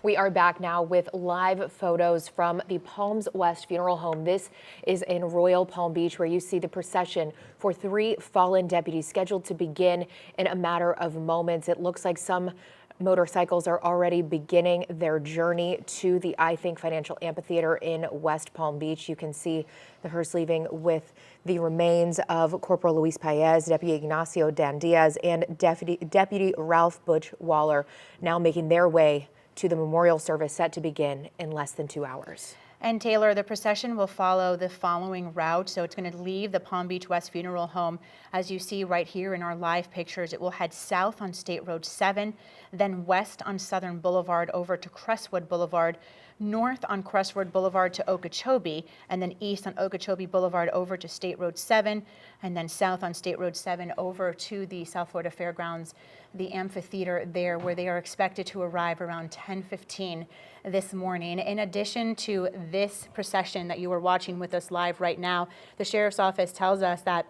We are back now with live photos from the Palms West Funeral Home. This is in Royal Palm Beach, where you see the procession for 3 fallen deputies scheduled to begin in a matter of moments. It looks like some motorcycles are already beginning their journey to the I Think Financial Amphitheater in West Palm Beach. You can see the hearse leaving with the remains of Corporal Luis Paez, Deputy Ignacio Dan Diaz, and Deputy Ralph Butch Waller now making their way to the memorial service set to begin in less than 2 hours. And Taylor, the procession will follow the following route. So it's going to leave the Palm Beach West Funeral Home. As you see right here in our live pictures, it will head south on State Road 7, then west on Southern Boulevard over to Crestwood Boulevard, north on Crestwood Boulevard to Okeechobee, and then east on Okeechobee Boulevard over to State Road 7, and then south on State Road 7 over to the South Florida Fairgrounds, the amphitheater there, where they are expected to arrive around 10:15 this morning. In addition to this procession that you are watching with us live right now, the Sheriff's Office tells us that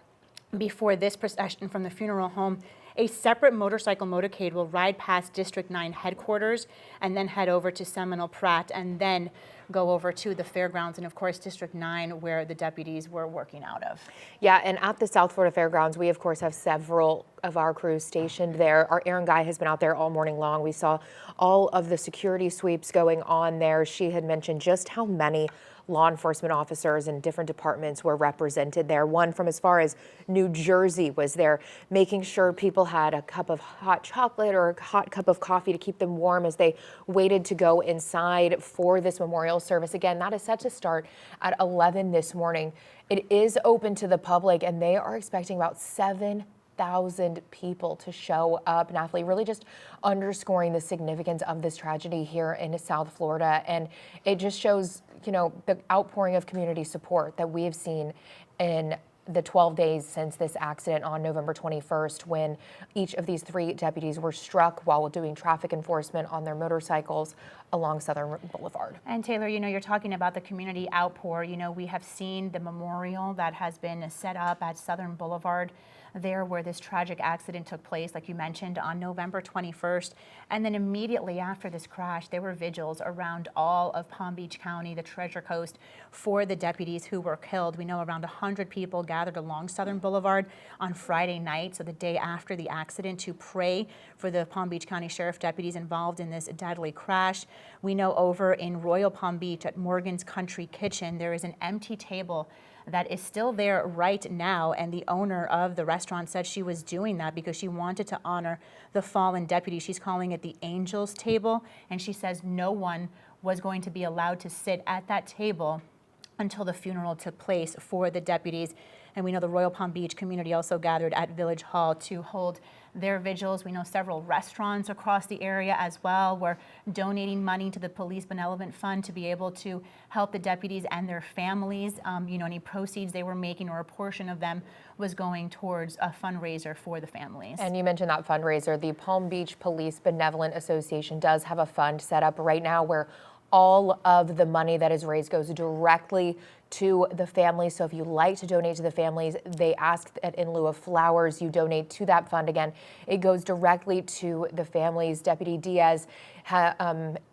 before this procession from the funeral home, a separate motorcycle motorcade will ride past District 9 headquarters and then head over to Seminole Pratt and then go over to the fairgrounds and, of course, District 9, where the deputies were working out of. Yeah, and at the South Florida Fairgrounds, we, of course, have several of our crews stationed there. Our Erin Guy has been out there all morning long. We saw all of the security sweeps going on there. She had mentioned just how many law enforcement officers in different departments were represented there. One from as far as New Jersey was there, making sure people had a cup of hot chocolate or a hot cup of coffee to keep them warm as they waited to go inside for this memorial service. Again, that is set to start at 11 this morning. It is open to the public, and they are expecting about 7,000 people to show up. Nathalie, really just underscoring the significance of this tragedy here in South Florida. And it just shows, the outpouring of community support that we have seen in the 12 days since this accident on November 21st, when each of these 3 deputies were struck while doing traffic enforcement on their motorcycles along Southern Boulevard. And Taylor, you're talking about the community outpour. We have seen the memorial that has been set up at Southern Boulevard there where this tragic accident took place, like you mentioned, on November 21st. And then immediately after this crash, there were vigils around all of Palm Beach County, the Treasure Coast, for the deputies who were killed. We know around 100 people gathered along Southern Boulevard on Friday night, so the day after the accident, to pray for the Palm Beach County Sheriff deputies involved in this deadly crash. We know over in Royal Palm Beach at Morgan's Country Kitchen, there is an empty table that is still there right now, and the owner of the restaurant said she was doing that because she wanted to honor the fallen deputy. She's calling it the Angels Table, and she says no one was going to be allowed to sit at that table until the funeral took place for the deputies. And we know the Royal Palm Beach community also gathered at Village Hall to hold their vigils. We know several restaurants across the area as well were donating money to the Police Benevolent Fund to be able to help the deputies and their families. Any proceeds they were making, or a portion of them, was going towards a fundraiser for the families. And you mentioned that fundraiser. The Palm Beach Police Benevolent Association does have a fund set up right now where all of the money that is raised goes directly to the families. So if you like to donate to the families, they ask that in lieu of flowers, you donate to that fund. Again, it goes directly to the families. Deputy Diaz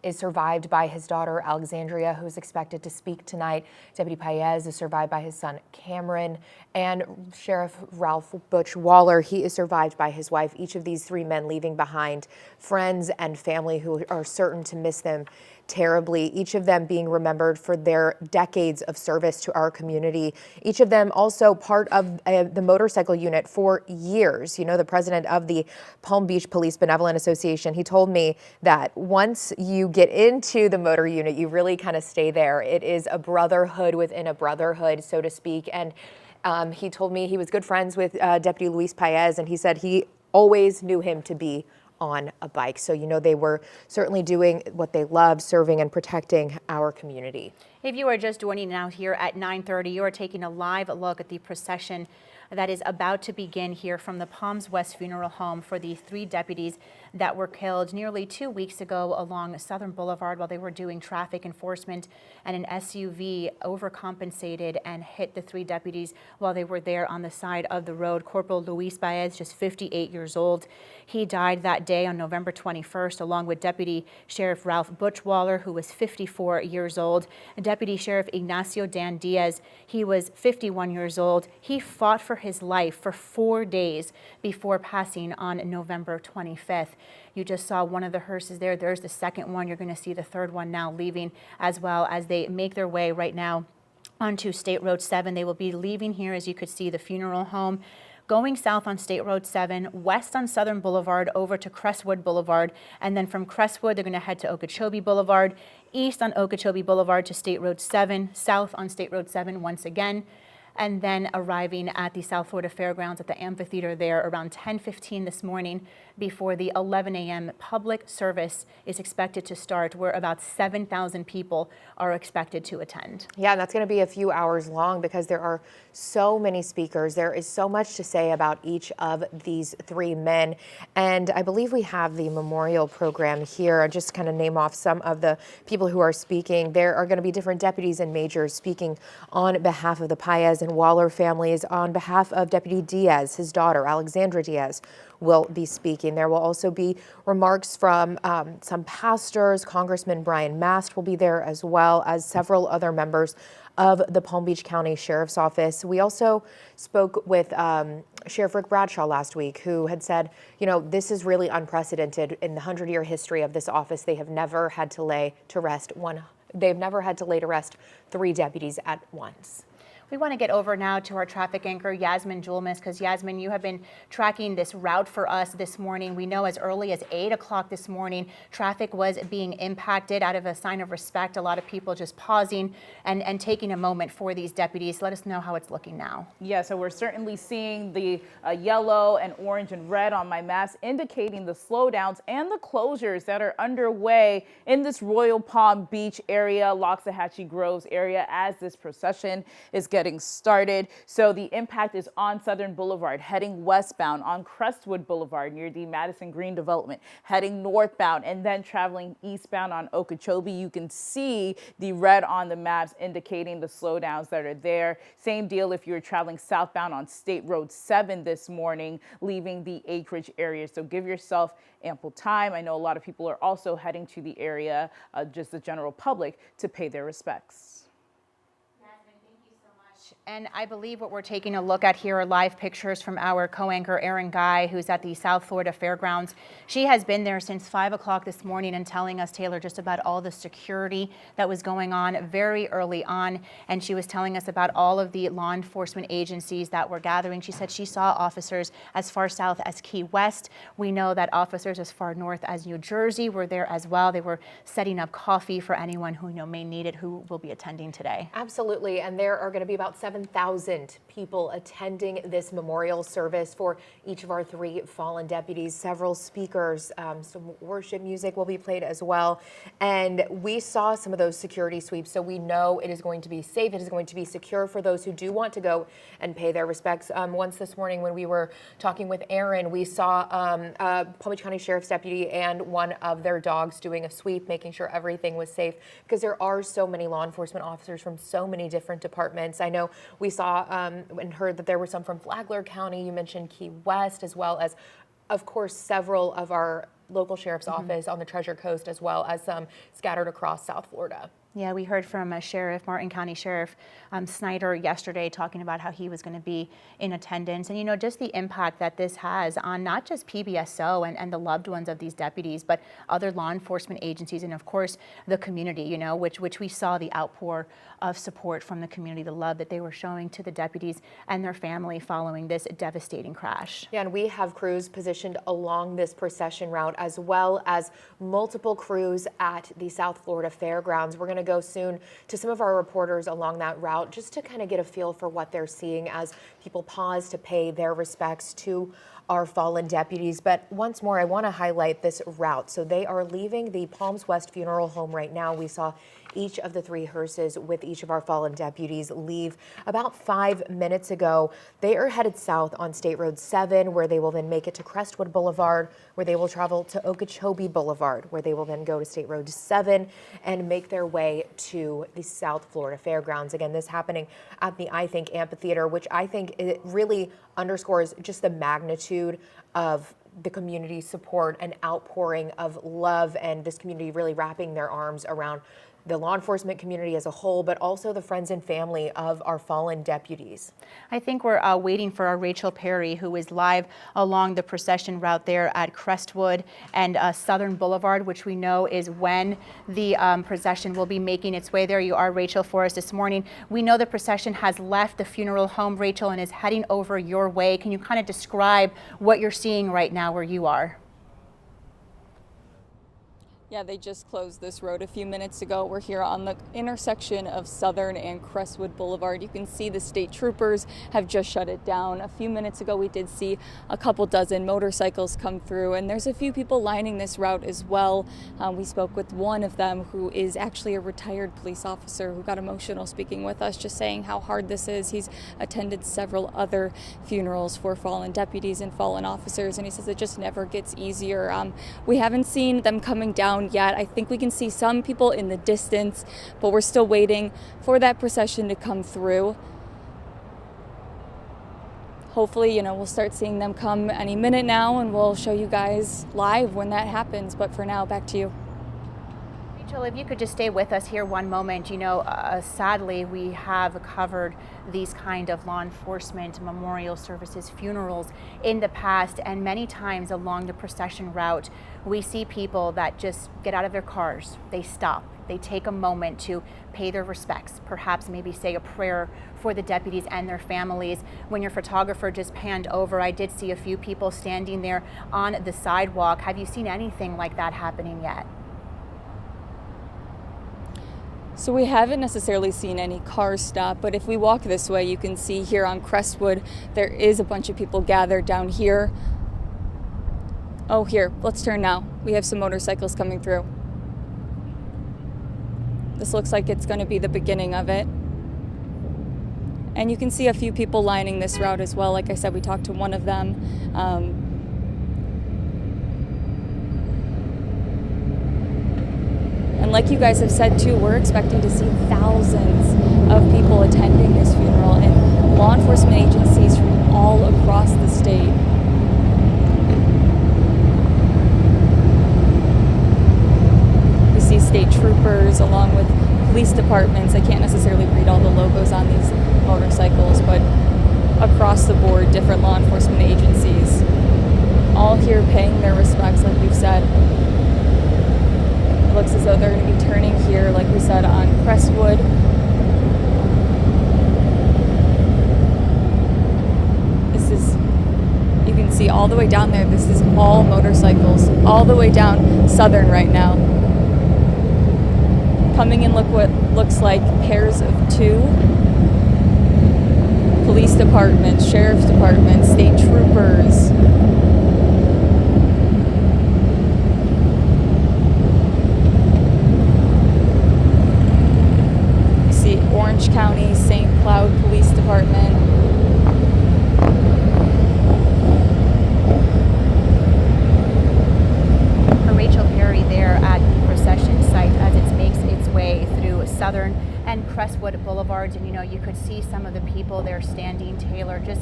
is survived by his daughter, Alexandria, who's expected to speak tonight. Deputy Paez is survived by his son, Cameron. And Sheriff Ralph Butch Waller, he is survived by his wife. Each of these 3 men leaving behind friends and family who are certain to miss them terribly, each of them being remembered for their decades of service to our community. Each of them also part of the motorcycle unit for years. The president of the Palm Beach Police Benevolent Association, he told me that once you get into the motor unit, you really kind of stay there. It is a brotherhood within a brotherhood, so to speak. And he told me he was good friends with Deputy Luis Paez, and he said he always knew him to be on a bike. So, they were certainly doing what they loved, serving and protecting our community. If you are just joining now here at 9:30, you are taking a live look at the procession that is about to begin here from the Palms West Funeral Home for the 3 deputies that were killed nearly 2 weeks ago along Southern Boulevard while they were doing traffic enforcement, and an SUV overcompensated and hit the 3 deputies while they were there on the side of the road. Corporal Luis Baez, just 58 years old. He died that day on November 21st, along with Deputy Sheriff Ralph Butchwaller, who was 54 years old. And Deputy Sheriff Ignacio Dan Diaz, he was 51 years old. He fought for his life for 4 days before passing on November 25th. You just saw one of the hearses there. There's the second one. You're going to see the third one now leaving, as well as they make their way right now onto State Road 7. They will be leaving here, as you could see, the funeral home, going south on State Road 7, west on Southern Boulevard over to Crestwood Boulevard, and then from Crestwood they're going to head to Okeechobee Boulevard, east on Okeechobee Boulevard to State Road 7, south on State Road 7 once again, and then arriving at the South Florida Fairgrounds at the amphitheater there around 10:15 this morning before the 11 a.m. public service is expected to start, where about 7,000 people are expected to attend. Yeah, and that's going to be a few hours long because there are so many speakers. There is so much to say about each of these 3 men. And I believe we have the memorial program here. I'll just kind of name off some of the people who are speaking. There are going to be different deputies and majors speaking on behalf of the Paez and Waller families, on behalf of Deputy Diaz, his daughter, Alexandra Diaz, will be speaking. There will also be remarks from some pastors. Congressman Brian Mast will be there, as well as several other members of the Palm Beach County Sheriff's Office. We also spoke with Sheriff Rick Bradshaw last week, who had said, you know, this is really unprecedented in the 100-year history of this office. They have never had to lay to rest 3 deputies at once. We want to get over now to our traffic anchor, Yasmin Julmus, because Yasmin, you have been tracking this route for us this morning. We know as early as 8 o'clock this morning, traffic was being impacted. Out of a sign of respect, a lot of people just pausing and taking a moment for these deputies. Let us know how it's looking now. Yeah, so we're certainly seeing the yellow and orange and red on my maps, indicating the slowdowns and the closures that are underway in this Royal Palm Beach area, Loxahatchee Groves area, as this procession is getting started. So the impact is on Southern Boulevard, heading westbound, on Crestwood Boulevard near the Madison Green development, heading northbound, and then traveling eastbound on Okeechobee. You can see the red on the maps indicating the slowdowns that are there. Same deal if you're traveling southbound on State Road 7 this morning, leaving the Acreage area. So give yourself ample time. I know a lot of people are also heading to the area, just the general public, to pay their respects. And I believe what we're taking a look at here are live pictures from our co-anchor Erin Guy, who's at the South Florida Fairgrounds. She has been there since 5 o'clock this morning and telling us, Taylor, just about all the security that was going on very early on. And she was telling us about all of the law enforcement agencies that were gathering. She said she saw officers as far south as Key West. We know that officers as far north as New Jersey were there as well. They were setting up coffee for anyone who may need it, who will be attending today. Absolutely, and there are going to be about 7,000 people attending this memorial service for each of our 3 fallen deputies. Several speakers, some worship music will be played as well. And we saw some of those security sweeps, so we know it is going to be safe. It is going to be secure for those who do want to go and pay their respects. Once this morning when we were talking with Aaron, we saw a Palm Beach County Sheriff's deputy and one of their dogs doing a sweep, making sure everything was safe, because there are so many law enforcement officers from so many different departments. I know we saw and heard that there were some from Flagler County. You mentioned Key West, as well as, of course, several of our local sheriff's office on the Treasure Coast, as well as some scattered across South Florida. Yeah, we heard from Martin County Sheriff Snyder yesterday talking about how he was going to be in attendance. And, you know, just the impact that this has on not just PBSO and the loved ones of these deputies, but other law enforcement agencies and, of course, the community, you know, which we saw the outpour of support from the community, the love that they were showing to the deputies and their family following this devastating crash. Yeah, and we have crews positioned along this procession route, as well as multiple crews at the South Florida Fairgrounds. We're going to go soon to some of our reporters along that route just to kind of get a feel for what they're seeing as people pause to pay their respects to our fallen deputies. But once more, I want to highlight this route. So they are leaving the Palms West Funeral Home right now. We saw each of the 3 hearses with each of our fallen deputies leave about 5 minutes ago. They are headed south on State Road 7, where they will then make it to Crestwood Boulevard, where they will travel to Okeechobee Boulevard, where they will then go to State Road 7 and make their way to the South Florida Fairgrounds. Again, this happening at the I Think Amphitheater, which I think it really underscores just the magnitude of the community support and outpouring of love, and this community really wrapping their arms around the law enforcement community as a whole, but also the friends and family of our fallen deputies. I think we're waiting for our Rachel Perry, who is live along the procession route there at Crestwood and Southern Boulevard, which we know is when the procession will be making its way there. You are, Rachel, for us this morning. We know the procession has left the funeral home, Rachel, and is heading over your way. Can you kind of describe what you're seeing right now where you are? Yeah, they just closed this road a few minutes ago. We're here on the intersection of Southern and Crestwood Boulevard. You can see the state troopers have just shut it down. A few minutes ago, we did see a couple dozen motorcycles come through, and there's a few people lining this route as well. We spoke with one of them who is actually a retired police officer who got emotional speaking with us, just saying how hard this is. He's attended several other funerals for fallen deputies and fallen officers, and he says it just never gets easier. We haven't seen them coming down yet. I think we can see some people in the distance, but we're still waiting for that procession to come through. Hopefully, we'll start seeing them come any minute now, and we'll show you guys live when that happens. But for now, back to you. Rachel, if you could just stay with us here one moment. Sadly, we have covered these kind of law enforcement memorial services, funerals in the past, and many times along the procession route, we see people that just get out of their cars, they stop, they take a moment to pay their respects, perhaps maybe say a prayer for the deputies and their families. When your photographer just panned over, I did see a few people standing there on the sidewalk. Have you seen anything like that happening yet? So we haven't necessarily seen any cars stop, but if we walk this way, you can see here on Crestwood, there is a bunch of people gathered down here. Oh, here, let's turn now. We have some motorcycles coming through. This looks like it's going to be the beginning of it. And you can see a few people lining this route as well. Like I said, we talked to one of them. And like you guys have said too, we're expecting to see thousands of people attending this funeral, and law enforcement agencies from all across the state. We see state troopers along with police departments. I can't necessarily read all the logos on these motorcycles, but across the board, different law enforcement agencies, all here paying their respects, like we've said. It looks as though they're going to be turning here, like we said, on Crestwood. This is, you can see all the way down there, this is all motorcycles, all the way down Southern right now. Coming in, look what looks like pairs of 2. Police departments, sheriff's departments, state troopers. Orange County, St. Cloud Police Department. For Rachel Perry there at the procession site as it makes its way through Southern and Crestwood Boulevards, and you could see some of the people there standing, Taylor, just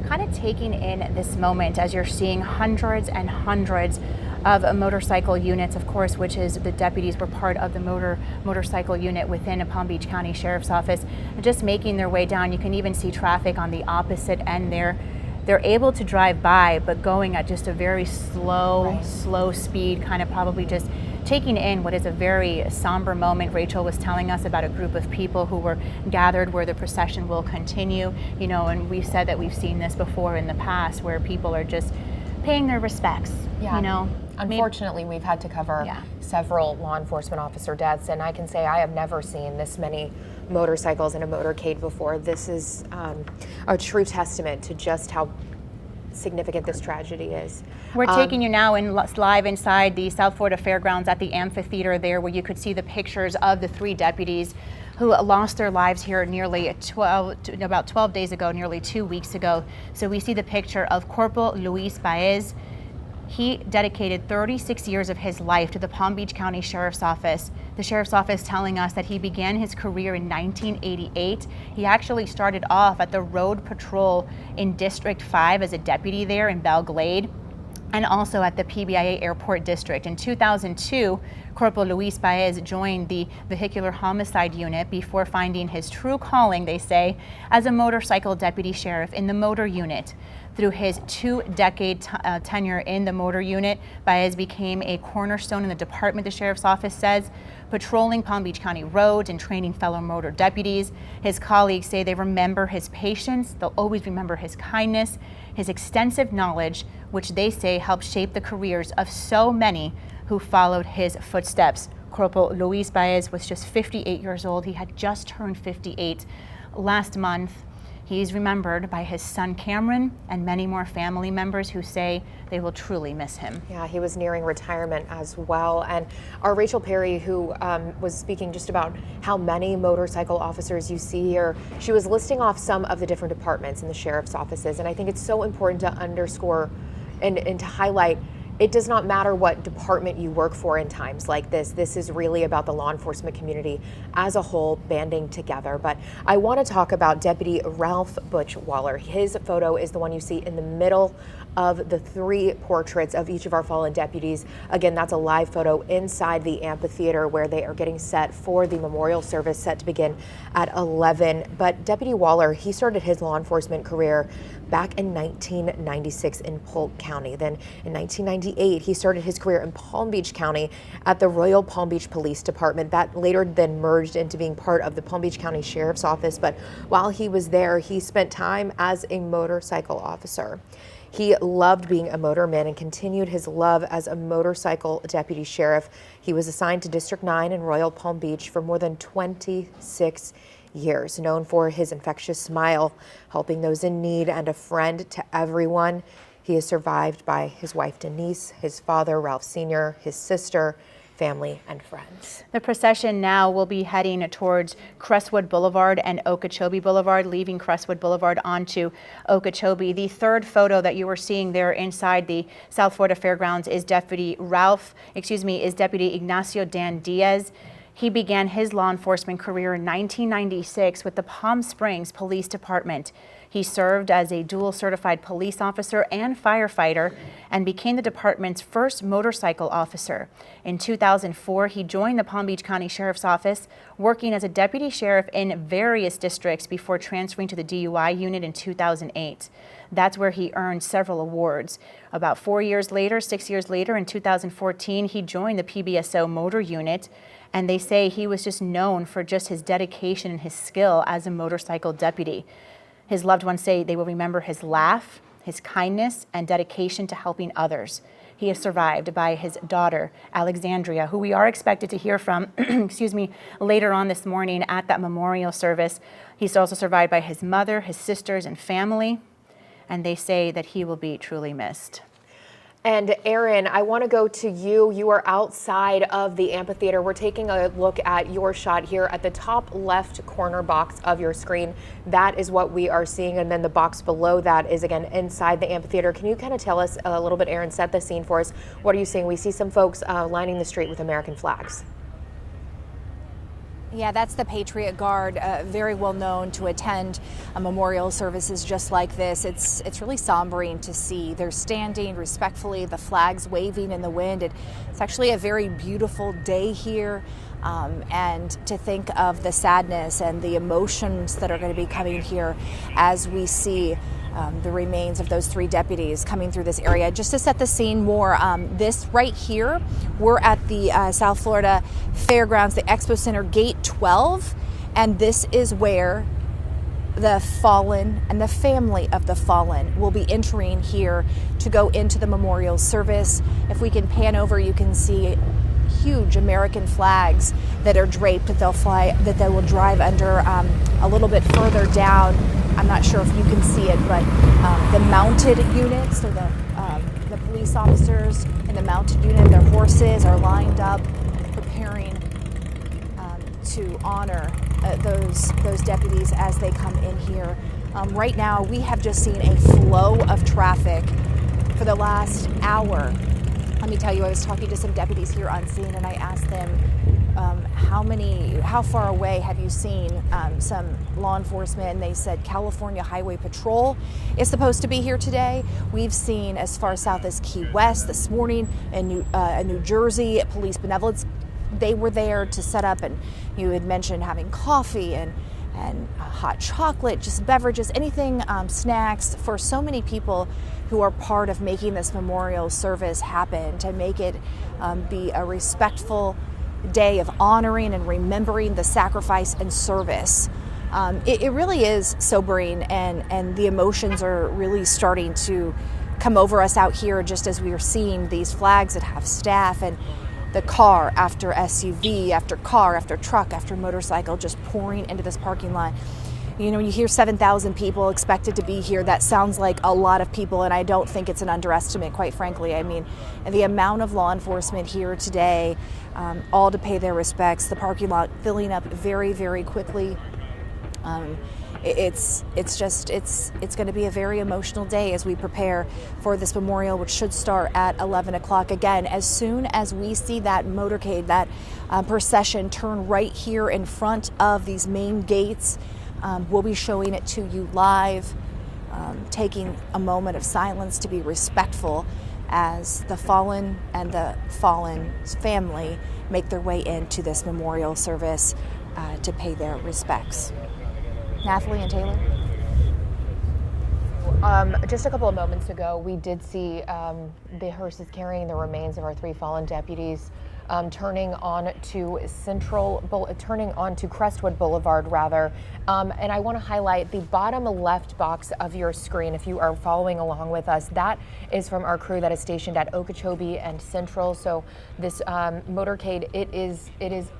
kind of taking in this moment as you're seeing hundreds and hundreds of motorcycle units, of course, which is the deputies were part of the motorcycle unit within a Palm Beach County Sheriff's Office, just making their way down. You can even see traffic on the opposite end there. They're able to drive by, but going at just a very slow speed, kind of probably just taking in what is a very somber moment. Rachel was telling us about a group of people who were gathered where the procession will continue, and we've said that we've seen this before in the past where people are just paying their respects, Unfortunately, we've had to cover several law enforcement officer deaths, and I can say I have never seen this many motorcycles in a motorcade before. This is a true testament to just how significant this tragedy is. We're taking you now live inside the South Florida Fairgrounds at the amphitheater there, where you could see the pictures of the 3 deputies who lost their lives here about 12 days ago, nearly 2 weeks ago. So we see the picture of Corporal Luis Baez. He dedicated 36 years of his life to the Palm Beach County Sheriff's Office. The Sheriff's Office telling us that he began his career in 1988. He actually started off at the Road Patrol in District 5 as a deputy there in Belle Glade, and also at the PBIA Airport District. In 2002, Corporal Luis Baez joined the Vehicular Homicide Unit before finding his true calling, they say, as a motorcycle deputy sheriff in the motor unit. Through his 2-decade tenure in the motor unit, Baez became a cornerstone in the department, the Sheriff's Office says, patrolling Palm Beach County roads and training fellow motor deputies. His colleagues say they remember his patience, they'll always remember his kindness, his extensive knowledge, which they say helped shape the careers of so many who followed his footsteps. Corporal Luis Baez was just 58 years old. He had just turned 58 last month. He's remembered by his son Cameron and many more family members who say they will truly miss him. Yeah, he was nearing retirement as well. And our Rachel Perry, who was speaking just about how many motorcycle officers you see here, she was listing off some of the different departments in the sheriff's offices. And I think it's so important to underscore and to highlight, it does not matter what department you work for in times like this. This is really about the law enforcement community as a whole banding together. But I want to talk about Deputy Ralph Butch Waller. His photo is the one you see in the middle of the 3 portraits of each of our fallen deputies. Again, that's a live photo inside the amphitheater where they are getting set for the memorial service set to begin at 11. But Deputy Waller, he started his law enforcement career back in 1996 in Polk County. Then in 1998, he started his career in Palm Beach County at the Royal Palm Beach Police Department. That later then merged into being part of the Palm Beach County Sheriff's Office. But while he was there, he spent time as a motorcycle officer. He loved being a motorman and continued his love as a motorcycle deputy sheriff. He was assigned to District 9 in Royal Palm Beach for more than 26 years, known for his infectious smile, helping those in need, and a friend to everyone. He is survived by his wife Denise, his father Ralph Sr., his sister, family, and friends. The procession now will be heading towards Crestwood Boulevard and Okeechobee Boulevard, leaving Crestwood Boulevard onto Okeechobee. The third photo that you were seeing there inside the South Florida Fairgrounds is Deputy Ignacio Dan Diaz. He began his law enforcement career in 1996 with the Palm Springs Police Department. He served as a dual certified police officer and firefighter and became the department's first motorcycle officer. In 2004, he joined the Palm Beach County Sheriff's Office, working as a deputy sheriff in various districts before transferring to the DUI unit in 2008. That's where he earned several awards. About 6 years later, in 2014, he joined the PBSO motor unit, and they say he was just known for just his dedication and his skill as a motorcycle deputy. His loved ones say they will remember his laugh, his kindness, and dedication to helping others. He is survived by his daughter, Alexandria, who we are expected to hear from later on this morning at that memorial service. He's also survived by his mother, his sisters, and family, and they say that he will be truly missed. And Aaron, I want to go to you. You are outside of the amphitheater. We're taking a look at your shot here at the top left corner box of your screen. That is what we are seeing. And then the box below that is, again, inside the amphitheater. Can you kind of tell us a little bit, Aaron, set the scene for us? What are you seeing? We see some folks lining the street with American flags. Yeah, that's the Patriot Guard, very well known to attend memorial services just like this. It's really sombering to see. They're standing respectfully, the flags waving in the wind. It's actually a very beautiful day here. And to think of the sadness and the emotions that are going to be coming here as we see the remains of those 3 deputies coming through this area. Just to set the scene more, this right here, we're at the South Florida Fairgrounds, the Expo Center, Gate 12, and this is where the fallen and the family of the fallen will be entering here to go into the memorial service. If we can pan over, you can see huge American flags that are draped that they will drive under a little bit further down. I'm not sure if you can see it, but the mounted units, so the police officers in the mounted unit, their horses are lined up, preparing to honor those deputies as they come in here. Right now, we have just seen a flow of traffic for the last hour. Let me tell you, I was talking to some deputies here on scene, and I asked them, how far away have you seen some law enforcement? And they said California Highway Patrol is supposed to be here today. We've seen as far south as Key West this morning, in New Jersey, Police Benevolence. They were there to set up, and you had mentioned having coffee and hot chocolate, just beverages, anything, snacks for so many people who are part of making this memorial service happen, to make it be a respectful day of honoring and remembering the sacrifice and service. It really is sobering, and the emotions are really starting to come over us out here just as we are seeing these flags that have staff, and the car after SUV, after car, after truck, after motorcycle just pouring into this parking lot. You know, when you hear 7,000 people expected to be here, that sounds like a lot of people, and I don't think it's an underestimate, quite frankly. I mean, the amount of law enforcement here today, all to pay their respects, the parking lot filling up very, very quickly. It's going to be a very emotional day as we prepare for this memorial, which should start at 11 o'clock. Again, as soon as we see that motorcade, that procession turn right here in front of these main gates, we'll be showing it to you live, taking a moment of silence to be respectful as the fallen and the fallen's family make their way into this memorial service to pay their respects. Nathalie and Taylor? Just a couple of moments ago, we did see the hearses carrying the remains of our 3 fallen deputies turning on to Crestwood Boulevard, rather. And I want to highlight the bottom left box of your screen, if you are following along with us. That is from our crew that is stationed at Okeechobee and Central. So this motorcade, it is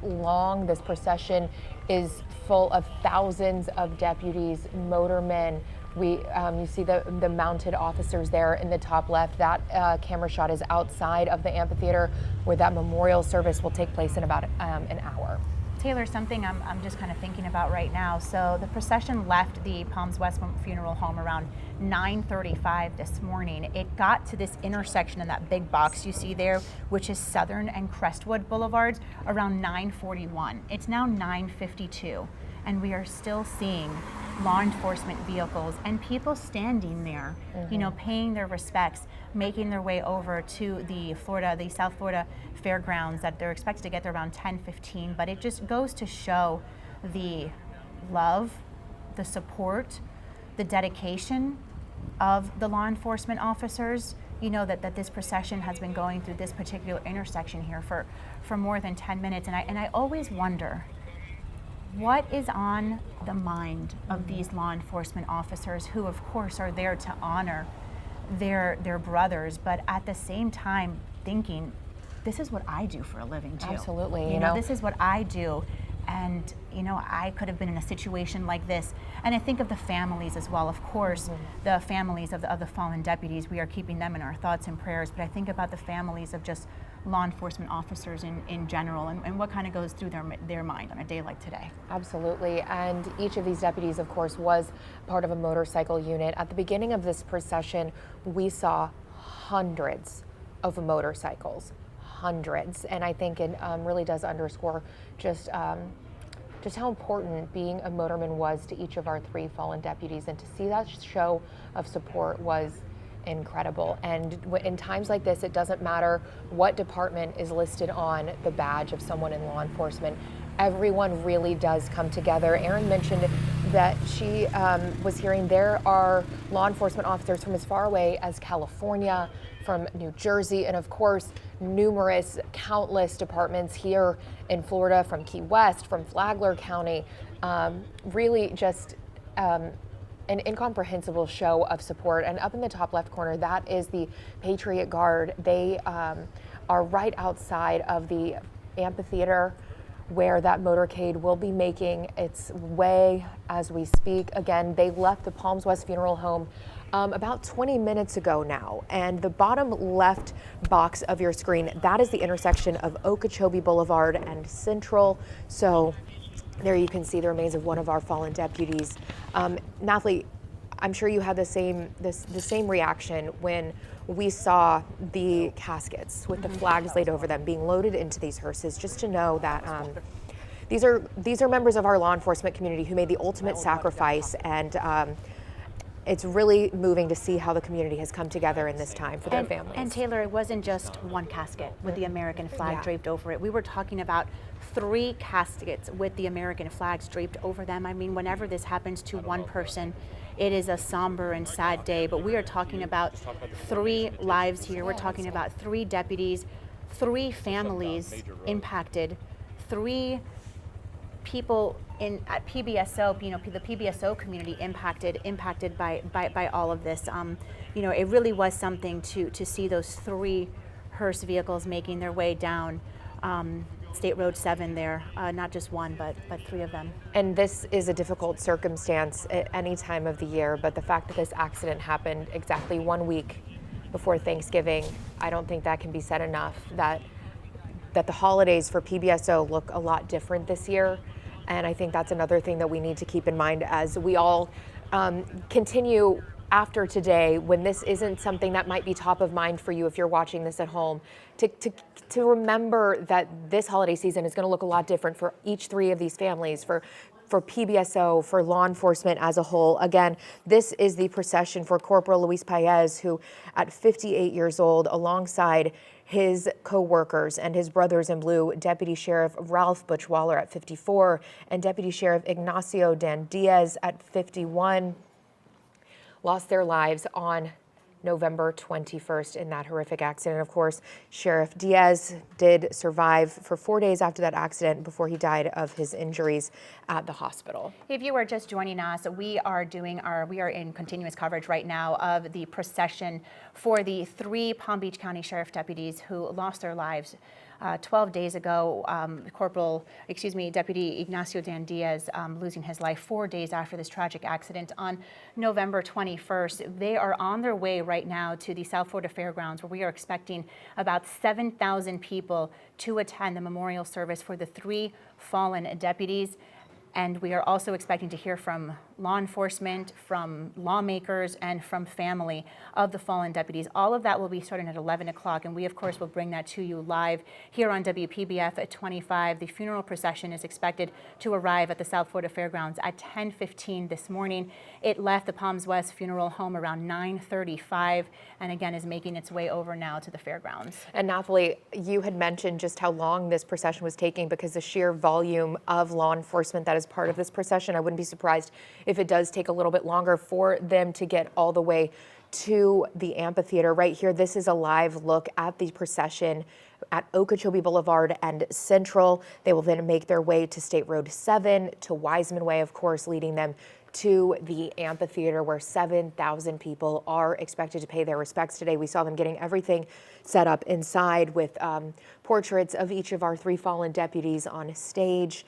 long. This procession is full of thousands of deputies, motormen. You see the mounted officers there in the top left. That camera shot is outside of the amphitheater, where that memorial service will take place in about an hour. Taylor, something I'm just kind of thinking about right now. So the procession left the Palms West Funeral Home around 9:35 this morning. It got to this intersection in that big box you see there, which is Southern and Crestwood Boulevards, around 9:41. It's now 9:52, and we are still seeing law enforcement vehicles and people standing there, you know, paying their respects, making their way over to the South Florida Fairgrounds that they're expected to get there around 10:15. But it just goes to show the love, the support, the dedication of the law enforcement officers. You know, that this procession has been going through this particular intersection here for more than 10 minutes. And I always wonder, what is on the mind of these law enforcement officers, who of course are there to honor their brothers, but at the same time thinking, this is what I do for a living too. Absolutely. You know, this is what I do. And, you know, I could have been in a situation like this. And I think of the families as well. Of course, the families of the fallen deputies, we are keeping them in our thoughts and prayers. But I think about the families of just law enforcement officers in general, and what kind of goes through their mind on a day like today. Absolutely. And each of these deputies, of course, was part of a motorcycle unit. At the beginning of this procession, we saw hundreds of motorcycles. Hundreds. And I think it really does underscore just how important being a motorman was to each of our 3 fallen deputies. And to see that show of support was incredible. And in times like this, it doesn't matter what department is listed on the badge of someone in law enforcement. Everyone really does come together. Erin mentioned that she was hearing there are law enforcement officers from as far away as California, from New Jersey, and of course, countless departments here in Florida, from Key West, from Flagler County. Really just an incomprehensible show of support. And up in the top left corner, that is the Patriot Guard. They are right outside of the amphitheater where that motorcade will be making its way as we speak. Again, they left the Palms West Funeral Home about 20 minutes ago now. And the bottom left box of your screen, that is the intersection of Okeechobee Boulevard and Central. So there you can see the remains of one of our fallen deputies. Nathalie, I'm sure you had the same reaction when we saw the caskets with the flags laid over them being loaded into these hearses, just to know that these are members of our law enforcement community who made the ultimate sacrifice, and it's really moving to see how the community has come together in this time for their families. And Taylor, it wasn't just one casket with the American flag draped over it. We were talking about 3 caskets with the American flags draped over them. I mean, whenever this happens to one person, it is a somber and sad day, but we are talking about 3 lives here. We're talking about 3 deputies, 3 families impacted, 3 people at PBSO, the PBSO community impacted by all of this. It really was something to see those 3 hearse vehicles making their way down State Road 7 there, not just one, but 3 of them. And this is a difficult circumstance at any time of the year, but the fact that this accident happened exactly 1 week before Thanksgiving, I don't think that can be said enough, that the holidays for PBSO look a lot different this year. And I think that's another thing that we need to keep in mind as we all continue after today, when this isn't something that might be top of mind for you if you're watching this at home, to remember that this holiday season is going to look a lot different for each 3 of these families, for PBSO, for law enforcement as a whole. Again, this is the procession for Corporal Luis Paez, who at 58 years old, alongside his co-workers and his brothers in blue, Deputy Sheriff Ralph Butchwaller at 54 and Deputy Sheriff Ignacio Dan Diaz at 51, lost their lives on November 21st in that horrific accident. Of course, Sheriff Diaz did survive for 4 days after that accident before he died of his injuries at the hospital. If you are just joining us, we are in continuous coverage right now of the procession for the 3 Palm Beach County Sheriff deputies who lost their lives 12 days ago. Deputy Ignacio Dan Diaz losing his life 4 days after this tragic accident on November 21st. They are on their way right now to the South Florida Fairgrounds, where we are expecting about 7,000 people to attend the memorial service for the 3 fallen deputies. And we are also expecting to hear from law enforcement, from lawmakers, and from family of the fallen deputies. All of that will be starting at 11 o'clock, and we, of course, will bring that to you live here on WPBF at 25. The funeral procession is expected to arrive at the South Florida Fairgrounds at 10:15 this morning. It left the Palms West Funeral Home around 9:35, and again is making its way over now to the fairgrounds. And Nathalie, you had mentioned just how long this procession was taking because the sheer volume of law enforcement that is part of this procession. I wouldn't be surprised if it does take a little bit longer for them to get all the way to the amphitheater. Right here, this is a live look at the procession at Okeechobee Boulevard and Central. They will then make their way to State Road 7, to Wiseman Way, of course, leading them to the amphitheater where 7,000 people are expected to pay their respects today. We saw them getting everything set up inside with portraits of each of our 3 fallen deputies on stage.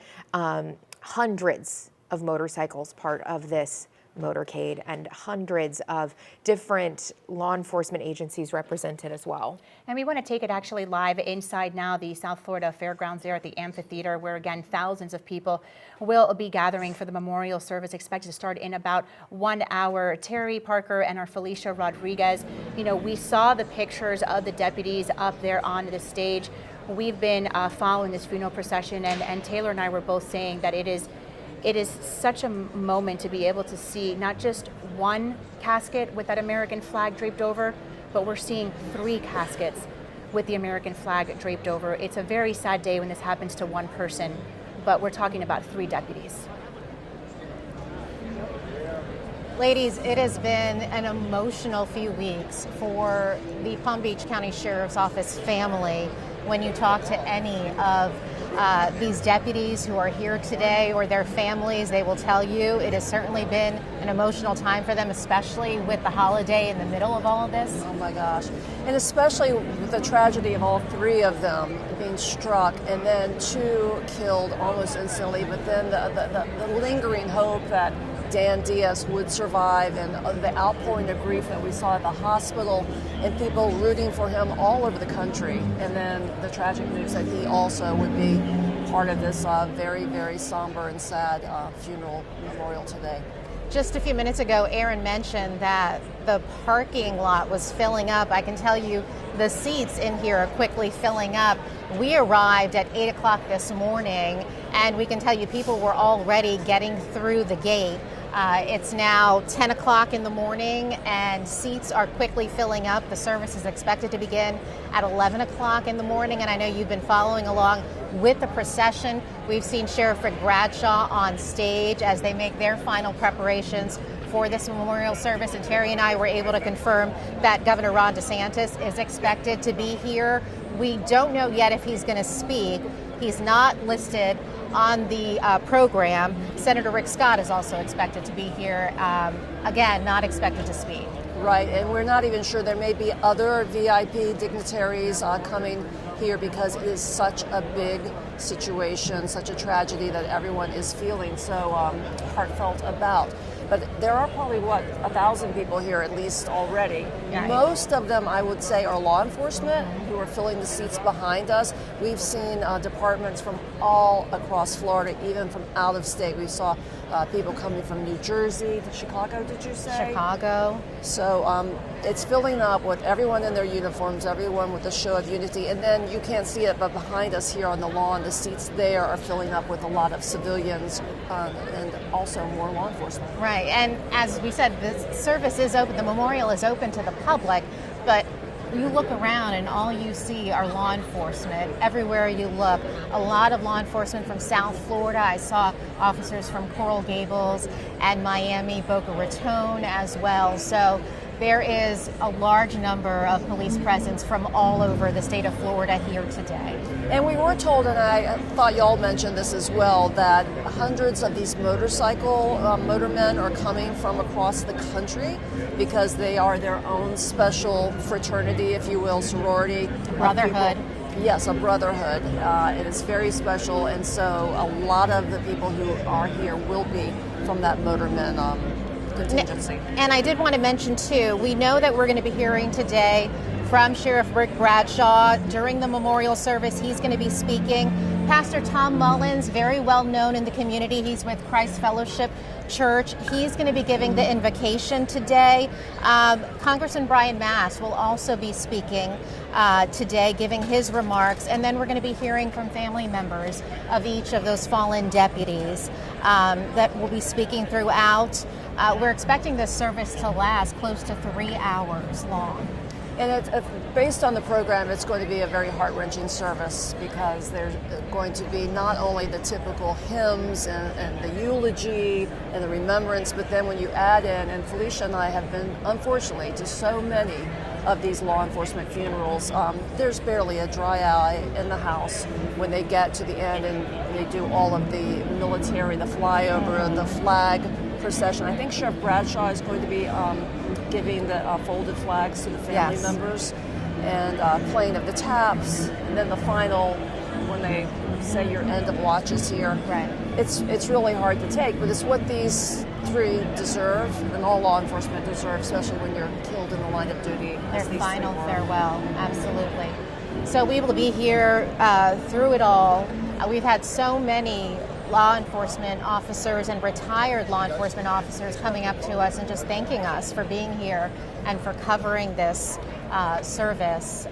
Hundreds of motorcycles part of this motorcade, and hundreds of different law enforcement agencies represented as well. And we want to take it actually live inside now the South Florida Fairgrounds there at the amphitheater, where again thousands of people will be gathering for the memorial service, expected to start in about 1 hour. Terry Parker and our Felicia Rodriguez, we saw the pictures of the deputies up there on the stage. We've been following this funeral procession, and Taylor and I were both saying that it is such a moment to be able to see not just one casket with that American flag draped over, but we're seeing 3 caskets with the American flag draped over. It's a very sad day when this happens to one person, but we're talking about 3 deputies. Ladies, it has been an emotional few weeks for the Palm Beach County Sheriff's Office family when you talk to any of these deputies who are here today or their families, they will tell you it has certainly been an emotional time for them, especially with the holiday in the middle of all of this. Oh my gosh. And especially with the tragedy of all three of them being struck and then two killed almost instantly, but then the lingering hope that Dan Diaz would survive, and the outpouring of grief that we saw at the hospital and people rooting for him all over the country. And then the tragic news that he also would be part of this very, very somber and sad funeral memorial today. Just a few minutes ago, Aaron mentioned that the parking lot was filling up. I can tell you the seats in here are quickly filling up. We arrived at 8 o'clock this morning, and we can tell you people were already getting through the gate. It's now 10 o'clock in the morning, and seats are quickly filling up. The service is expected to begin at 11 o'clock in the morning, and I know you've been following along with the procession. We've seen Sheriff Rick Bradshaw on stage as they make their final preparations for this memorial service, and Terry and I were able to confirm that Governor Ron DeSantis is expected to be here. We don't know yet if he's going to speak. He's not listed on the program. Senator Rick Scott is also expected to be here. Again, not expected to speak. Right, and we're not even sure. There may be other VIP dignitaries coming here because it is such a big situation, such a tragedy that everyone is feeling so heartfelt about. But there are probably, 1,000 people here at least already. Right. Most of them, I would say, are law enforcement who are filling the seats behind us. We've seen departments from all across Florida, even from out of state. We saw people coming from New Jersey, to Chicago, did you say? Chicago. So it's filling up with everyone in their uniforms, everyone with a show of unity. And then you can't see it, but behind us here on the lawn, the seats there are filling up with a lot of civilians and also more law enforcement. Right, and as we said, the service is open, the memorial is open to the public, but you look around and all you see are law enforcement everywhere you look. A lot of law enforcement from South Florida. I saw officers from Coral Gables and Miami, Boca Raton as well. So there is a large number of police presence from all over the state of Florida here today. And we were told, and I thought y'all mentioned this as well, that hundreds of these motormen are coming from across the country because they are their own special fraternity, if you will, sorority. Brotherhood. Yes, a brotherhood. It is very special, and so a lot of the people who are here will be from that motormen contingency. And I did want to mention too, we know that we're going to be hearing today from Sheriff Rick Bradshaw during the memorial service. He's going to be speaking. Pastor Tom Mullins, very well known in the community. He's with Christ Fellowship Church. He's going to be giving the invocation today. Congressman Brian Mast will also be speaking today, giving his remarks. And then we're going to be hearing from family members of each of those fallen deputies that will be speaking throughout. We're expecting this service to last close to 3 hours long. And it's based on the program, it's going to be a very heart-wrenching service because there's going to be not only the typical hymns and the eulogy and the remembrance, but then when you add in, and Felicia and I have been, unfortunately, to so many of these law enforcement funerals, there's barely a dry eye in the house when they get to the end and they do all of the military, the flyover, the flag procession. I think Sheriff Bradshaw is going to be giving the folded flags to the family members and playing of the taps, and then the final, when they say your end of watch is here. Right. It's really hard to take, but it's what these three deserve, and all law enforcement deserve, especially when you're killed in the line of duty. Their final farewell, absolutely. So we will be here through it all. We've had so many law enforcement officers and retired law enforcement officers coming up to us and just thanking us for being here and for covering this service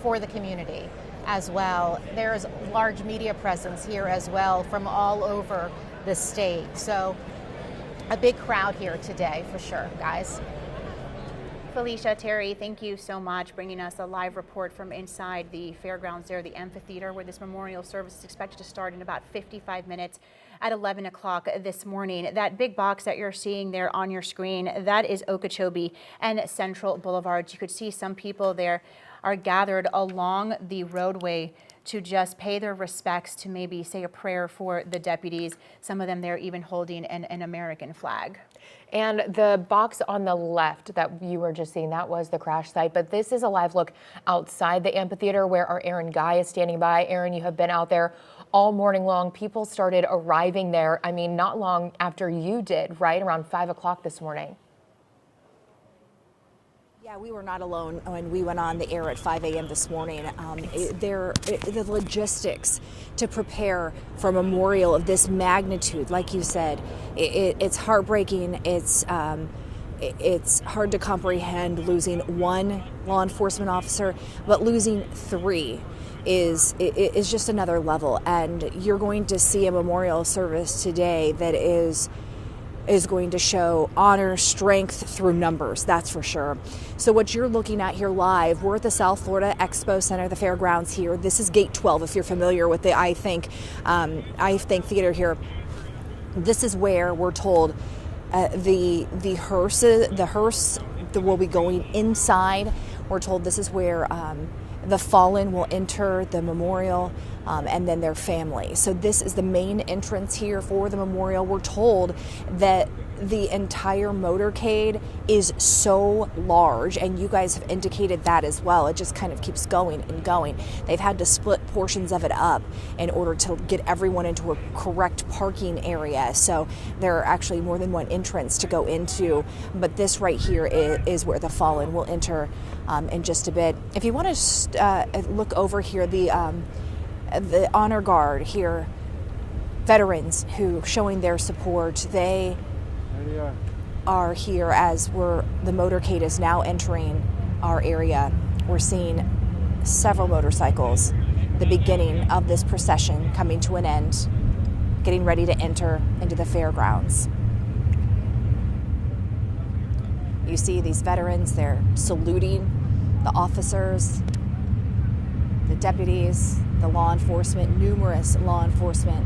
for the community as well. There's large media presence here as well from all over the state. So a big crowd here today for sure, guys. Felicia, Terry, thank you so much bringing us a live report from inside the fairgrounds there, the amphitheater, where this memorial service is expected to start in about 55 minutes at 11 o'clock this morning. That big box that you're seeing there on your screen, that is Okeechobee and Central Boulevard. You could see some people there are gathered along the roadway to just pay their respects, to maybe say a prayer for the deputies. Some of them there even holding an American flag. And the box on the left that you were just seeing, that was the crash site. But this is a live look outside the amphitheater where our Aaron Guy is standing by. Aaron, you have been out there all morning long. People started arriving there, I mean, not long after you did, right? Around 5 o'clock this morning. Yeah, we were not alone when we went on the air at 5 a.m. this morning. The logistics to prepare for a memorial of this magnitude, like you said, it's heartbreaking. It's hard to comprehend losing one law enforcement officer, but losing 3 is just another level. And you're going to see a memorial service today that is going to show honor, strength through numbers, that's for sure. So what you're looking at here live, we're at the South Florida Expo Center, the fairgrounds here. This is Gate 12, if you're familiar with the I Think Theater here. This is where we're told the hearse that will be going inside. We're told this is where the fallen will enter the memorial, and then their family. So this is the main entrance here for the memorial. We're told that the entire motorcade is so large, and you guys have indicated that as well. It just kind of keeps going and going. They've had to split portions of it up in order to get everyone into a correct parking area. So there are actually more than one entrance to go into, but this right here is where the fallen will enter in just a bit. If you want to look over here, the honor guard here, veterans who showing their support, they are here as the motorcade is now entering our area. We're seeing several motorcycles, the beginning of this procession coming to an end, getting ready to enter into the fairgrounds. You see these veterans, they're saluting the officers, the deputies, the law enforcement, numerous law enforcement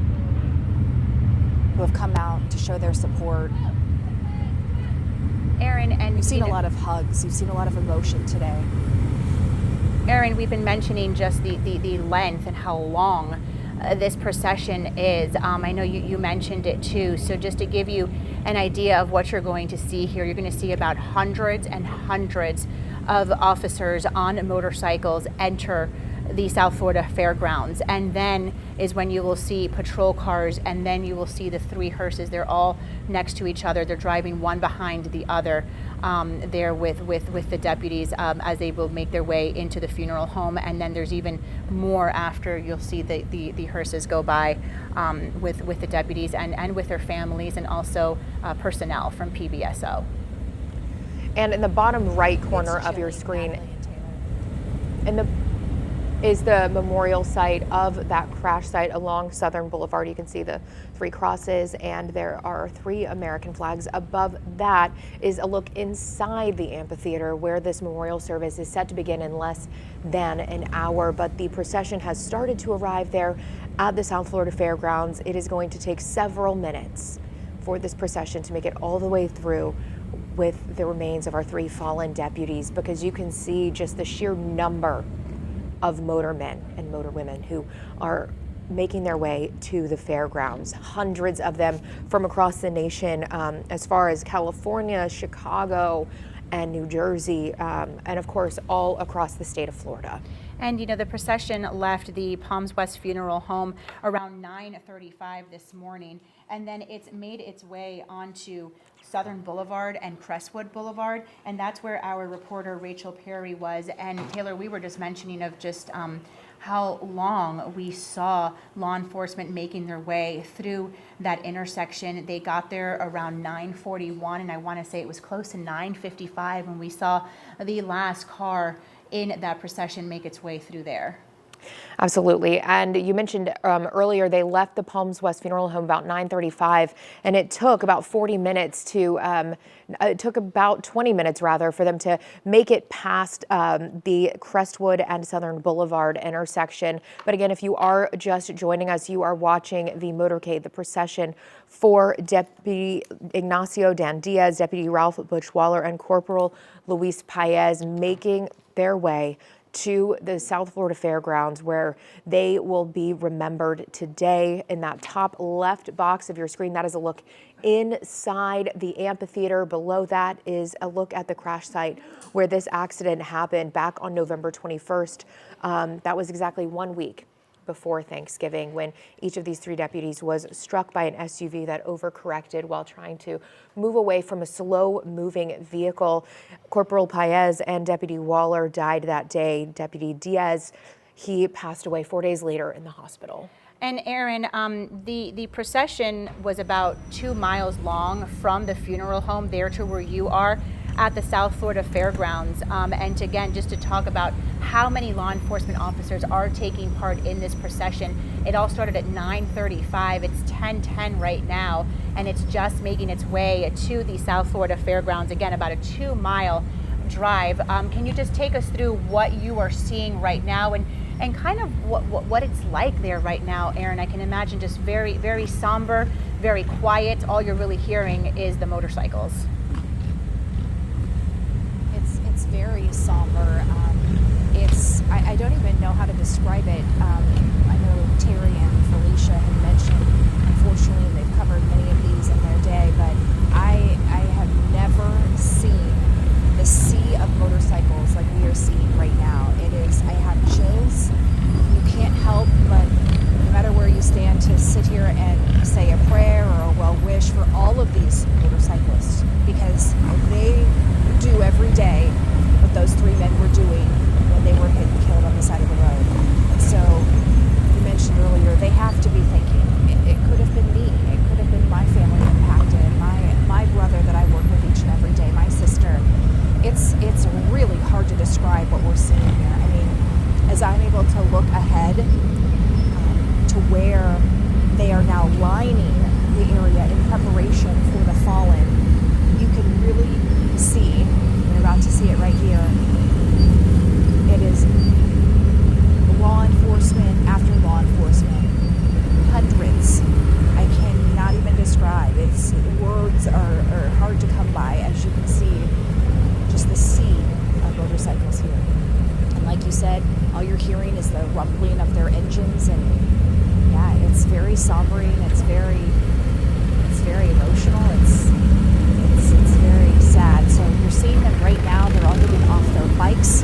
who have come out to show their support. Aaron, and you've seen a lot of hugs, you've seen a lot of emotion today. Aaron, we've been mentioning just the length and how long this procession is. I know you mentioned it too. So just to give you an idea of what you're going to see here, you're going to see about hundreds and hundreds of officers on motorcycles enter the South Florida Fairgrounds, and then is when you will see patrol cars, and then you will see the 3 hearses. They're all next to each other. They're driving one behind the other there with the deputies as they will make their way into the funeral home. And then there's even more after. You'll see the hearses go by with the deputies and with their families, and also personnel from PBSO. And in the bottom right corner of your screen, is the memorial site of that crash site along Southern Boulevard. You can see the 3 crosses, and there are 3 American flags. Above that is a look inside the amphitheater where this memorial service is set to begin in less than an hour. But the procession has started to arrive there at the South Florida Fairgrounds. It is going to take several minutes for this procession to make it all the way through with the remains of our 3 fallen deputies, because you can see just the sheer number of motormen and motorwomen who are making their way to the fairgrounds. Hundreds of them from across the nation, as far as California, Chicago, and New Jersey, and of course all across the state of Florida. And the procession left the Palms West Funeral Home around 9:35 this morning, and then it's made its way onto Southern Boulevard and Crestwood Boulevard, and that's where our reporter Rachel Perry was. And Taylor, we were just mentioning of just how long we saw law enforcement making their way through that intersection. They got there around 9:41, and I want to say it was close to 9:55 when we saw the last car in that procession make its way through there. Absolutely. And you mentioned earlier they left the Palms West Funeral Home about 9:35, and it took about 40 minutes to, it took about 20 minutes rather for them to make it past the Crestwood and Southern Boulevard intersection. But again, if you are just joining us, you are watching the motorcade, the procession for Deputy Ignacio Dan Diaz, Deputy Ralph Butchwaller, and Corporal Luis Paez making their way to the South Florida Fairgrounds, where they will be remembered today. In that top left box of your screen, that is a look inside the amphitheater. Below that is a look at the crash site where this accident happened back on November 21st. That was exactly 1 week before Thanksgiving, when each of these three deputies was struck by an SUV that overcorrected while trying to move away from a slow-moving vehicle. Corporal Paez and Deputy Waller died that day. Deputy Diaz, he passed away 4 days later in the hospital. And Aaron, the procession was about 2 miles long from the funeral home there to where you are at the South Florida Fairgrounds. And again, just to talk about how many law enforcement officers are taking part in this procession. It all started at 9:35. It's 10:10 right now, and it's just making its way to the South Florida Fairgrounds. Again, about a 2-mile drive. Can you just take us through what you are seeing right now and kind of what it's like there right now, Aaron? I can imagine just very, very somber, very quiet. All you're really hearing is the motorcycles. It's very somber. I don't even know how to describe it. I know Terry and Felicia had mentioned, unfortunately, they've covered many of these in their day, but I have never seen the sea of motorcycles like we are seeing right now. I have chills. You can't help but, no matter where you stand, to sit here and say a prayer or a well wish for all of these motorcyclists, because they do every day what those three men were doing when they were hit and killed on the side of the road. And so, you mentioned earlier, they have to be thinking, it could have been me, it could have been my family impacted, my brother that I work with each and every day, my sister. It's really hard to describe what we're seeing here. I mean, as I'm able to look ahead to where they are now lining the area in preparation for the fallen, you can really see, you're about to see it right here, it is law enforcement after law enforcement, hundreds. I cannot even describe. Words are hard to come by, as you can see, just the sea of motorcycles here. And like you said, all you're hearing is the rumbling of their engines, and yeah, it's very sombering, it's very emotional, it's very sad. So you're seeing them right now, they're all getting off their bikes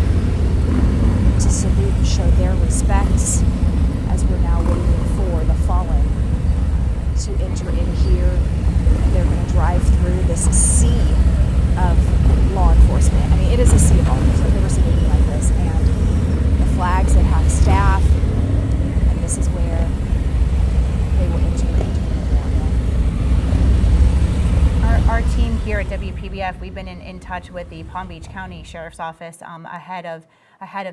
to salute and show their respects as we're now waiting for the fallen to enter in here. And they're going to drive through this sea of law enforcement. I mean, it is a sea of officers. I've never seen anything like this. And the flags that have staff, and this is where they will enter into the memorial. Our team here at WPBF, we've been in touch with the Palm Beach County Sheriff's Office ahead of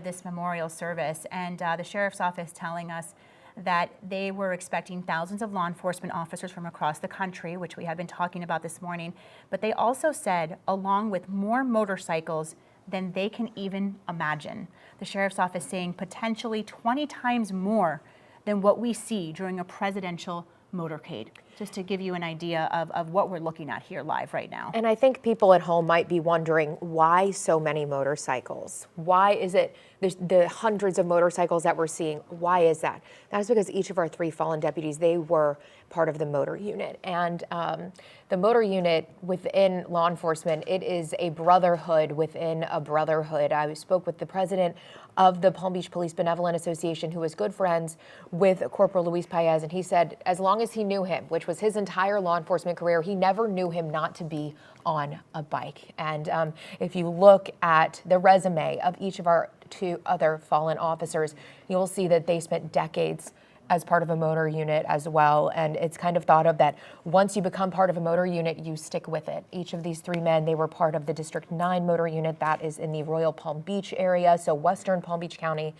this memorial service, and the Sheriff's Office telling us that they were expecting thousands of law enforcement officers from across the country, which we had been talking about this morning, but they also said along with more motorcycles than they can even imagine. The Sheriff's Office saying potentially 20 times more than what we see during a presidential motorcade, just to give you an idea of what we're looking at here live right now. And I think people at home might be wondering, why so many motorcycles? Why is it the hundreds of motorcycles that we're seeing? Why is that? That is because each of our three fallen deputies, they were part of the motor unit. And the motor unit within law enforcement, it is a brotherhood within a brotherhood. I spoke with the president of the Palm Beach Police Benevolent Association, who was good friends with Corporal Luis Paez, and he said as long as he knew him, which was his entire law enforcement career, he never knew him not to be on a bike. And if you look at the resume of each of our two other fallen officers, you'll see that they spent decades as part of a motor unit as well. And it's kind of thought of that once you become part of a motor unit, you stick with it. Each of these three men, they were part of the District 9 motor unit that is in the Royal Palm Beach area, so Western Palm Beach County.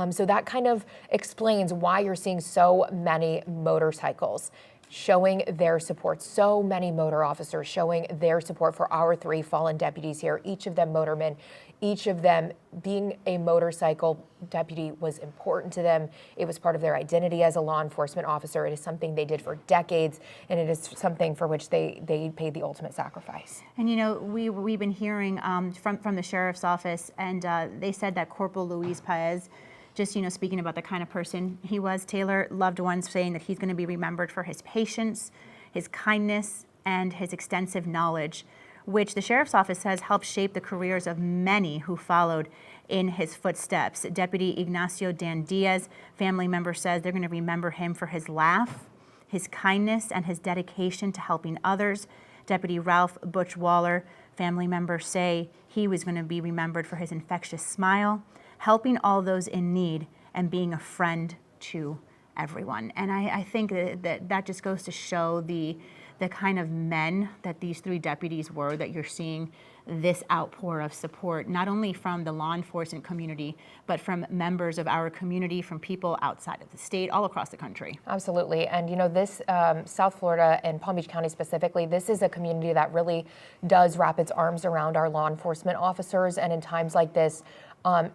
So that kind of explains why you're seeing so many motorcycles. showing their support. So many motor officers showing their support for our 3 fallen deputies here, each of them motormen, each of them being a motorcycle deputy was important to them. It was part of their identity as a law enforcement officer. It is something they did for decades, and it is something for which they paid the ultimate sacrifice. And we've been hearing from the sheriff's office, and they said that Corporal Luis Paez, just speaking about the kind of person he was, Taylor, loved ones saying that he's going to be remembered for his patience, his kindness, and his extensive knowledge, which the sheriff's office says helped shape the careers of many who followed in his footsteps. Deputy Ignacio Dan Diaz, family member, says they're going to remember him for his laugh, his kindness, and his dedication to helping others. Deputy Ralph Butch Waller, family members say he was going to be remembered for his infectious smile, helping all those in need, and being a friend to everyone. And I think that just goes to show the kind of men that these 3 deputies were, that you're seeing this outpour of support, not only from the law enforcement community, but from members of our community, from people outside of the state, all across the country. Absolutely. And this South Florida and Palm Beach County specifically, this is a community that really does wrap its arms around our law enforcement officers. And in times like this,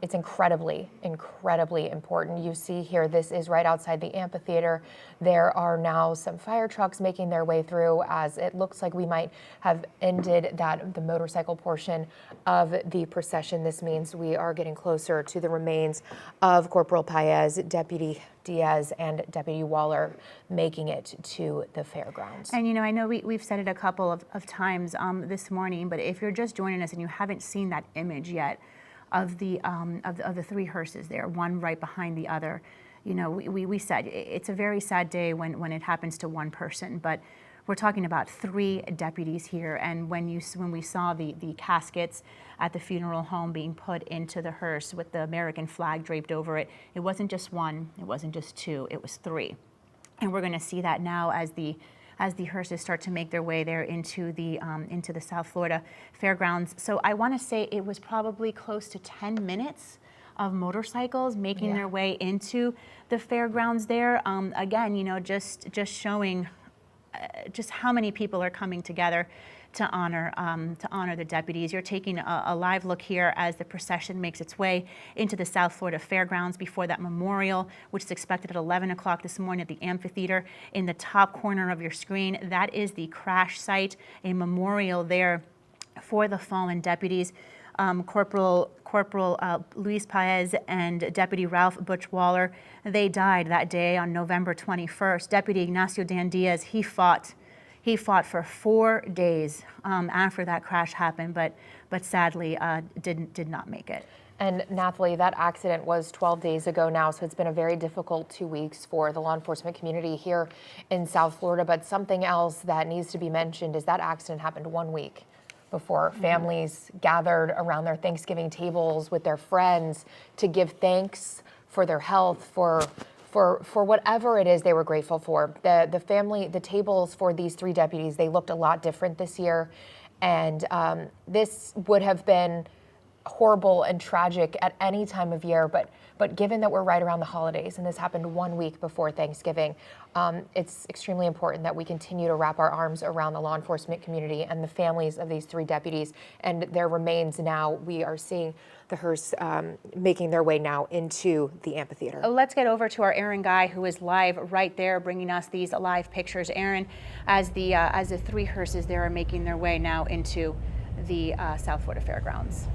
it's incredibly, incredibly important. You see here, this is right outside the amphitheater. There are now some fire trucks making their way through, as it looks like we might have ended the motorcycle portion of the procession. This means we are getting closer to the remains of Corporal Paez, Deputy Diaz, and Deputy Waller making it to the fairgrounds. And I know we've said it a couple of times this morning, but if you're just joining us and you haven't seen that image yet, of the 3 hearses there, one right behind the other. We said it's a very sad day when it happens to one person, but we're talking about 3 deputies here. And when we saw the caskets at the funeral home being put into the hearse with the American flag draped over it, it wasn't just 1, it wasn't just 2, it was 3. And we're going to see that now as the hearses start to make their way there into the South Florida Fairgrounds. So I want to say it was probably close to 10 minutes of motorcycles making their way into the fairgrounds there. Again, just showing just how many people are coming together to honor the deputies. You're taking a live look here as the procession makes its way into the South Florida Fairgrounds before that memorial, which is expected at 11 o'clock this morning at the amphitheater. In the top corner of your screen, that is the crash site, a memorial there for the fallen deputies. Corporal Luis Paez and Deputy Ralph Butch Waller, they died that day on November 21st. Deputy Ignacio Dan Diaz, he fought for 4 days after that crash happened, but sadly did not make it. And Nathalie, that accident was 12 days ago now, so it's been a very difficult 2 weeks for the law enforcement community here in South Florida. But something else that needs to be mentioned is that accident happened 1 week before families gathered around their Thanksgiving tables with their friends to give thanks for their health, for whatever it is they were grateful for. The tables for these 3 deputies, they looked a lot different this year. And this would have been horrible and tragic at any time of year, but given that we're right around the holidays and this happened 1 week before Thanksgiving, it's extremely important that we continue to wrap our arms around the law enforcement community and the families of these 3 deputies and their remains. Now we are seeing the hearse making their way now into the amphitheater. Let's get over to our Aaron Guy, who is live right there, bringing us these live pictures. Aaron, as the 3 hearses there are making their way now into the South Florida Fairgrounds.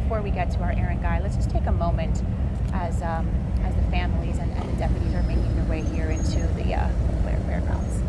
Before we get to our Aaron Guy, let's just take a moment as the families and the deputies are making their way here into the Blair Fairgrounds.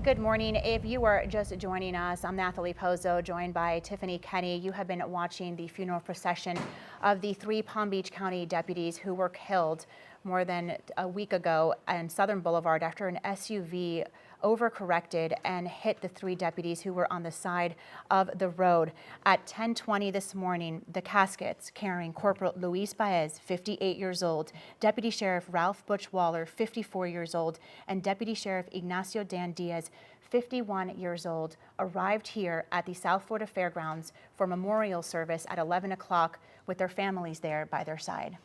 Good morning. If you are just joining us, I'm Nathalie Pozo, joined by Tiffany Kenny. You have been watching the funeral procession of the 3 Palm Beach County deputies who were killed more than a week ago on Southern Boulevard after an SUV overcorrected and hit the 3 deputies who were on the side of the road. At 10:20 this morning, the caskets carrying Corporal Luis Baez, 58 years old, Deputy Sheriff Ralph Butch Waller, 54 years old, and Deputy Sheriff Ignacio Dan Diaz, 51 years old, arrived here at the South Florida Fairgrounds for memorial service at 11 o'clock with their families there by their side.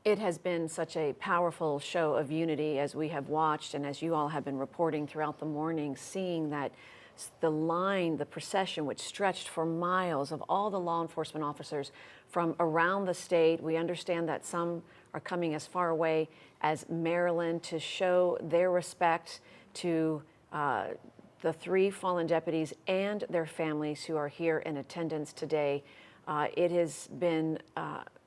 It has been such a powerful show of unity as we have watched and as you all have been reporting throughout the morning, seeing that the line, the procession, which stretched for miles of all the law enforcement officers from around the state. We understand that some are coming as far away as Maryland to show their respect to the 3 fallen deputies and their families who are here in attendance today. It has been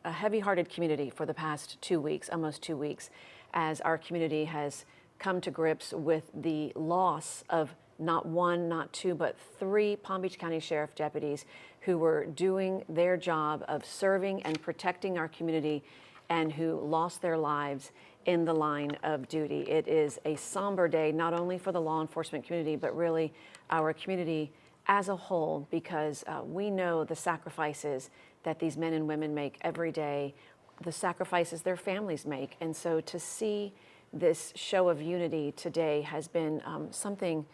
a heavy-hearted community for the past 2 weeks, almost 2 weeks, as our community has come to grips with the loss of not 1, not 2, but 3 Palm Beach County Sheriff deputies who were doing their job of serving and protecting our community and who lost their lives in the line of duty. It is a somber day, not only for the law enforcement community, but really our community as a whole, because we know the sacrifices that these men and women make every day, the sacrifices their families make. And so to see this show of unity today has been something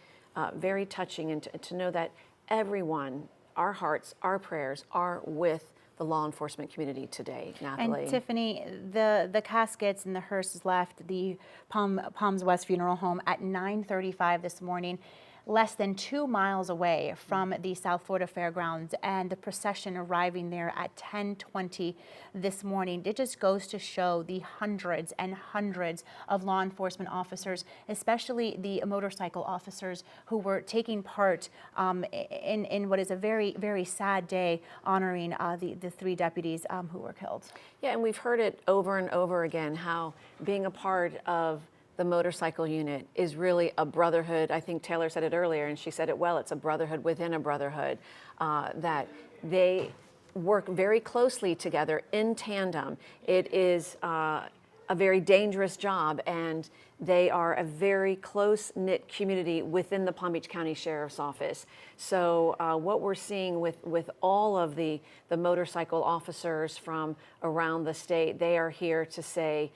very touching, and to know that everyone, our hearts, our prayers are with the law enforcement community today. Nathalie. And Tiffany, the caskets and the hearses left the Palms West Funeral Home at 9:35 this morning, less than 2 miles away from the South Florida Fairgrounds, and the procession arriving there at 10:20 this morning. It just goes to show the hundreds and hundreds of law enforcement officers, especially the motorcycle officers who were taking part in what is a very, very sad day honoring the 3 deputies who were killed. Yeah, and we've heard it over and over again, how being a part of the motorcycle unit is really a brotherhood. I think Taylor said it earlier, and she said it well. It's a brotherhood within a brotherhood, that they work very closely together in tandem. It is a very dangerous job, and they are a very close-knit community within the Palm Beach County Sheriff's Office. So what we're seeing with all of the motorcycle officers from around the state, they are here to say,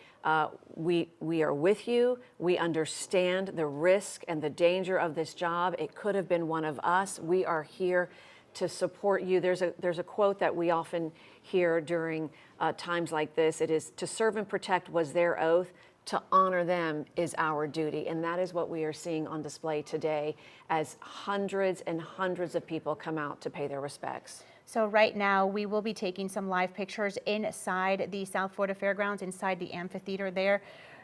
we are with you. We understand the risk and the danger of this job. It could have been one of us. We are here to support you. There's a quote that we often hear during times like this. It is, "To serve and protect was their oath. To honor them is our duty." And that is what we are seeing on display today as hundreds and hundreds of people come out to pay their respects. So right now we will be taking some live pictures inside the South Florida Fairgrounds, inside the amphitheater there,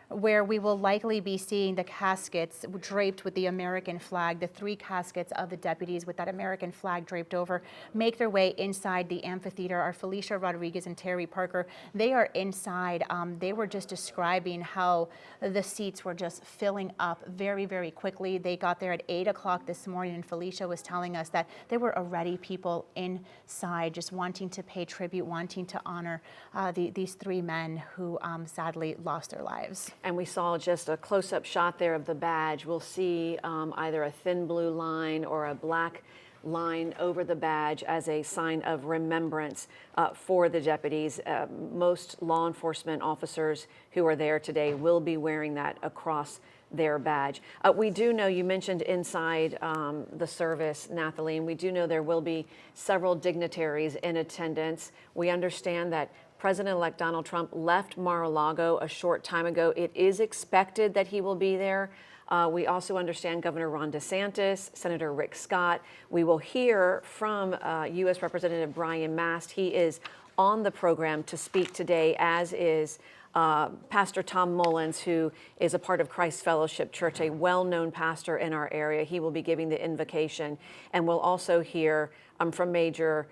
where we will likely be seeing the caskets draped with the American flag. The 3 caskets of the deputies with that American flag draped over make their way inside the amphitheater. Our Felicia Rodriguez and Terry Parker, they are inside. They were just describing how the seats were just filling up very, very quickly. They got there at 8 o'clock this morning, and Felicia was telling us that there were already people inside just wanting to pay tribute, wanting to honor these 3 men who sadly lost their lives. And we saw just a close-up shot there of the badge. We'll see either a thin blue line or a black line over the badge as a sign of remembrance for the deputies. Most law enforcement officers who are there today will be wearing that across their badge. We do know, you mentioned inside the service, Nathalie, and we do know there will be several dignitaries in attendance. We understand that President-elect Donald Trump left Mar-a-Lago a short time ago. It is expected that he will be there. We also understand Governor Ron DeSantis, Senator Rick Scott. We will hear from U.S. Representative Brian Mast. He is on the program to speak today, as is Pastor Tom Mullins, who is a part of Christ Fellowship Church, a well-known pastor in our area. He will be giving the invocation. And we'll also hear from Major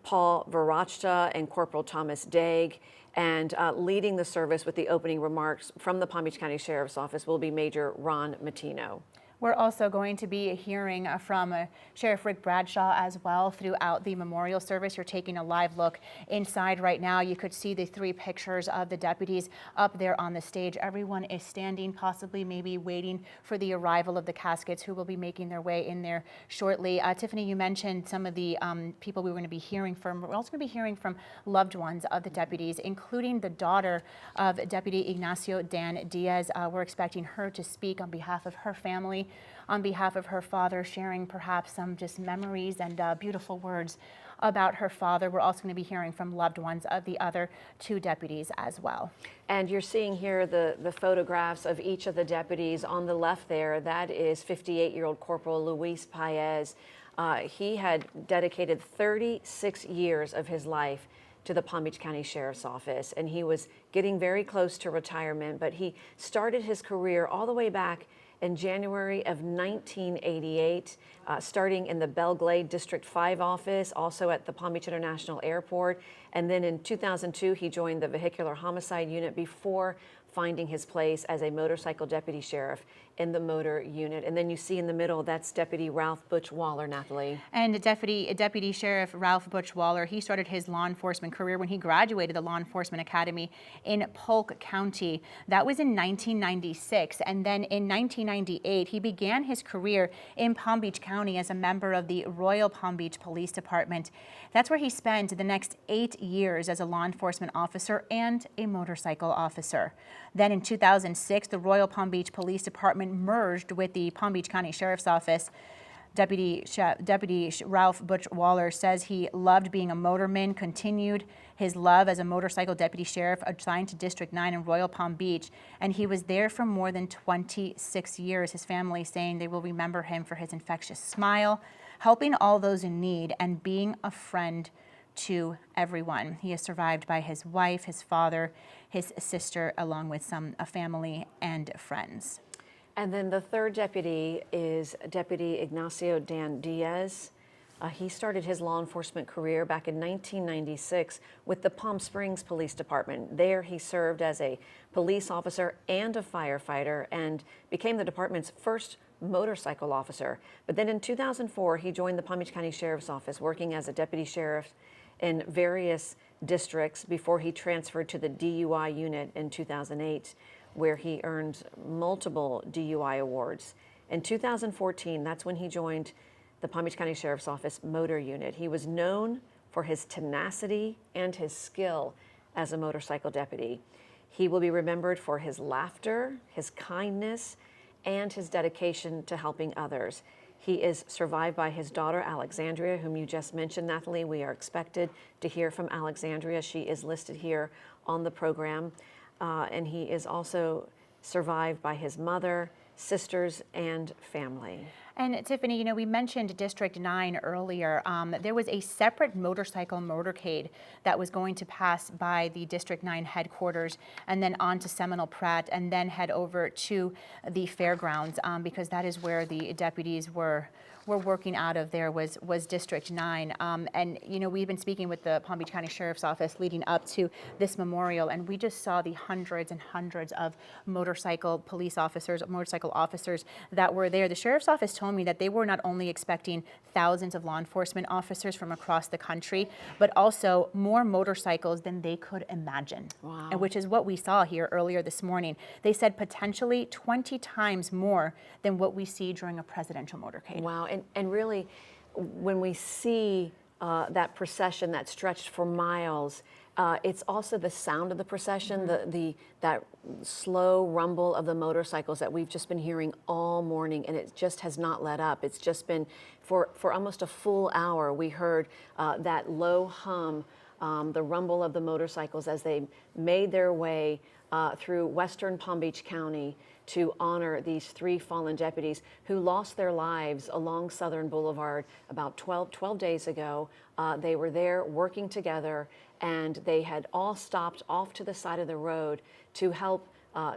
Paul Verachta and Corporal Thomas Daig. And leading the service with the opening remarks from the Palm Beach County Sheriff's Office will be Major Ron Matino. We're also going to be hearing from Sheriff Rick Bradshaw as well throughout the memorial service. You're taking a live look inside right now. You could see the 3 pictures of the deputies up there on the stage. Everyone is standing, possibly maybe waiting for the arrival of the caskets, who will be making their way in there shortly. Tiffany, you mentioned some of the people we were going to be hearing from. We're also going to be hearing from loved ones of the deputies, including the daughter of Deputy Ignacio Dan Diaz. We're expecting her to speak on behalf of her family, on behalf of her father, sharing perhaps some just memories and beautiful words about her father. We're also going to be hearing from loved ones of the other 2 deputies as well. And you're seeing here the photographs of each of the deputies. On the left there, that is 58-year-old Corporal Luis Paez. He had dedicated 36 years of his life to the Palm Beach County Sheriff's Office, and he was getting very close to retirement, but he started his career all the way back in January of 1988, starting in the Belle Glade District 5 office, also at the Palm Beach International Airport. And then in 2002, he joined the Vehicular Homicide Unit before finding his place as a motorcycle deputy sheriff in the motor unit. And then you see in the middle, that's Deputy Ralph Butch Waller, Nathalie. And Deputy Sheriff Ralph Butch Waller, he started his law enforcement career when he graduated the Law Enforcement Academy in Polk County. That was in 1996. And then in 1998, he began his career in Palm Beach County as a member of the Royal Palm Beach Police Department. That's where he spent the next 8 years as a law enforcement officer and a motorcycle officer. Then in 2006, the Royal Palm Beach Police Department merged with the Palm Beach County Sheriff's Office. Deputy Ralph Butch Waller says he loved being a motorman, continued his love as a motorcycle deputy sheriff assigned to District 9 in Royal Palm Beach, and he was there for more than 26 years. His family saying they will remember him for his infectious smile, helping all those in need, and being a friend to everyone. He is survived by his wife, his father, his sister, along with a family and friends. And then the 3rd deputy is Deputy Ignacio Dan Diaz. He started his law enforcement career back in 1996 with the Palm Springs Police Department. There he served as a police officer and a firefighter and became the department's first motorcycle officer. But then in 2004, he joined the Palm Beach County Sheriff's Office, working as a deputy sheriff in various districts before he transferred to the DUI unit in 2008, where he earned multiple DUI awards. In 2014, that's when he joined the Palm Beach County Sheriff's Office motor unit. He was known for his tenacity and his skill as a motorcycle deputy. He will be remembered for his laughter, his kindness, and his dedication to helping others. He is survived by his daughter, Alexandria, whom you just mentioned, Nathalie. We are expected to hear from Alexandria. She is listed here on the program. And he is also survived by his mother, sisters, and family. And Tiffany, we mentioned District 9 earlier. There was a separate motorcycle motorcade that was going to pass by the District 9 headquarters and then on to Seminole Pratt and then head over to the fairgrounds because that is where the deputies were working out of. There was District 9. And, we've been speaking with the Palm Beach County Sheriff's Office leading up to this memorial, and we just saw the hundreds and hundreds of motorcycle officers that were there. The Sheriff's Office told me that they were not only expecting thousands of law enforcement officers from across the country, but also more motorcycles than they could imagine. Wow. And which is what we saw here earlier this morning. They said potentially 20 times more than what we see during a presidential motorcade. Wow, and really, when we see that procession that stretched for miles, it's also the sound of the procession, that slow rumble of the motorcycles that we've just been hearing all morning, and it just has not let up. It's just been, for almost a full hour, we heard that low hum, the rumble of the motorcycles as they made their way through western Palm Beach County to honor these 3 fallen deputies who lost their lives along Southern Boulevard about 12 days ago. They were there working together, and they had all stopped off to the side of the road to help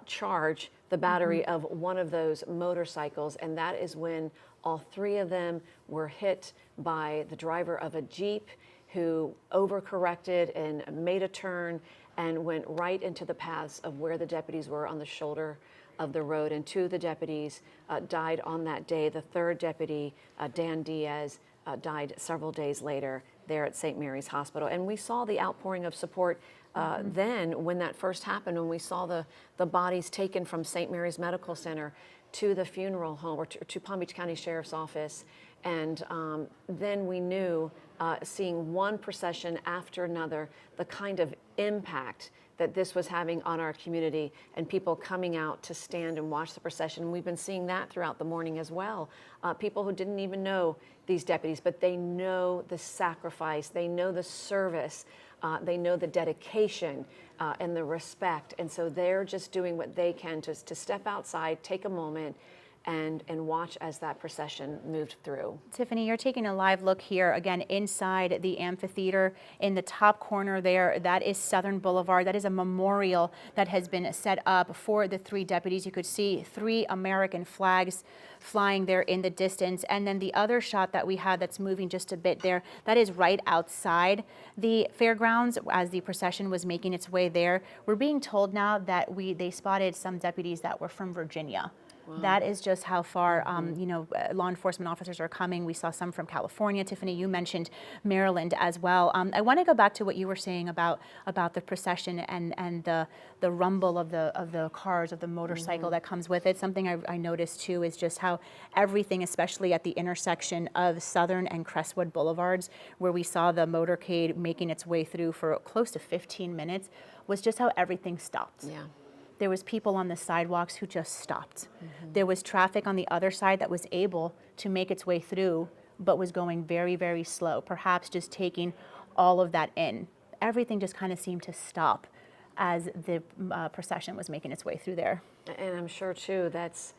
charge the battery of one of those motorcycles. And that is when all 3 of them were hit by the driver of a Jeep who overcorrected and made a turn and went right into the paths of where the deputies were on the shoulder of the road, and 2 of the deputies died on that day. The 3rd deputy, Dan Diaz, died several days later there at St. Mary's Hospital. And we saw the outpouring of support then when that first happened, when we saw the bodies taken from St. Mary's Medical Center to the funeral home, or to Palm Beach County Sheriff's Office. And then we knew, seeing one procession after another, the kind of impact that this was having on our community, and people coming out to stand and watch the procession. And we've been seeing that throughout the morning as well. People who didn't even know these deputies, but they know the sacrifice, they know the service, they know the dedication and the respect. And so they're just doing what they can to step outside, take a moment, and watch as that procession moved through. Tiffany, you're taking a live look here again inside the amphitheater. In the top corner there, that is Southern Boulevard. That is a memorial that has been set up for the 3 deputies. You could see 3 American flags flying there in the distance. And then the other shot that we had that's moving just a bit there, that is right outside the fairgrounds as the procession was making its way there. We're being told now that they spotted some deputies that were from Virginia. Wow. That is just how far, law enforcement officers are coming. We saw some from California. Tiffany, you mentioned Maryland as well. I want to go back to what you were saying about the procession and the rumble of the cars, of the motorcycle that comes with it. Something I noticed too is just how everything, especially at the intersection of Southern and Crestwood Boulevards, where we saw the motorcade making its way through for close to 15 minutes, was just how everything stopped. Yeah. There was people on the sidewalks who just stopped. There was traffic on the other side that was able to make its way through, but was going very, very slow, perhaps just taking all of that in. Everything just kind of seemed to stop as the procession was making its way through there. And I'm sure, too, that's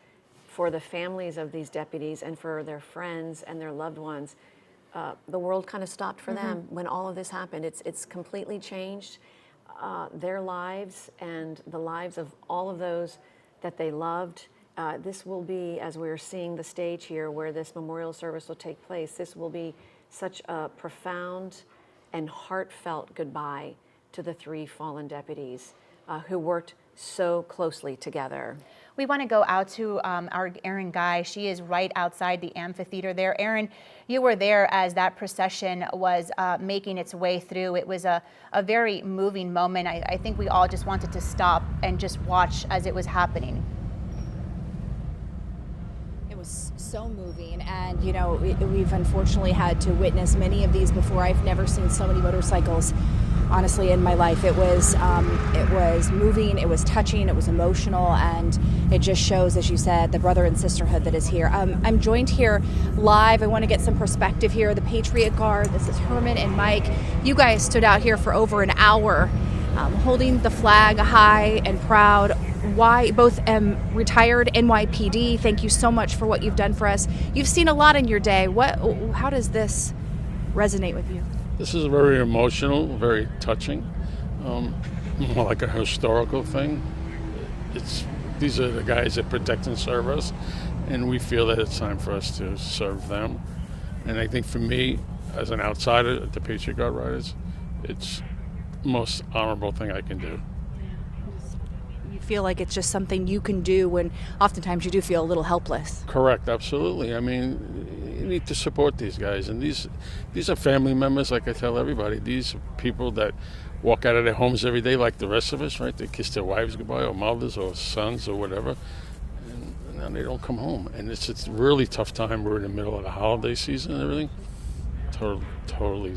for the families of these deputies and for their friends and their loved ones. The world kind of stopped for them when all of this happened. It's completely changed their lives and the lives of all of those that they loved. This will be, as we're seeing the stage here where this memorial service will take place, this will be such a profound and heartfelt goodbye to the 3 fallen deputies who worked so closely together. We want to go out to our Erin Guy. She is right outside the amphitheater there. Erin, you were there as that procession was making its way through. It was a very moving moment. I think we all just wanted to stop and just watch as it was happening. It was so moving, and we've unfortunately had to witness many of these before. I've never seen so many motorcycles, honestly, in my life. It was moving, it was touching, it was emotional, and it just shows, as you said, the brother and sisterhood that is here. I'm joined here live. I want to get some perspective here. The Patriot Guard, this is Herman and Mike. You guys stood out here for over an hour, holding the flag high and proud. Why both retired NYPD. Thank you so much for what you've done for us. You've seen a lot in your day. How does this resonate with you? This is very emotional, very touching, more like a historical thing. These are the guys that protect and serve us, and we feel that it's time for us to serve them. And I think for me, as an outsider at the Patriot Guard Riders, it's the most honorable thing I can do. You feel like it's just something you can do when oftentimes you do feel a little helpless. Correct, absolutely. I mean, you need to support these guys, and these are family members, like I tell everybody. These are people that walk out of their homes every day like the rest of us, right? They kiss their wives goodbye, or mothers, or sons, or whatever, and then they don't come home. And it's a really tough time. We're in the middle of the holiday season and everything. Totally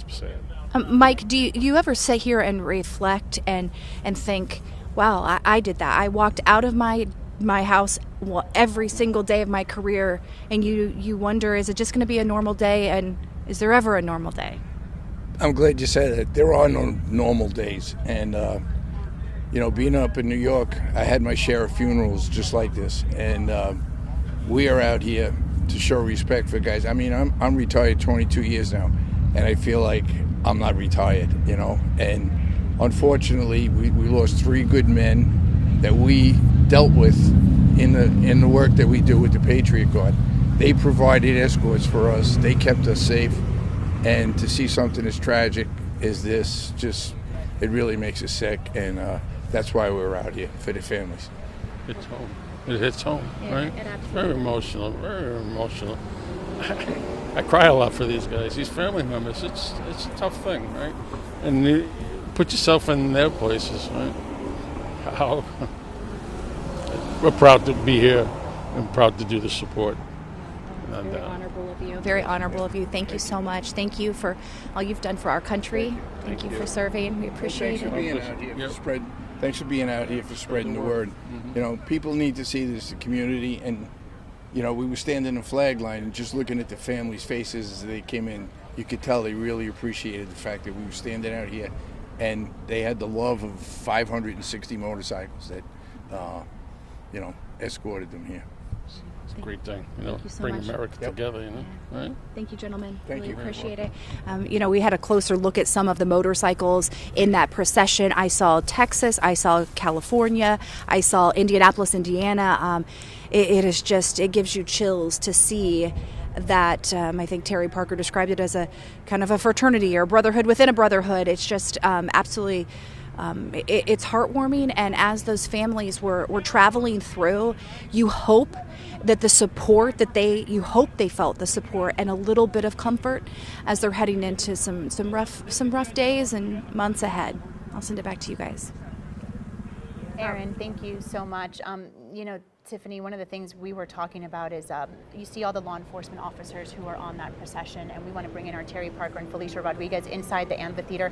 sad. Mike, do you ever sit here and reflect and think, wow, I did that. I walked out of my house every single day of my career, and you wonder, is it just going to be a normal day, and is there ever a normal day? I'm glad you said that. There are no normal days, and being up in New York, I had my share of funerals just like this, and we are out here to show respect for guys. I mean, I'm retired 22 years now, and I feel like I'm not retired, and unfortunately, we lost 3 good men that we dealt with in the work that we do with the Patriot Guard. They provided escorts for us. They kept us safe. And to see something as tragic as this, it really makes us sick. And that's why we're out here, for the families. hits home. It hits home, right? Very emotional, very emotional. I cry a lot for these guys, these family members. It's a tough thing, right? And you put yourself in their places, right? How we're proud to be here and proud to do the support. Very honorable of you. Very honorable of you. Thank you so much. Thank you for all you've done for our country. Thank you for serving. We appreciate Thanks for it. being out here for Thanks for being out here for spreading the word. You know, people need to see this community, and you know, we were standing in the flag line and just looking at the families' faces as they came in. You could tell they really appreciated the fact that we were standing out here, and they had the love of 560 motorcycles that, you know, escorted them here. It's a great thing, you know, you so bring much. America together, you know, right? Thank you, gentlemen. Thank really you. appreciate it. You know, we had a closer look at some of the motorcycles in that procession. I saw Texas, I saw California, I saw Indianapolis, Indiana. It is just, it gives you chills to see that. I think Terry Parker described it as a kind of a fraternity or brotherhood within a brotherhood. It's just absolutely. It's heartwarming, and as those families were traveling through, you hope that the support that you hope they felt the support and a little bit of comfort as they're heading into some rough days and months ahead. I'll send it back to you guys. Aaron, thank you so much. You know, Tiffany, one of the things we were talking about is you see all the law enforcement officers who are on that procession, and we want to bring in our Terry Parker and Felicia Rodriguez inside the amphitheater.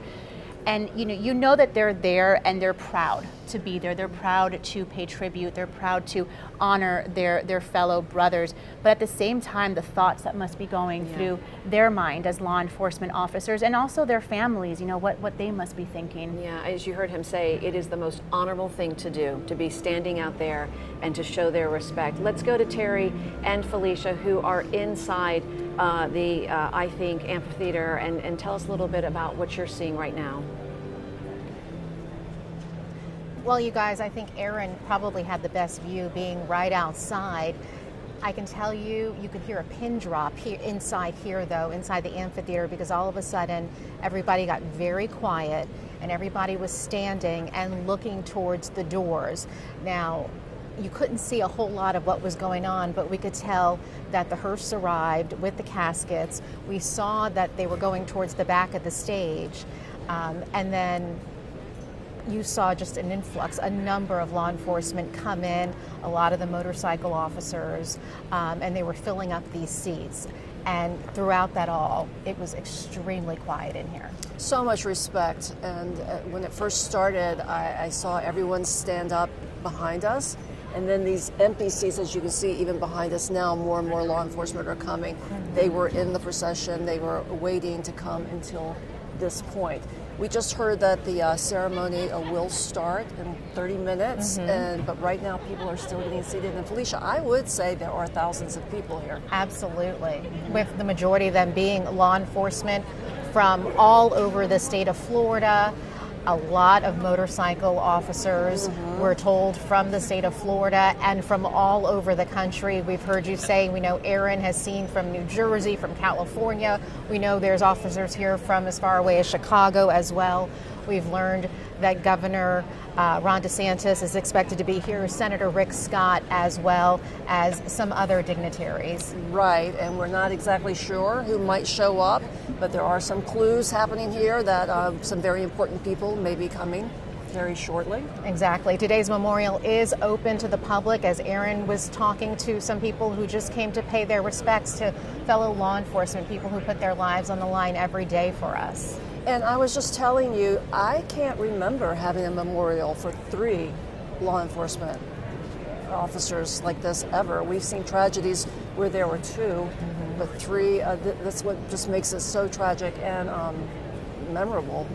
And you know that they're there and they're proud to be there. They're proud to pay tribute. They're proud to honor their fellow brothers. But at the same time, the thoughts that must be going through their mind as law enforcement officers, and also their families, you know, what they must be thinking. Yeah, as you heard him say, it is the most honorable thing to do, to be standing out there and to show their respect. Let's go to Terry and Felicia, who are inside the I Think amphitheater, and tell us a little bit about what you're seeing right now. Well, you guys, I think Aaron probably had the best view being right outside. I can tell you, you could hear a pin drop here inside here, though, inside the amphitheater, because all of a sudden everybody got very quiet and everybody was standing and looking towards the doors. Now, you couldn't see a whole lot of what was going on, but we could tell that the hearse arrived with the caskets. We saw that they were going towards the back of the stage, and then you saw just an influx, a number of law enforcement come in, a lot of the motorcycle officers, and they were filling up these seats. And throughout that all, it was extremely quiet in here. So much respect. And when it first started, I saw everyone stand up behind us. And then these empty seats, as you can see, even behind us now, more and more law enforcement are coming. They were in the procession. They were waiting to come until this point. We just heard that the ceremony will start in 30 minutes, but right now people are still getting seated. And Felicia, I would say there are thousands of people here. Absolutely, with the majority of them being law enforcement from all over the state of Florida. A lot of motorcycle officers were told from the state of Florida and from all over the country. We've heard you say, we know Aaron has seen from New Jersey, from California. We know there's officers here from as far away as Chicago as well. We've learned that Governor Ron DeSantis is expected to be here, Senator Rick Scott, as well as some other dignitaries. Right, and we're not exactly sure who might show up, but there are some clues happening here that some very important people may be coming very shortly. Exactly. Today's memorial is open to the public, as Aaron was talking to some people who just came to pay their respects to fellow law enforcement, people who put their lives on the line every day for us. And I was just telling you, I can't remember having a memorial for 3 law enforcement officers like this ever. We've seen tragedies where there were 2, but 3, that's what just makes it so tragic and memorable.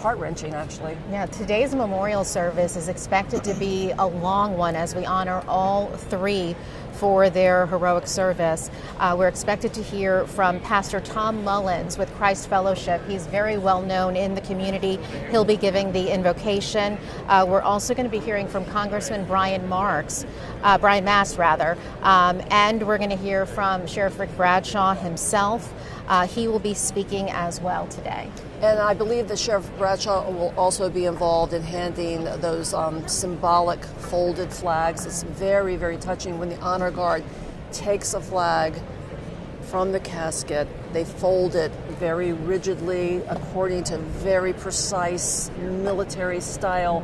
Heart-wrenching, actually. Yeah, today's memorial service is expected to be a long one as we honor all 3 for their heroic service. We're expected to hear from Pastor Tom Mullins with Christ Fellowship. He's very well known in the community. He'll be giving the invocation. We're also going to be hearing from Congressman Brian Mast, and we're going to hear from Sheriff Rick Bradshaw himself. He will be speaking as well today. And I believe that Sheriff Bradshaw will also be involved in handing those symbolic folded flags. It's very, very touching when the Honor Guard takes a flag from the casket. They fold it very rigidly according to very precise military style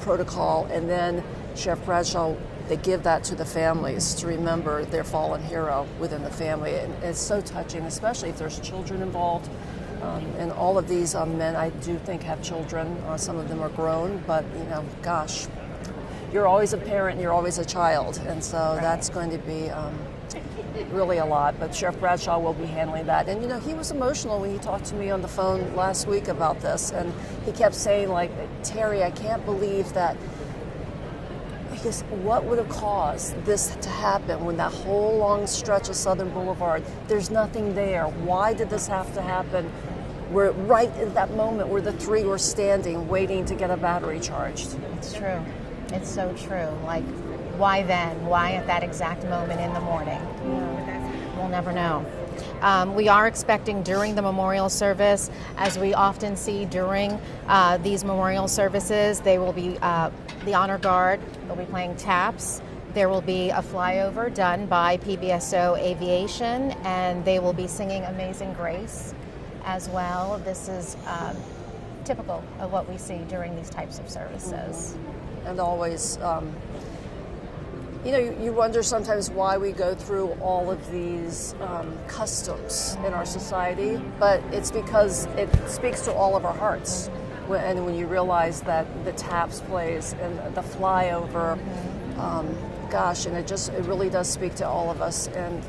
protocol. And then Sheriff Bradshaw, they give that to the families to remember their fallen hero within the family. And it's so touching, especially if there's children involved. And all of these men, I do think, have children. Some of them are grown, but gosh, you're always a parent and you're always a child. And so that's going to be really a lot. But Sheriff Bradshaw will be handling that. And he was emotional when he talked to me on the phone last week about this. And he kept saying, like, Terry, I can't believe that. Because what would have caused this to happen when that whole long stretch of Southern Boulevard, there's nothing there? Why did this have to happen? We're right at that moment where the three were standing, waiting to get a battery charged. It's true. It's so true. Like, why then? Why at that exact moment in the morning? We'll never know. We are expecting during the memorial service, as we often see during these memorial services, they will be the Honor Guard. They'll be playing taps. There will be a flyover done by PBSO Aviation, and they will be singing Amazing Grace as well. This is typical of what we see during these types of services. And always, you wonder sometimes why we go through all of these customs in our society, but it's because it speaks to all of our hearts. And when you realize that the taps plays and the flyover, and it really does speak to all of us. And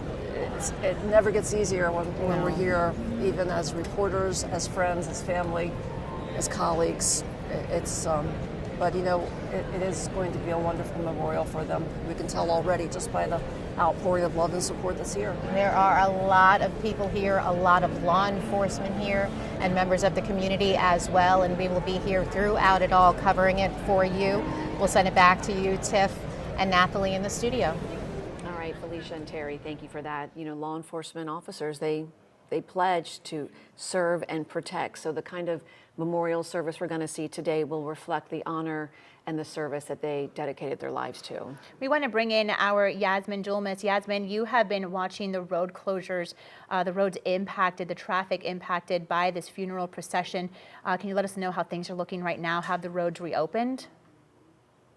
it never gets easier when we're here, even as reporters, as friends, as family, as colleagues. But it is going to be a wonderful memorial for them. We can tell already just by the outpouring of love and support that's here. There are a lot of people here, a lot of law enforcement here, and members of the community as well, and we will be here throughout it all, covering it for you. We'll send it back to you, Tiff and Nathalie in the studio. All right, Felicia and Terry, thank you for that. Law enforcement officers, they pledge to serve and protect. So the kind of memorial service we're going to see today will reflect the honor and the service that they dedicated their lives to. We want to bring in our Yasmin Julmus. Yasmin, you have been watching the road closures, the roads impacted, the traffic impacted by this funeral procession. Can you let us know how things are looking right now? Have the roads reopened?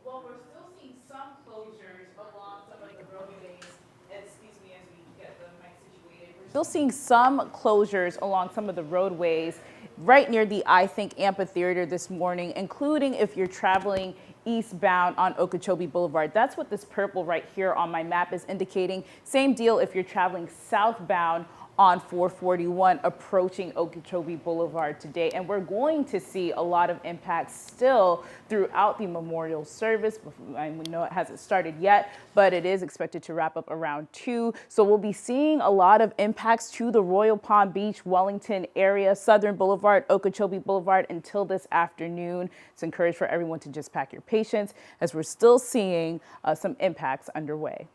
Well, we're still seeing some closures along some of the roadways. Excuse me as we get the mic situated. We're still seeing some closures along some of the roadways right near the I Think Amphitheater this morning, including if you're traveling eastbound on Okeechobee Boulevard. That's what this purple right here on my map is indicating. Same deal if you're traveling southbound on 441 approaching Okeechobee Boulevard today. And we're going to see a lot of impacts still throughout the memorial service. I know it hasn't started yet, but it is expected to wrap up around 2. So we'll be seeing a lot of impacts to the Royal Palm Beach, Wellington area, Southern Boulevard, Okeechobee Boulevard until this afternoon. It's encouraged for everyone to just pack your patience as we're still seeing some impacts underway.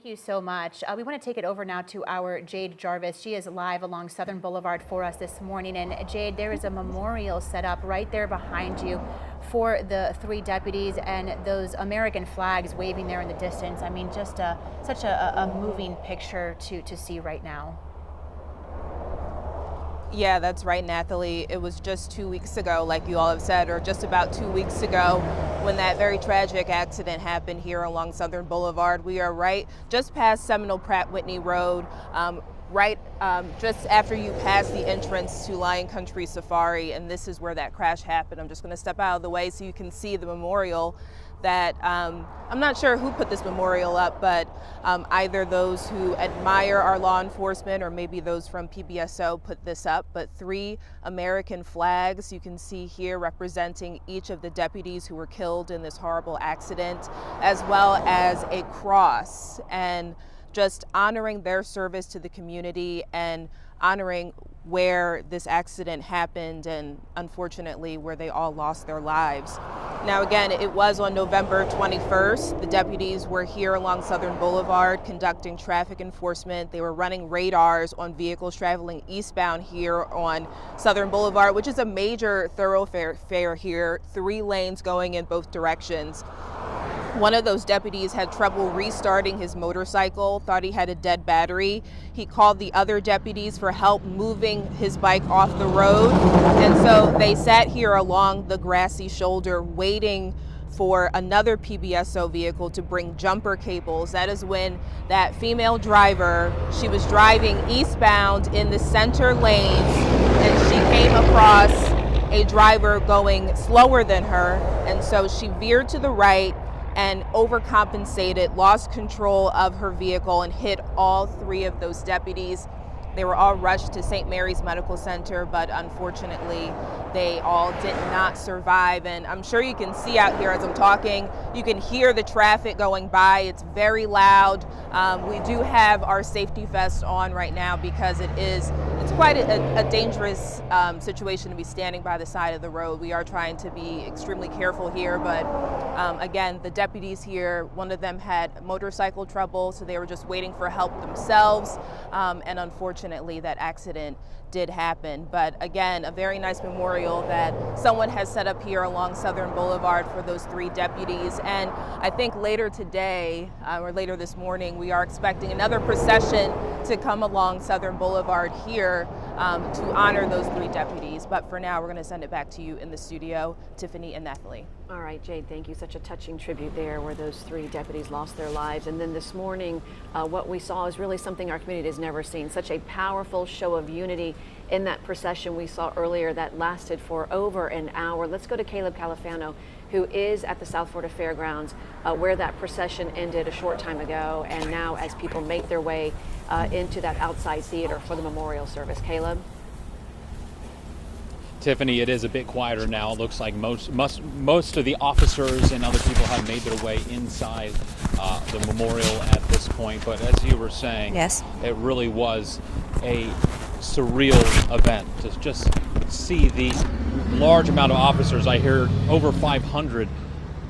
Thank you so much. We want to take it over now to our Jade Jarvis. She is live along Southern Boulevard for us this morning. And Jade, there is a memorial set up right there behind you for the 3 deputies and those American flags waving there in the distance. I mean, just such a moving picture to see right now. Yeah, that's right, Nathalie. It was just 2 weeks ago, like you all have said, or just about 2 weeks ago, when that very tragic accident happened here along Southern Boulevard. We are right just past Seminole Pratt Whitney Road, just after you pass the entrance to Lion Country Safari, and this is where that crash happened. I'm just going to step out of the way so you can see the memorial. that I'm not sure who put this memorial up, but either those who admire our law enforcement or maybe those from PBSO put this up. But 3 American flags you can see here representing each of the deputies who were killed in this horrible accident, as well as a cross, and just honoring their service to the community and honoring where this accident happened and unfortunately where they all lost their lives. Now again, it was on November 21st. The deputies were here along Southern Boulevard conducting traffic enforcement. They were running radars on vehicles traveling eastbound here on Southern Boulevard, which is a major thoroughfare here, 3 lanes going in both directions. One of those deputies had trouble restarting his motorcycle, thought he had a dead battery. He called the other deputies for help moving his bike off the road. And so they sat here along the grassy shoulder waiting for another PBSO vehicle to bring jumper cables. That is when that female driver, she was driving eastbound in the center lanes and she came across a driver going slower than her. And so she veered to the right and overcompensated, lost control of her vehicle and hit all 3 of those deputies. They were all rushed to St. Mary's Medical Center, but unfortunately, they all did not survive. And I'm sure you can see out here as I'm talking, you can hear the traffic going by. It's very loud. We do have our safety vests on right now because it's quite a dangerous situation to be standing by the side of the road. We are trying to be extremely careful here, but again, the deputies here, one of them had motorcycle trouble, so they were just waiting for help themselves, and unfortunately that accident did happen. But again, a very nice memorial that someone has set up here along Southern Boulevard for those 3 deputies. And I think later today, or later this morning, we are expecting another procession to come along Southern Boulevard here to honor those 3 deputies. But for now, we're going to send it back to you in the studio, Tiffany and Nathalie. All right, Jade, thank you. Such a touching tribute there where those 3 deputies lost their lives. And then this morning, what we saw is really something our community has never seen. Such a powerful show of unity in that procession we saw earlier that lasted for over an hour. Let's go to Caleb Califano, who is at the South Florida Fairgrounds, where that procession ended a short time ago. And now as people make their way into that outside theater for the memorial service. Caleb? Tiffany, it is a bit quieter now. It looks like most of the officers and other people have made their way inside the memorial at this point. But as you were saying, Yes. It really was a surreal event to just see the large amount of officers. I hear over 500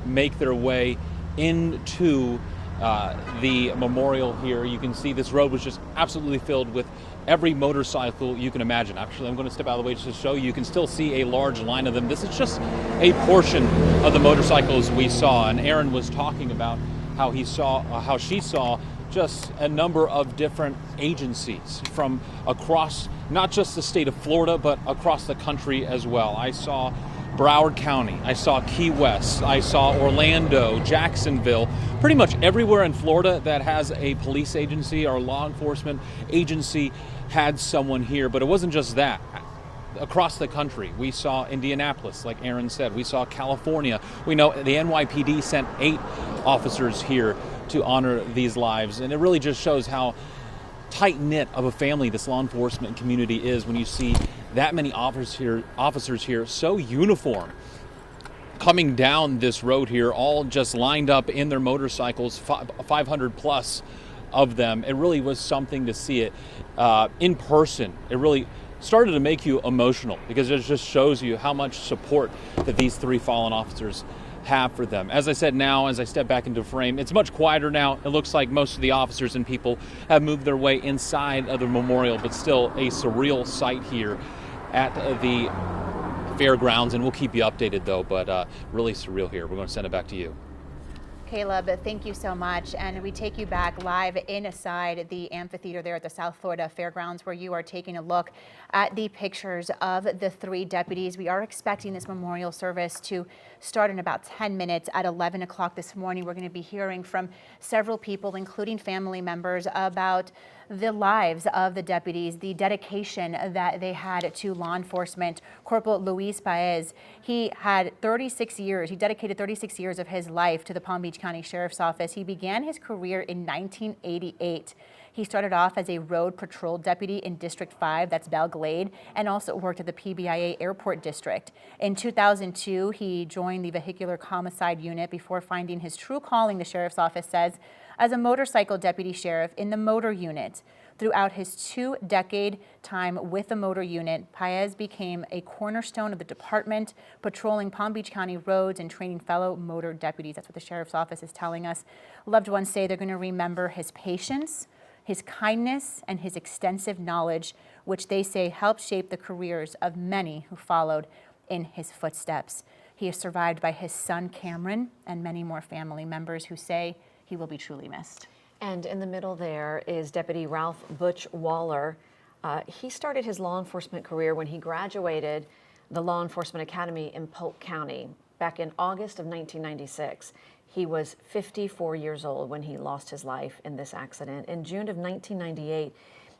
make their way into the memorial here. You can see this road was just absolutely filled with every motorcycle you can imagine. Actually, I'm going to step out of the way just to show you. You can still see a large line of them. This is just a portion of the motorcycles we saw. And Aaron was talking about how she saw just a number of different agencies from across not just the state of Florida, but across the country as well. I saw Broward County, I saw Key West, I saw Orlando, Jacksonville, pretty much everywhere in Florida that has a police agency or law enforcement agency had someone here. But it wasn't just that. Across the country, we saw Indianapolis, like Aaron said. We saw California. We know the NYPD sent 8 officers here to honor these lives. And it really just shows how tight-knit of a family this law enforcement community is when you see that many officers here so uniform coming down this road here, all just lined up in their motorcycles, 500 plus of them. It really was something to see it in person. It really started to make you emotional because it just shows you how much support that these 3 fallen officers have for them. As I said, now as I step back into frame, it's much quieter now. It looks like most of the officers and people have moved their way inside of the memorial, but still a surreal sight here at the fairgrounds, and we'll keep you updated though, but really surreal here. We're going to send it back to you. Caleb, thank you so much. And we take you back live inside the amphitheater there at the South Florida Fairgrounds, where you are taking a look at the pictures of the 3 deputies. We are expecting this memorial service to start in about 10 minutes at 11 o'clock this morning. We're going to be hearing from several people, including family members, about the lives of the deputies, the dedication that they had to law enforcement. Corporal Luis Paez, he had 36 years. He dedicated 36 years of his life to the Palm Beach County Sheriff's Office. He began his career in 1988. He started off as a road patrol deputy in District 5, that's Belle Glade, and also worked at the PBIA Airport District. In 2002, he joined the Vehicular Homicide Unit before finding his true calling, the Sheriff's Office says, as a motorcycle deputy sheriff in the motor unit. Throughout his 2-decade time with the motor unit, Paez became a cornerstone of the department, patrolling Palm Beach County roads and training fellow motor deputies. That's what the Sheriff's Office is telling us. Loved ones say they're going to remember his patience, his kindness, and his extensive knowledge, which they say helped shape the careers of many who followed in his footsteps. He is survived by his son, Cameron, and many more family members who say he will be truly missed. And in the middle there is Deputy Ralph Butch Waller. He started his law enforcement career when he graduated the Law Enforcement Academy in Polk County back in August of 1996. He was 54 years old when he lost his life in this accident. In June of 1998,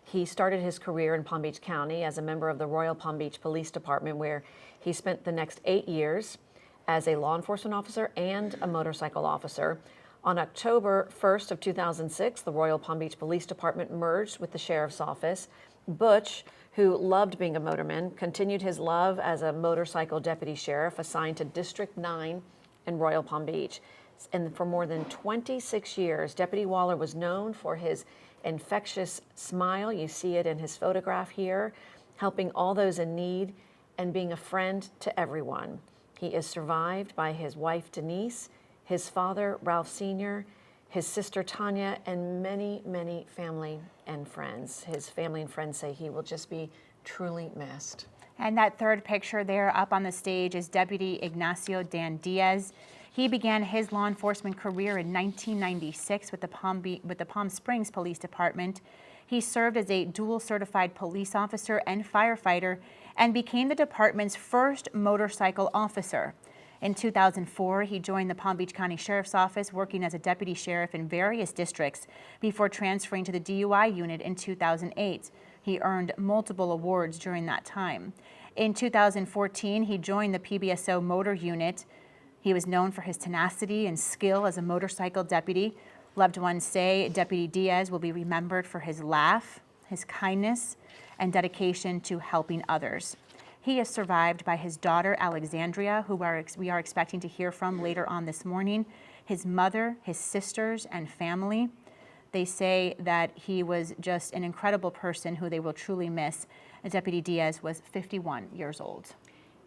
he started his career in Palm Beach County as a member of the Royal Palm Beach Police Department, where he spent the next 8 years as a law enforcement officer and a motorcycle officer. On October 1st of 2006, the Royal Palm Beach Police Department merged with the Sheriff's Office. Butch, who loved being a motorman, continued his love as a motorcycle deputy sheriff assigned to District 9 in Royal Palm Beach. And for more than 26 years, Deputy Waller was known for his infectious smile. You see it in his photograph here, helping all those in need and being a friend to everyone. He is survived by his wife, Denise, his father, Ralph Sr., his sister, Tanya, and many, many family and friends. His family and friends say he will just be truly missed. And that third picture there up on the stage is Deputy Ignacio Dan Diaz. He began his law enforcement career in 1996 with the Palm Springs Police Department. He served as a dual certified police officer and firefighter and became the department's first motorcycle officer. In 2004, he joined the Palm Beach County Sheriff's Office, working as a deputy sheriff in various districts before transferring to the DUI unit in 2008. He earned multiple awards during that time. In 2014, he joined the PBSO motor unit. He was known for his tenacity and skill as a motorcycle deputy. Loved ones say Deputy Diaz will be remembered for his laugh, his kindness, and dedication to helping others. He is survived by his daughter, Alexandria, who we are expecting to hear from later on this morning, his mother, his sisters, and family. They say that he was just an incredible person who they will truly miss. Deputy Diaz was 51 years old.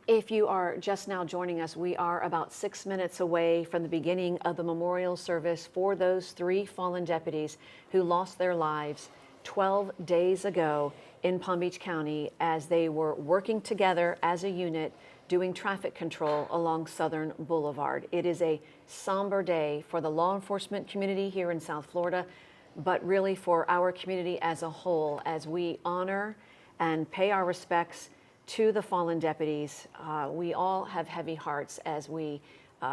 If you are just now joining us, we are about 6 minutes away from the beginning of the memorial service for those 3 fallen deputies who lost their lives 12 days ago in Palm Beach County as they were working together as a unit doing traffic control along Southern Boulevard. It is a somber day for the law enforcement community here in South Florida, but really for our community as a whole as we honor and pay our respects to the fallen deputies. We all have heavy hearts as we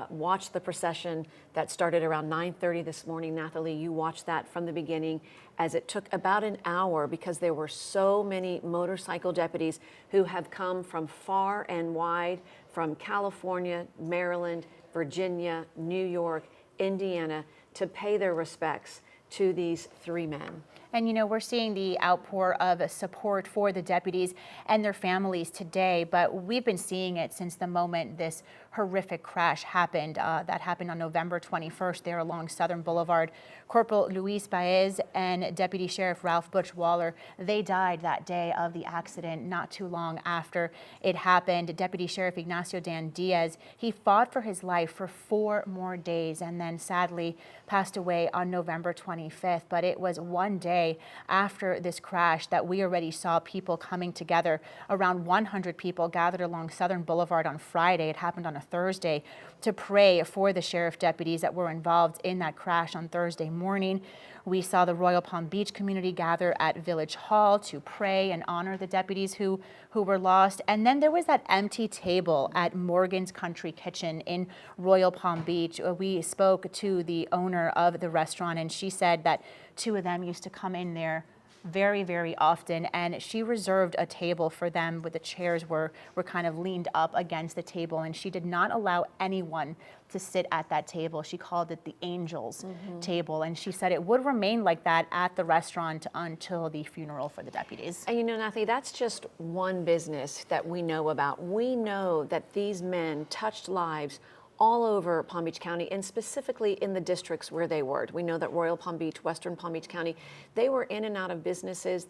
watch the procession that started around 9:30 this morning. Nathalie, you watched that from the beginning as it took about an hour because there were so many motorcycle deputies who have come from far and wide, from California, Maryland, Virginia, New York, Indiana, to pay their respects to these 3 men. And you know, we're seeing the outpour of support for the deputies and their families today, but we've been seeing it since the moment this horrific crash happened. That happened on November 21st there along Southern Boulevard. Corporal Luis Paez and Deputy Sheriff Ralph Butch Waller, they died that day of the accident not too long after it happened. Deputy Sheriff Ignacio Dan Diaz, he fought for his life for 4 more days and then sadly passed away on November 25th. But it was one day after this crash that we already saw people coming together. Around 100 people gathered along Southern Boulevard on Friday. It happened on a Thursday to pray for the sheriff deputies that were involved in that crash on Thursday morning. We saw the Royal Palm Beach community gather at Village Hall to pray and honor the deputies who were lost. And then there was that empty table at Morgan's Country Kitchen in Royal Palm Beach. We spoke to the owner of the restaurant, and she said that 2 of them used to come in there very, very often, and she reserved a table for them, but the chairs were kind of leaned up against the table, and she did not allow anyone to sit at that table. She called it the Angels table, and she said it would remain like that at the restaurant until the funeral for the deputies. And you know, Nathalie, that's just one business that we know about. We know that these men touched lives all over Palm Beach County, and specifically in the districts where they worked. We know that Royal Palm Beach, Western Palm Beach County, they were in and out of businesses.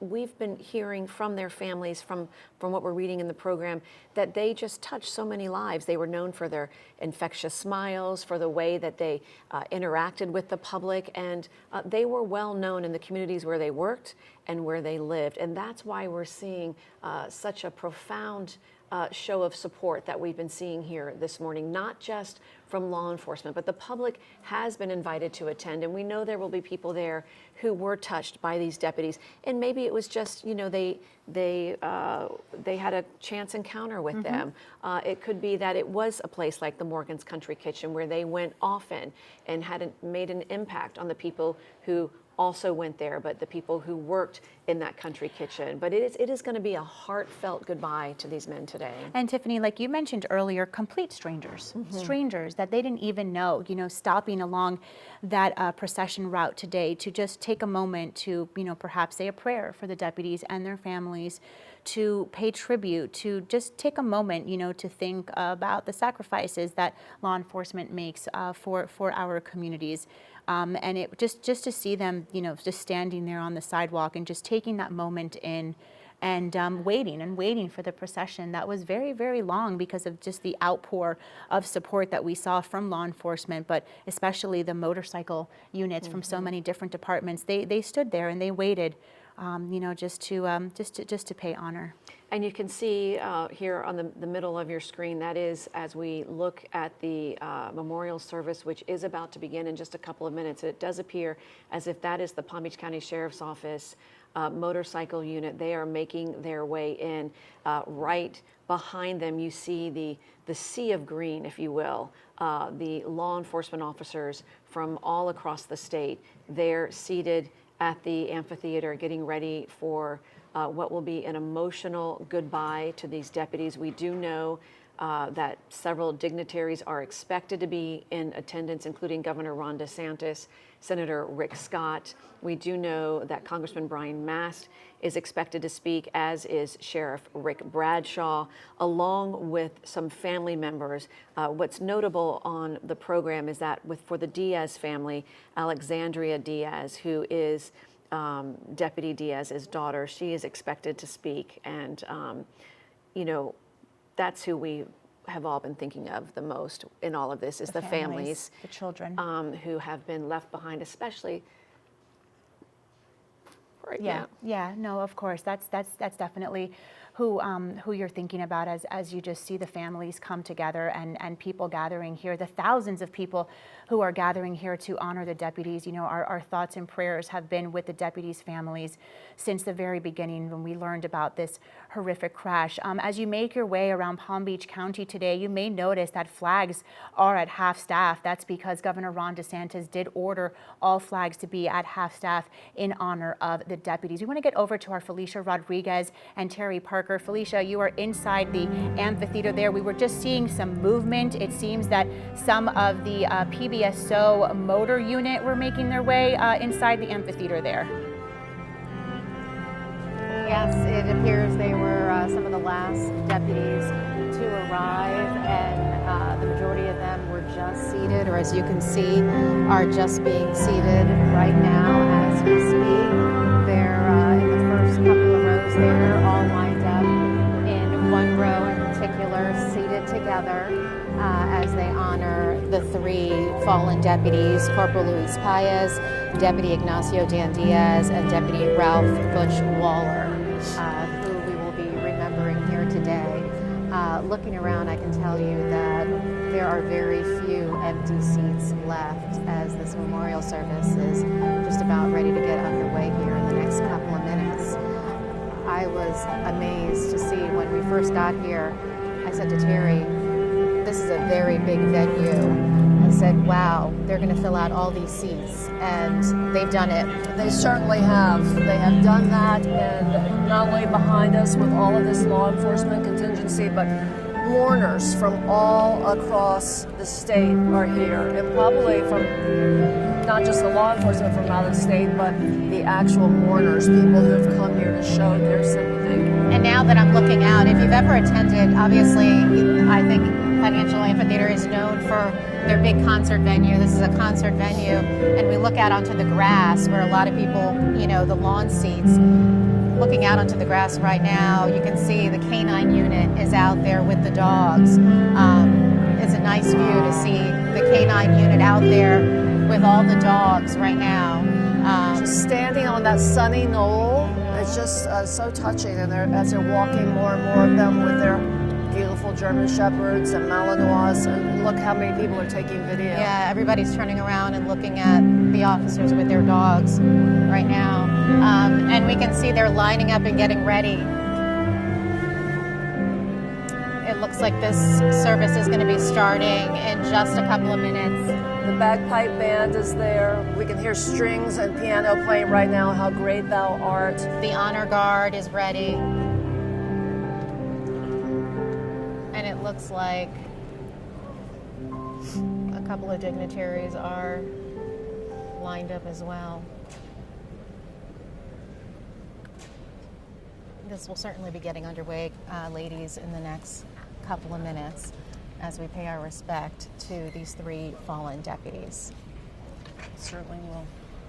We've been hearing from their families, from what we're reading in the program, that they just touched so many lives. They were known for their infectious smiles, for the way that they interacted with the public, and they were well known in the communities where they worked and where they lived. And that's why we're seeing such a profound show of support that we've been seeing here this morning, not just from law enforcement, but the public has been invited to attend, and we know there will be people there who were touched by these deputies, and maybe it was just, you know, they had a chance encounter with them. It could be that it was a place like the Morgan's Country Kitchen where they went often and made an impact on the people who also went there, but the people who worked in that country kitchen. But it is going to be a heartfelt goodbye to these men today. And Tiffany, like you mentioned earlier, complete strangers, strangers that they didn't even know, you know, stopping along that procession route today to just take a moment to, you know, perhaps say a prayer for the deputies and their families, to pay tribute, to just take a moment, you know, to think about the sacrifices that law enforcement makes for our communities. And it just to see them, you know, just standing there on the sidewalk and just taking that moment in, and waiting for the procession that was very, very long because of just the outpour of support that we saw from law enforcement, but especially the motorcycle units from so many different departments. They stood there and they waited, you know, just to pay honor. And you can see here on the middle of your screen, that is as we look at the memorial service, which is about to begin in just a couple of minutes. It does appear as if that is the Palm Beach County Sheriff's Office motorcycle unit. They are making their way in. Right behind them, you see the sea of green, if you will, the law enforcement officers from all across the state. They're seated at the amphitheater getting ready for what will be an emotional goodbye to these deputies. We do know that several dignitaries are expected to be in attendance, including Governor Ron DeSantis, Senator Rick Scott. We do know that Congressman Brian Mast is expected to speak, as is Sheriff Rick Bradshaw, along with some family members. What's notable on the program is that for the Diaz family, Alexandria Diaz, who is Deputy Diaz's daughter, she is expected to speak, and you know, that's who we have all been thinking of the most in all of this, is the families, the children, who have been left behind, especially right now. Yeah, no, of course, that's definitely who you're thinking about as you just see the families come together and people gathering here, the thousands of people who are gathering here to honor the deputies. You know, our thoughts and prayers have been with the deputies' families since the very beginning when we learned about this horrific crash. As you make your way around Palm Beach County today, you may notice that flags are at half staff. That's because Governor Ron DeSantis did order all flags to be at half staff in honor of the deputies. We want to get over to our Felicia Rodriguez and Terry Parker. Felicia, you are inside the amphitheater there. We were just seeing some movement. It seems that some of the PBSO motor unit were making their way inside the amphitheater there. Yes, it appears they were some of the last deputies to arrive, and the majority of them were just seated, or as you can see, are just being seated right now as we speak. They're in the first couple of rows there, all lined up in one row in particular, seated together as they honor the three fallen deputies, Corporal Luis Paez, Deputy Ignacio Dan Diaz, and Deputy Ralph Butch Waller, who we will be remembering here today. Looking around, I can tell you that there are very few empty seats left as this memorial service is just about ready to get underway here in the next couple of minutes. I was amazed to see when we first got here. I said to Terry, this is a very big venue. said, wow, they're going to fill out all these seats, and they've done it. They certainly have. They have done that, and not only behind us with all of this law enforcement contingency, but mourners from all across the state are here, and probably from not just the law enforcement from out of the state, but the actual mourners, people who have come here to show their sympathy. And now that I'm looking out, if you've ever attended, obviously, I think Financial Amphitheater is known for their big concert venue. This is a concert venue, and we look out onto the grass where a lot of people, you know, the lawn seats. Looking out onto the grass right now, you can see the canine unit is out there with the dogs. It's a nice view to see the canine unit out there with all the dogs right now. Just standing on that sunny knoll, it's just so touching. And as they're walking, more and more of them with their beautiful German Shepherds and Malinois, and look how many people are taking video. Yeah, everybody's turning around and looking at the officers with their dogs right now. And we can see they're lining up and getting ready. It looks like this service is going to be starting in just a couple of minutes. The bagpipe band is there. We can hear strings and piano playing right now, How Great Thou Art. The honor guard is ready. And it looks like a couple of dignitaries are lined up as well. This will certainly be getting underway, ladies, in the next couple of minutes as we pay our respect to these 3 fallen deputies. Certainly will.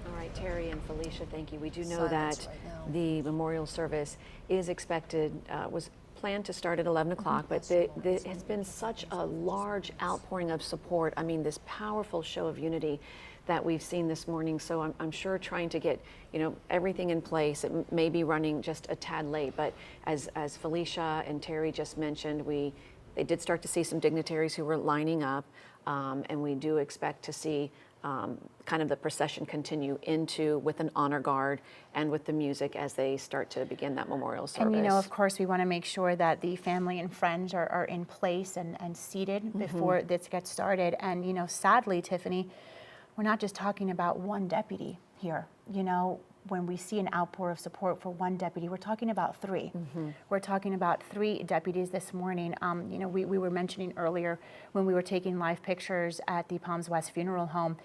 All right, Terry and Felicia, thank you. We do know Silence that right now. the memorial service is expected, was planned to start at 11 o'clock, but there has been such a large outpouring of support. I mean, this powerful show of unity that we've seen this morning. So I'm sure trying to get, you know, everything in place. It may be running just a tad late, but as Felicia and Terry just mentioned, they did start to see some dignitaries who were lining up, and we do expect to see kind of the procession continue with an honor guard and with the music as they start to begin that memorial service. And you know, of course, we want to make sure that the family and friends are in place and seated before this gets started. And you know, sadly, Tiffany, we're not just talking about one deputy here. You know, when we see an outpour of support for one deputy, we're talking about 3. We're talking about 3 deputies this morning. You know, we were mentioning earlier when we were taking live pictures at the Palms West Funeral Home,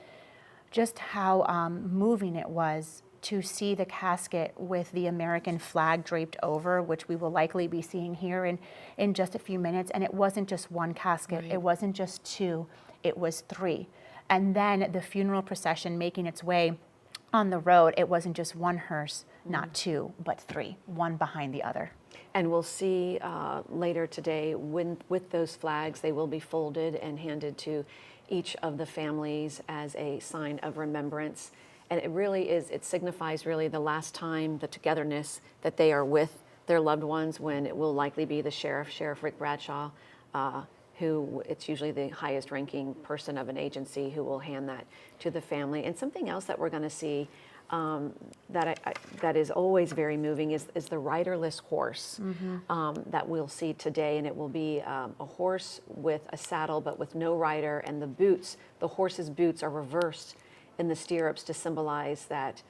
just how moving it was to see the casket with the American flag draped over, which we will likely be seeing here in just a few minutes. And it wasn't just one casket. Right. It wasn't just 2. It was 3. And then the funeral procession making its way on the road. It wasn't just one hearse, not 2, but 3, one behind the other. And we'll see later today with those flags, they will be folded and handed to each of the families as a sign of remembrance. And it really is, it signifies really the last time, the togetherness that they are with their loved ones, when it will likely be the Sheriff Rick Bradshaw, who it's usually the highest ranking person of an agency who will hand that to the family. And something else that we're going to see that is always very moving is the riderless horse that we'll see today. And it will be a horse with a saddle but with no rider, and the horse's boots are reversed in the stirrups to symbolize that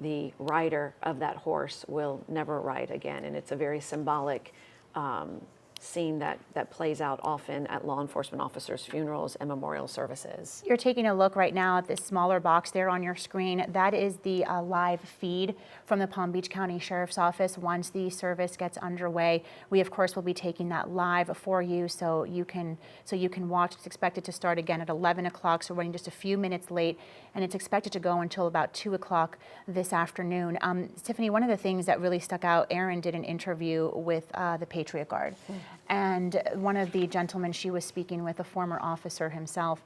the rider of that horse will never ride again. And it's a very symbolic scene that plays out often at law enforcement officers' funerals and memorial services. You're taking a look right now at this smaller box there on your screen. That is the live feed from the Palm Beach County Sheriff's Office once the service gets underway. We, of course, will be taking that live for you so you can watch. It's expected to start again at 11 o'clock, so we're running just a few minutes late, and it's expected to go until about 2 o'clock this afternoon. Tiffany, one of the things that really stuck out, Erin did an interview with the Patriot Guard. And one of the gentlemen she was speaking with, a former officer himself,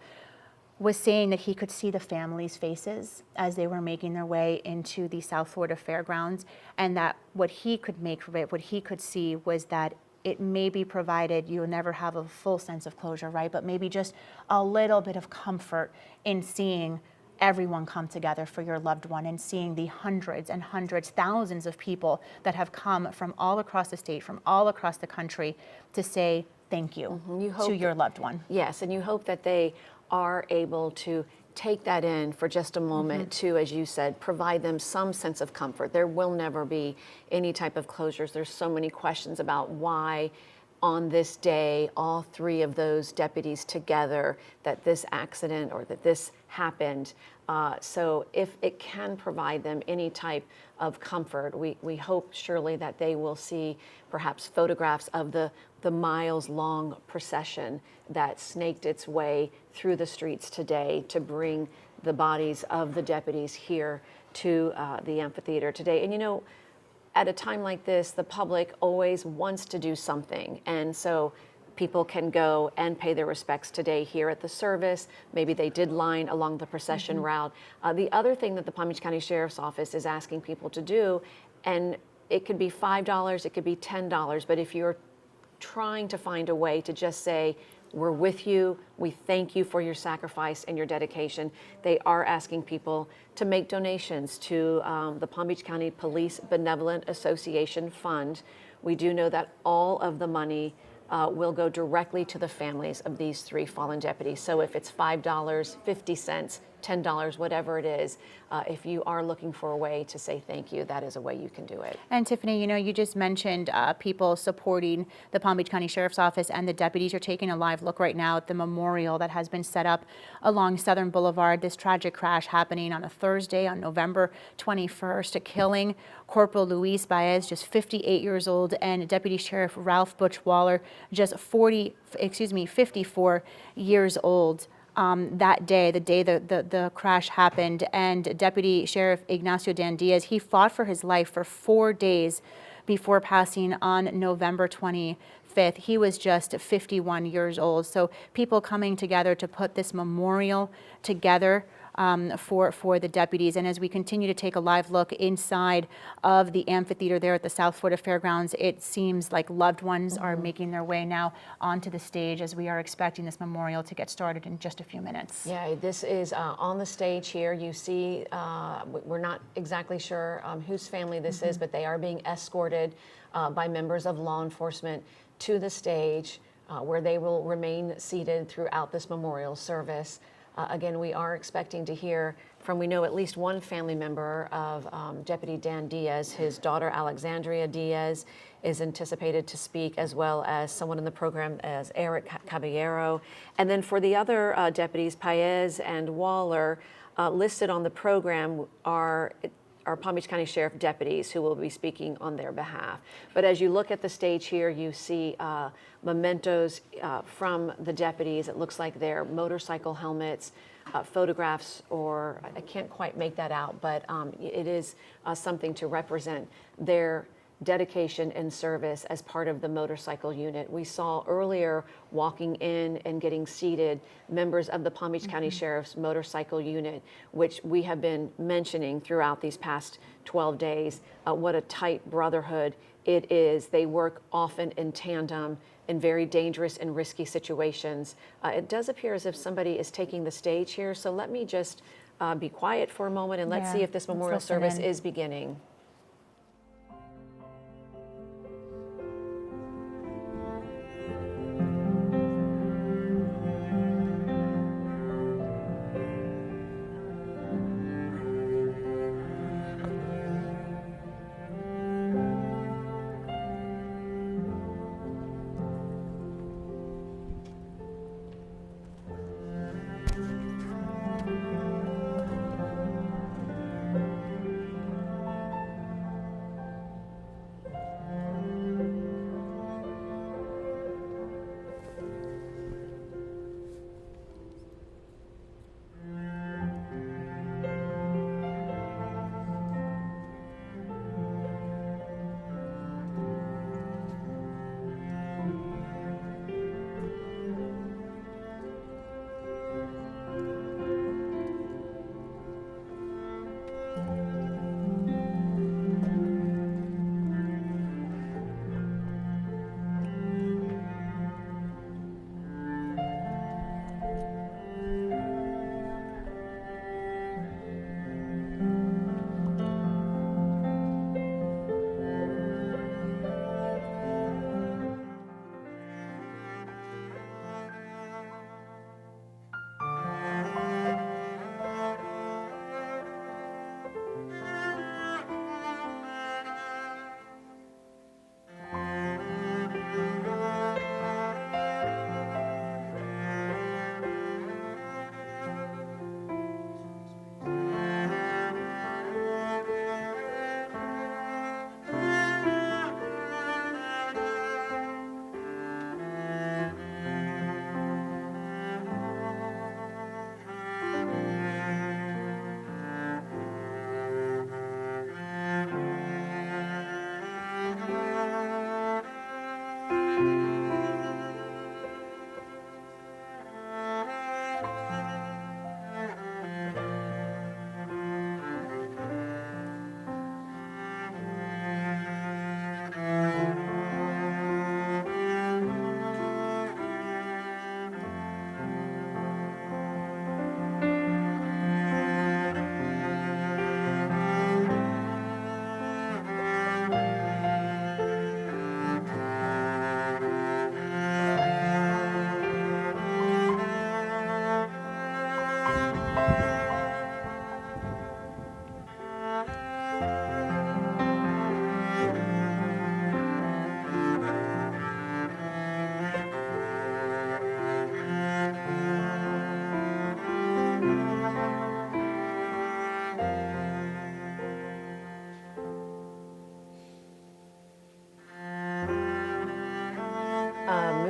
was saying that he could see the families' faces as they were making their way into the South Florida Fairgrounds, and that what he could make of it, what he could see was that it may be provided, you'll never have a full sense of closure, right? But maybe just a little bit of comfort in seeing everyone come together for your loved one, and seeing the hundreds and hundreds, thousands of people that have come from all across the state, from all across the country to say thank you to your loved one. Yes, and you hope that they are able to take that in for just a moment to, as you said, provide them some sense of comfort. There will never be any type of closures. There's so many questions about why on this day, all three of those deputies together, that this accident or that this happened. So if it can provide them any type of comfort, we hope surely that they will see perhaps photographs of the miles-long procession that snaked its way through the streets today to bring the bodies of the deputies here to the amphitheater today. And you know, at a time like this, the public always wants to do something. And so people can go and pay their respects today here at the service. Maybe they did line along the procession route. The other thing that the Palm Beach County Sheriff's Office is asking people to do, and it could be $5, it could be $10, but if you're trying to find a way to just say, we're with you, we thank you for your sacrifice and your dedication. They are asking people to make donations to the Palm Beach County Police Benevolent Association Fund. We do know that all of the money will go directly to the families of these three fallen deputies. So if it's $5, 50 cents, $10, whatever it is, if you are looking for a way to say thank you, that is a way you can do it. And Tiffany, you know, you just mentioned people supporting the Palm Beach County Sheriff's Office, and the deputies are taking a live look right now at the memorial that has been set up along Southern Boulevard. This tragic crash happening on a Thursday on November 21st, killing Corporal Luis Baez, just 58 years old, and Deputy Sheriff Ralph Butch Waller, just 54 years old. That day, the day the crash happened, and Deputy Sheriff Ignacio Dan Diaz, he fought for his life for 4 days before passing on November 25th. He was just 51 years old. So people coming together to put this memorial together for the deputies. And as we continue to take a live look inside of the amphitheater there at the South Florida Fairgrounds, it seems like loved ones are making their way now onto the stage as we are expecting this memorial to get started in just a few minutes. Yeah, this is on the stage here. You see, we're not exactly sure whose family this is, but they are being escorted by members of law enforcement to the stage where they will remain seated throughout this memorial service. Again, we are expecting to hear from, we know, at least one family member of Deputy Dan Diaz. His daughter, Alexandria Diaz, is anticipated to speak, as well as someone in the program as Eric Caballero. And then for the other deputies, Paez and Waller, listed on the program are Palm Beach County Sheriff deputies who will be speaking on their behalf. But as you look at the stage here, you see mementos from the deputies. It looks like they're motorcycle helmets, photographs, or I can't quite make that out, but it is something to represent their dedication and service as part of the motorcycle unit. We saw earlier walking in and getting seated members of the Palm Beach County Sheriff's motorcycle unit, which we have been mentioning throughout these past 12 days. What a tight brotherhood it is. They work often in tandem in very dangerous and risky situations. It does appear as if somebody is taking the stage here, so let me just be quiet for a moment and let's see if this memorial service is beginning.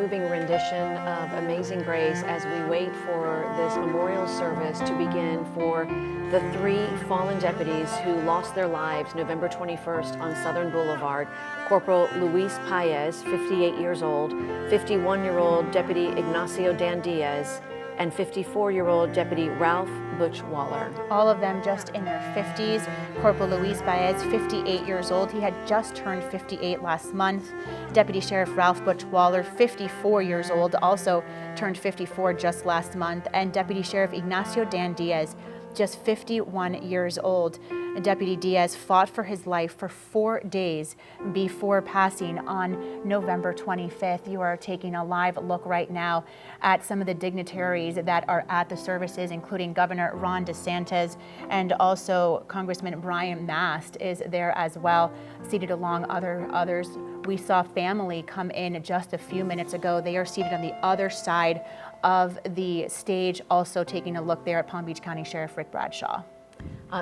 moving rendition of Amazing Grace as we wait for this memorial service to begin for the 3 fallen deputies who lost their lives November 21st on Southern Boulevard. Corporal Luis Paez, 58 years old, 51-year-old Deputy Ignacio Dan Diaz, and 54-year-old Deputy Ralph Butch Waller. All of them just in their 50s. Corporal Luis Baez, 58 years old. He had just turned 58 last month. Deputy Sheriff Ralph Butch Waller, 54 years old, also turned 54 just last month. And Deputy Sheriff Ignacio Dan Diaz, just 51 years old. Deputy Diaz fought for his life for 4 days before passing on November 25th. You are taking a live look right now at some of the dignitaries that are at the services, including Governor Ron DeSantis, and also Congressman Brian Mast is there as well, seated along others. We saw family come in just a few minutes ago. They are seated on the other side of the stage, also taking a look there at Palm Beach County Sheriff Rick Bradshaw.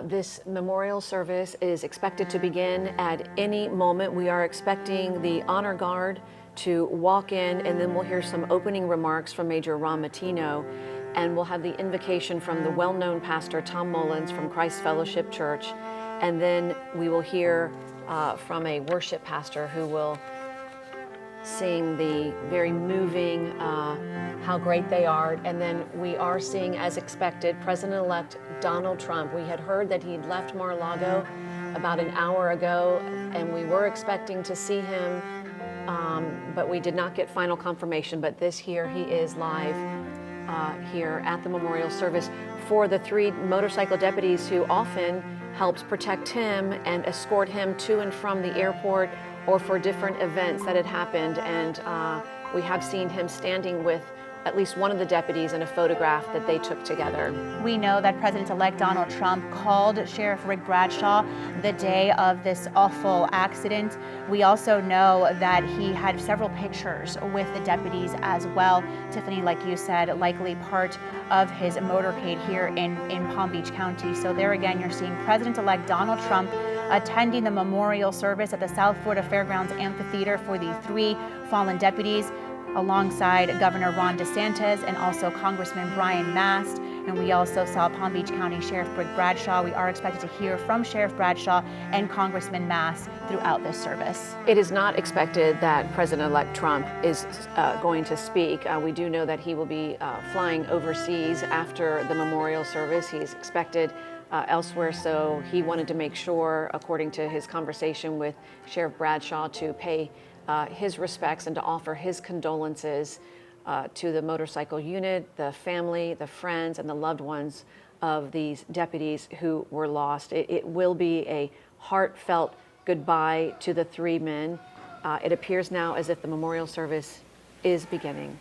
This memorial service is expected to begin at any moment. We are expecting the honor guard to walk in, and then we'll hear some opening remarks from Major Ron Matino, and we'll have the invocation from the well-known pastor Tom Mullins from Christ Fellowship Church, and then we will hear from a worship pastor who will sing the very moving How Great They Are. And then we are seeing, as expected, President-elect Donald Trump. We had heard that he'd left Mar-a-Lago about an hour ago, and we were expecting to see him, but we did not get final confirmation. But he is live here at the memorial service for the 3 motorcycle deputies who often helps protect him and escort him to and from the airport or for different events that had happened. And we have seen him standing with at least one of the deputies in a photograph that they took together. We know that President-elect Donald Trump called Sheriff Rick Bradshaw the day of this awful accident. We also know that he had several pictures with the deputies as well. Tiffany, like you said, likely part of his motorcade here in Palm Beach County. So there again, you're seeing President-elect Donald Trump attending the memorial service at the South Florida Fairgrounds Amphitheater for the 3 fallen deputies, alongside Governor Ron DeSantis and also Congressman Brian Mast. And we also saw Palm Beach County Sheriff Rick Bradshaw. We are expected to hear from Sheriff Bradshaw and Congressman Mast throughout this service. It is not expected that President-elect Trump is going to speak. We do know that he will be flying overseas after the memorial service. He's expected elsewhere, so he wanted to make sure, according to his conversation with Sheriff Bradshaw, to pay his respects and to offer his condolences to the motorcycle unit, the family, the friends, and the loved ones of these deputies who were lost. It will be a heartfelt goodbye to the 3 men. It appears now as if the memorial service is beginning.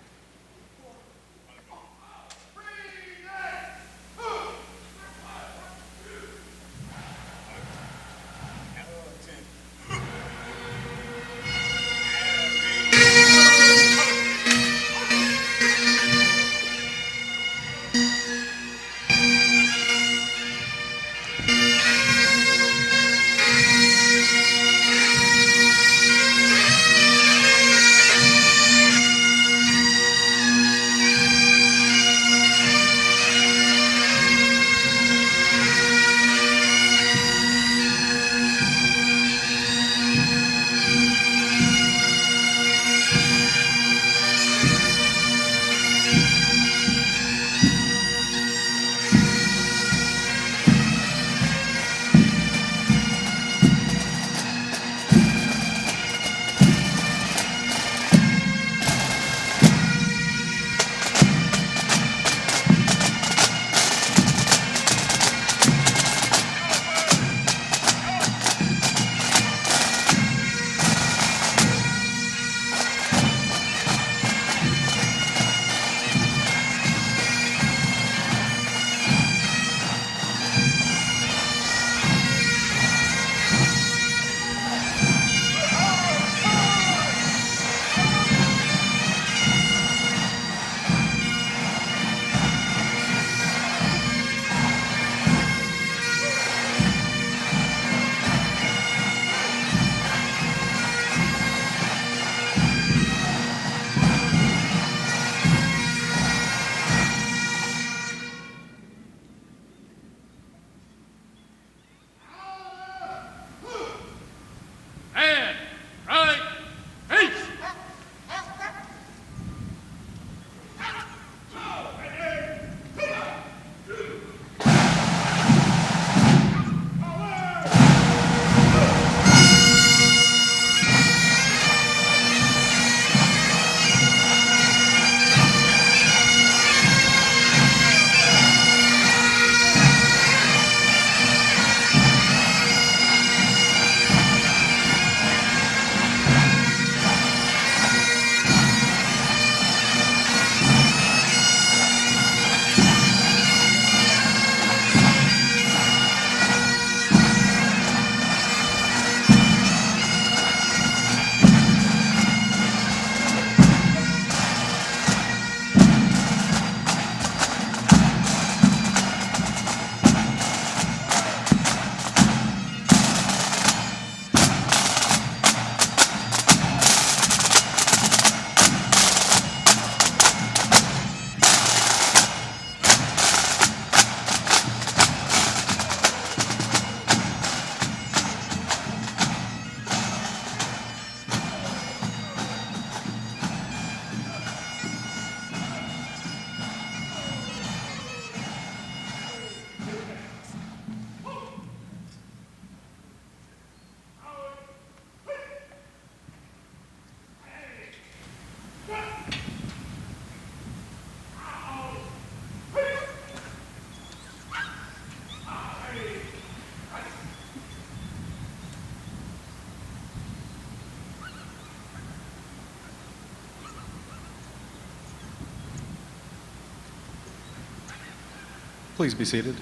Please be seated.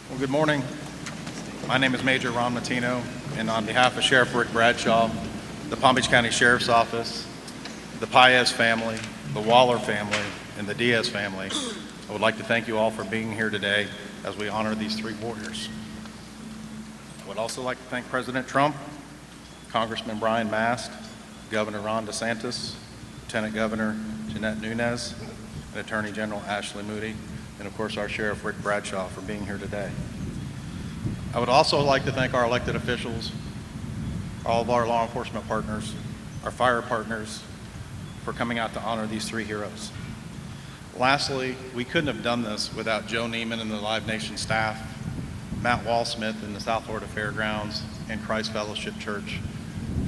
Well, good morning. My name is Major Ron Matino, and on behalf of Sheriff Rick Bradshaw, the Palm Beach County Sheriff's Office, the Paez family, the Waller family, and the Diaz family, I would like to thank you all for being here today as we honor these three warriors. I would also like to thank President Trump, Congressman Brian Mast, Governor Ron DeSantis, Lieutenant Governor Jeanette Nunez, and Attorney General Ashley Moody, and of course our Sheriff Rick Bradshaw for being here today. I would also like to thank our elected officials, all of our law enforcement partners, our fire partners, for coming out to honor these three heroes. Lastly, we couldn't have done this without Joe Neiman and the Live Nation staff, Matt Walsmith in the South Florida Fairgrounds, and Christ Fellowship Church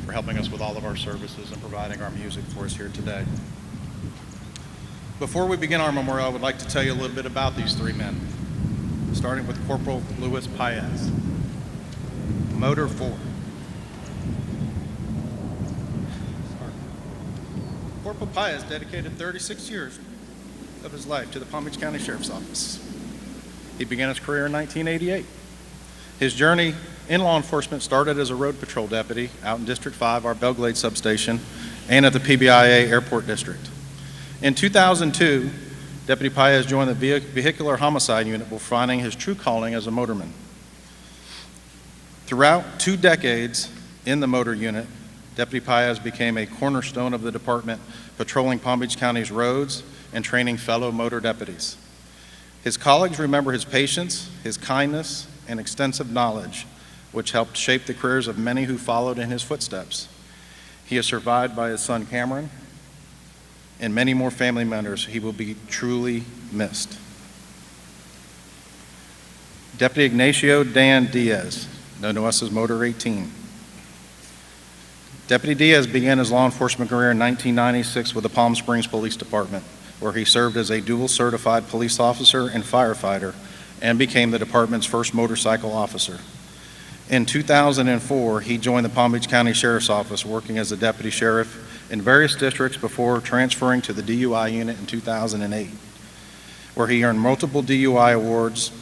for helping us with all of our services and providing our music for us here today. Before we begin our memorial, I would like to tell you a little bit about these three men, starting with Corporal Louis Paez, Motor 4. Corporal Paez dedicated 36 years of his life to the Palm Beach County Sheriff's Office. He began his career in 1988. His journey in law enforcement started as a road patrol deputy out in District 5, our Belglade substation, and at the PBIA Airport District. In 2002, Deputy Paez joined the Vehicular Homicide Unit before finding his true calling as a motorman. Throughout 2 decades in the motor unit, Deputy Paez became a cornerstone of the department, patrolling Palm Beach County's roads and training fellow motor deputies. His colleagues remember his patience, his kindness, and extensive knowledge, which helped shape the careers of many who followed in his footsteps. He is survived by his son Cameron and many more family members. He will be truly missed. Deputy Ignacio Dan Diaz, known to us as Motor 18. Deputy Diaz began his law enforcement career in 1996 with the Palm Springs Police Department, where he served as a dual certified police officer and firefighter and became the department's first motorcycle officer. In 2004, he joined the Palm Beach County Sheriff's Office, working as a deputy sheriff in various districts before transferring to the DUI unit in 2008, where he earned multiple DUI awards.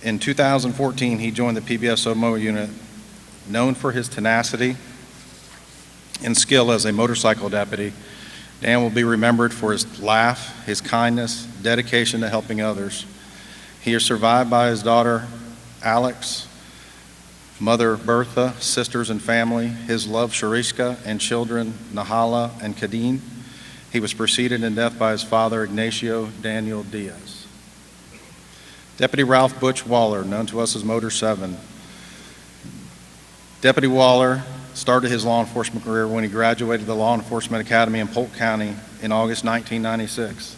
In 2014, he joined the PBSO unit, known for his tenacity and skill as a motorcycle deputy. Dan will be remembered for his laugh, his kindness, dedication to helping others. He is survived by his daughter, Alex, mother, Bertha, sisters and family, his love, Sharishka, and children, Nahala and Kadeen. He was preceded in death by his father, Ignacio Daniel Diaz. Deputy Ralph Butch Waller, known to us as Motor 7. Deputy Waller started his law enforcement career when he graduated the Law Enforcement Academy in Polk County in August 1996.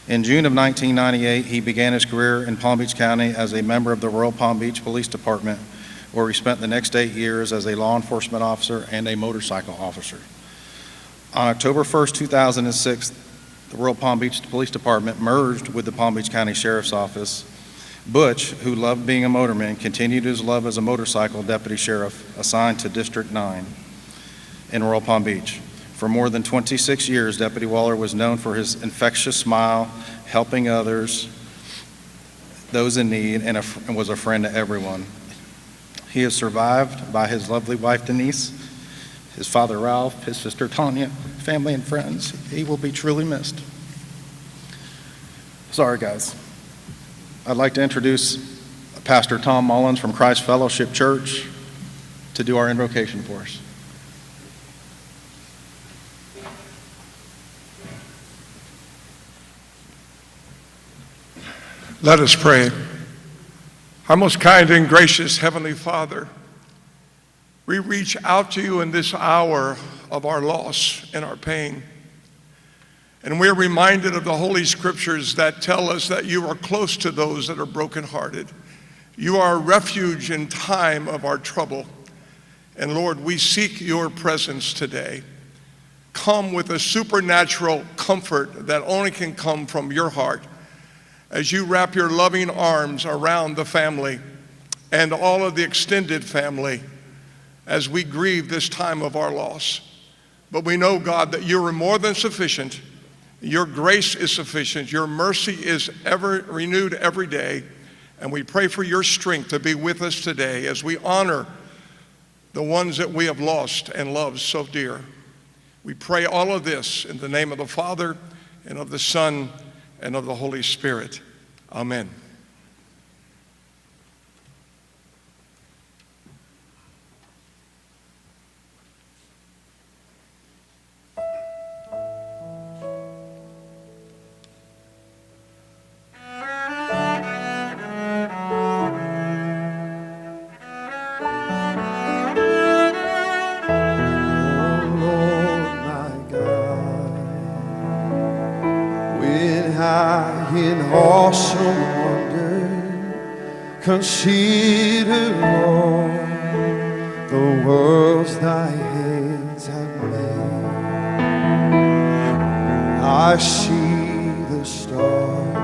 In June of 1998, he began his career in Palm Beach County as a member of the Royal Palm Beach Police Department, where he spent the next 8 years as a law enforcement officer and a motorcycle officer. On October 1st, 2006, the Royal Palm Beach Police Department merged with the Palm Beach County Sheriff's Office. Butch, who loved being a motorman, continued his love as a motorcycle deputy sheriff assigned to District 9 in Royal Palm Beach. For more than 26 years, Deputy Waller was known for his infectious smile, helping others, those in need, and was a friend to everyone. He is survived by his lovely wife, Denise, his father, Ralph, his sister, Tanya, family, and friends. He will be truly missed. Sorry, guys. I'd like to introduce Pastor Tom Mullins from Christ Fellowship Church to do our invocation for us. Let us pray. Our most kind and gracious Heavenly Father, we reach out to you in this hour of our loss and our pain. And we're reminded of the Holy Scriptures that tell us that you are close to those that are brokenhearted. You are a refuge in time of our trouble. And Lord, we seek your presence today. Come with a supernatural comfort that only can come from your heart as you wrap your loving arms around the family and all of the extended family as we grieve this time of our loss. But we know, God, that you are more than sufficient. Your grace is sufficient. Your mercy is ever renewed every day. And we pray for your strength to be with us today as we honor the ones that we have lost and loved so dear. We pray all of this in the name of the Father and of the Son and of the Holy Spirit. Amen. In awesome wonder, consider all the worlds thy hands have made. I see the stars,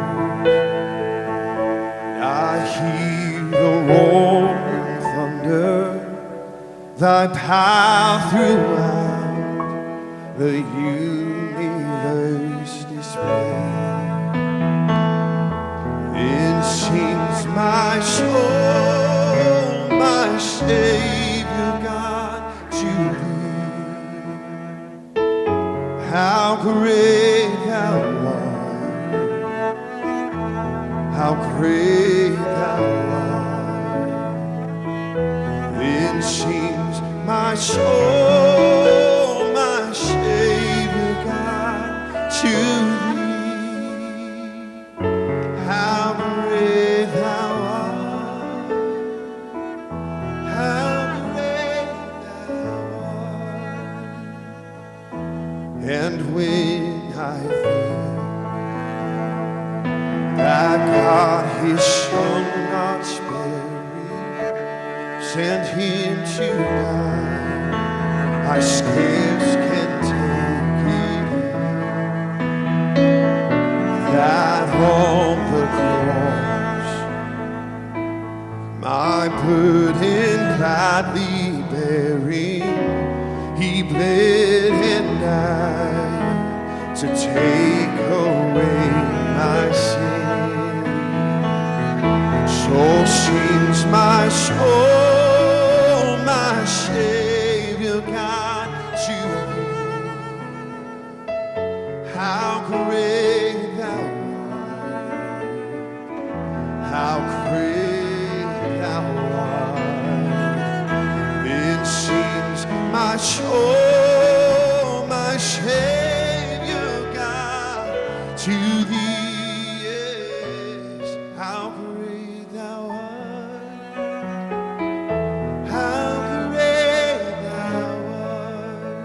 I hear the rolling thunder, thy power throughout the universe display. Sings my soul, my Savior God, to thee. How great thou art, how great thou art. Then sings my soul, my Savior God, to thee. And when I think that God his Son not sparing sent him to die, I scarce can take it in, that on the cross my burden gladly bearing, he bled and died to take away my sin. So sings my soul, my Savior God, to thee. How great thou art, how great thou art. Then sings my soul, my Savior God, to thee. Yes, how great thou art, how great thou art.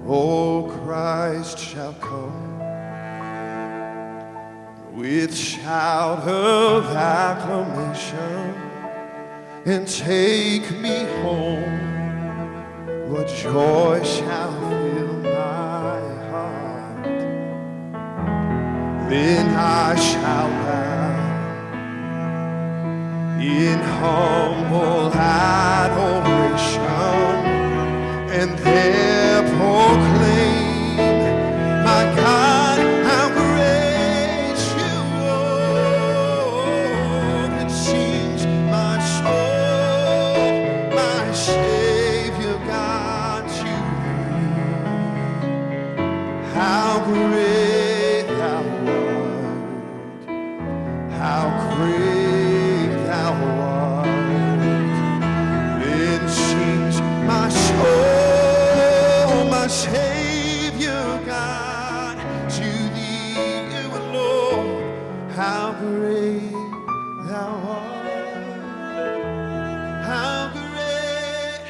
O Christ shall come with shout of acclamation and take me home. What joy shall fill my heart? Then I shall bow in humble adoration and there proclaim, my God, how great you are. It seems my soul, my Savior God, to thee. How great thou art, how great thou art. Then sings my soul, my Savior God, to thee, O Lord. How great thou art, how great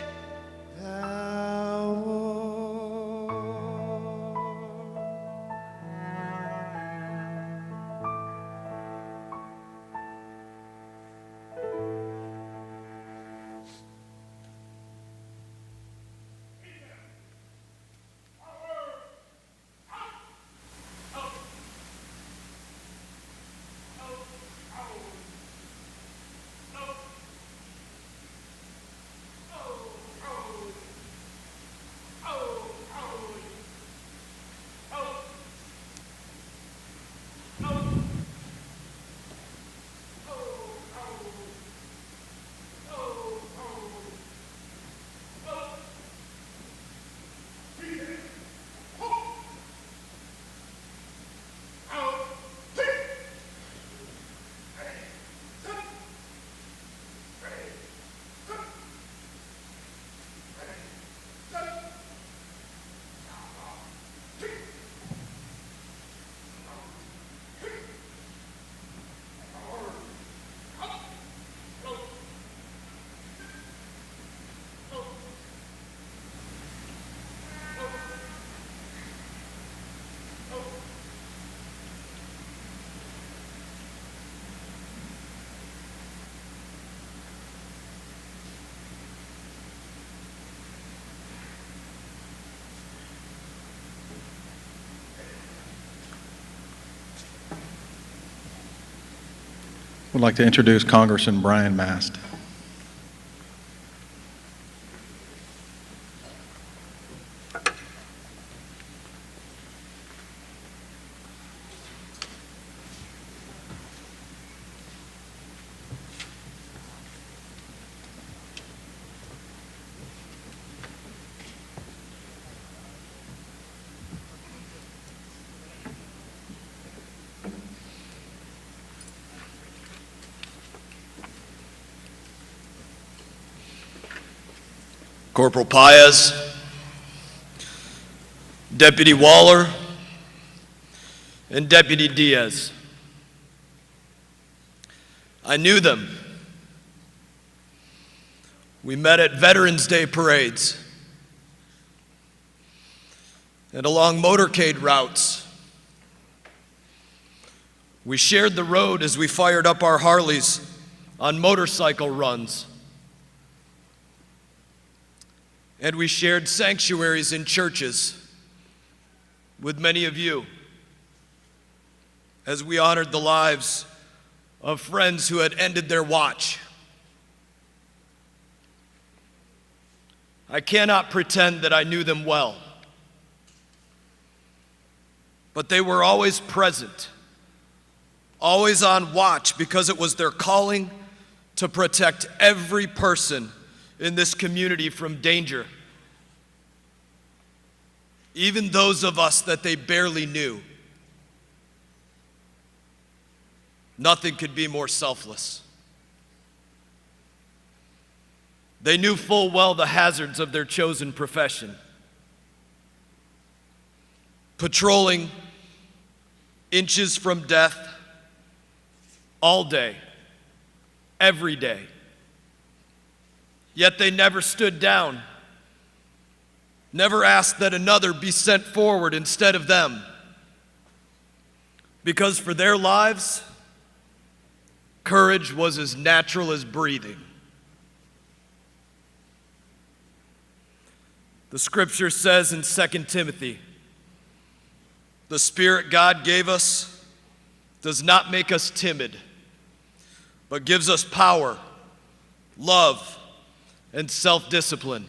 thou art. would like to introduce Congressman Brian Mast. Corporal Paez, Deputy Waller, and Deputy Diaz. I knew them. We met at Veterans Day parades and along motorcade routes. We shared the road as we fired up our Harleys on motorcycle runs. And we shared sanctuaries in churches with many of you as we honored the lives of friends who had ended their watch. I cannot pretend that I knew them well, but they were always present, always on watch, because it was their calling to protect every person in this community from danger, even those of us that they barely knew. Nothing could be more selfless. They knew full well the hazards of their chosen profession, patrolling inches from death all day, every day. Yet they never stood down, never asked that another be sent forward instead of them. Because for their lives, courage was as natural as breathing. The scripture says in 2 Timothy, the Spirit God gave us does not make us timid, but gives us power, love, and self-discipline.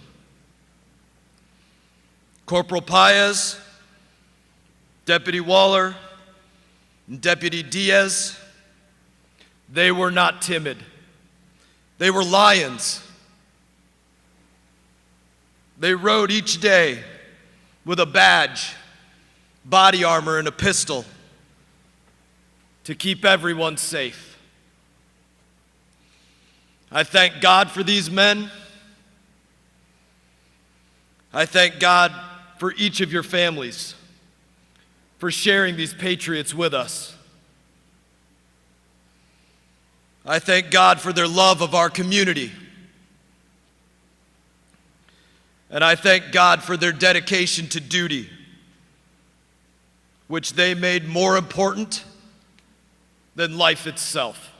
Corporal Paez, Deputy Waller, and Deputy Diaz, they were not timid. They were lions. They rode each day with a badge, body armor, and a pistol to keep everyone safe. I thank God for these men. I thank God for each of your families for sharing these patriots with us. I thank God for their love of our community. And I thank God for their dedication to duty, which they made more important than life itself.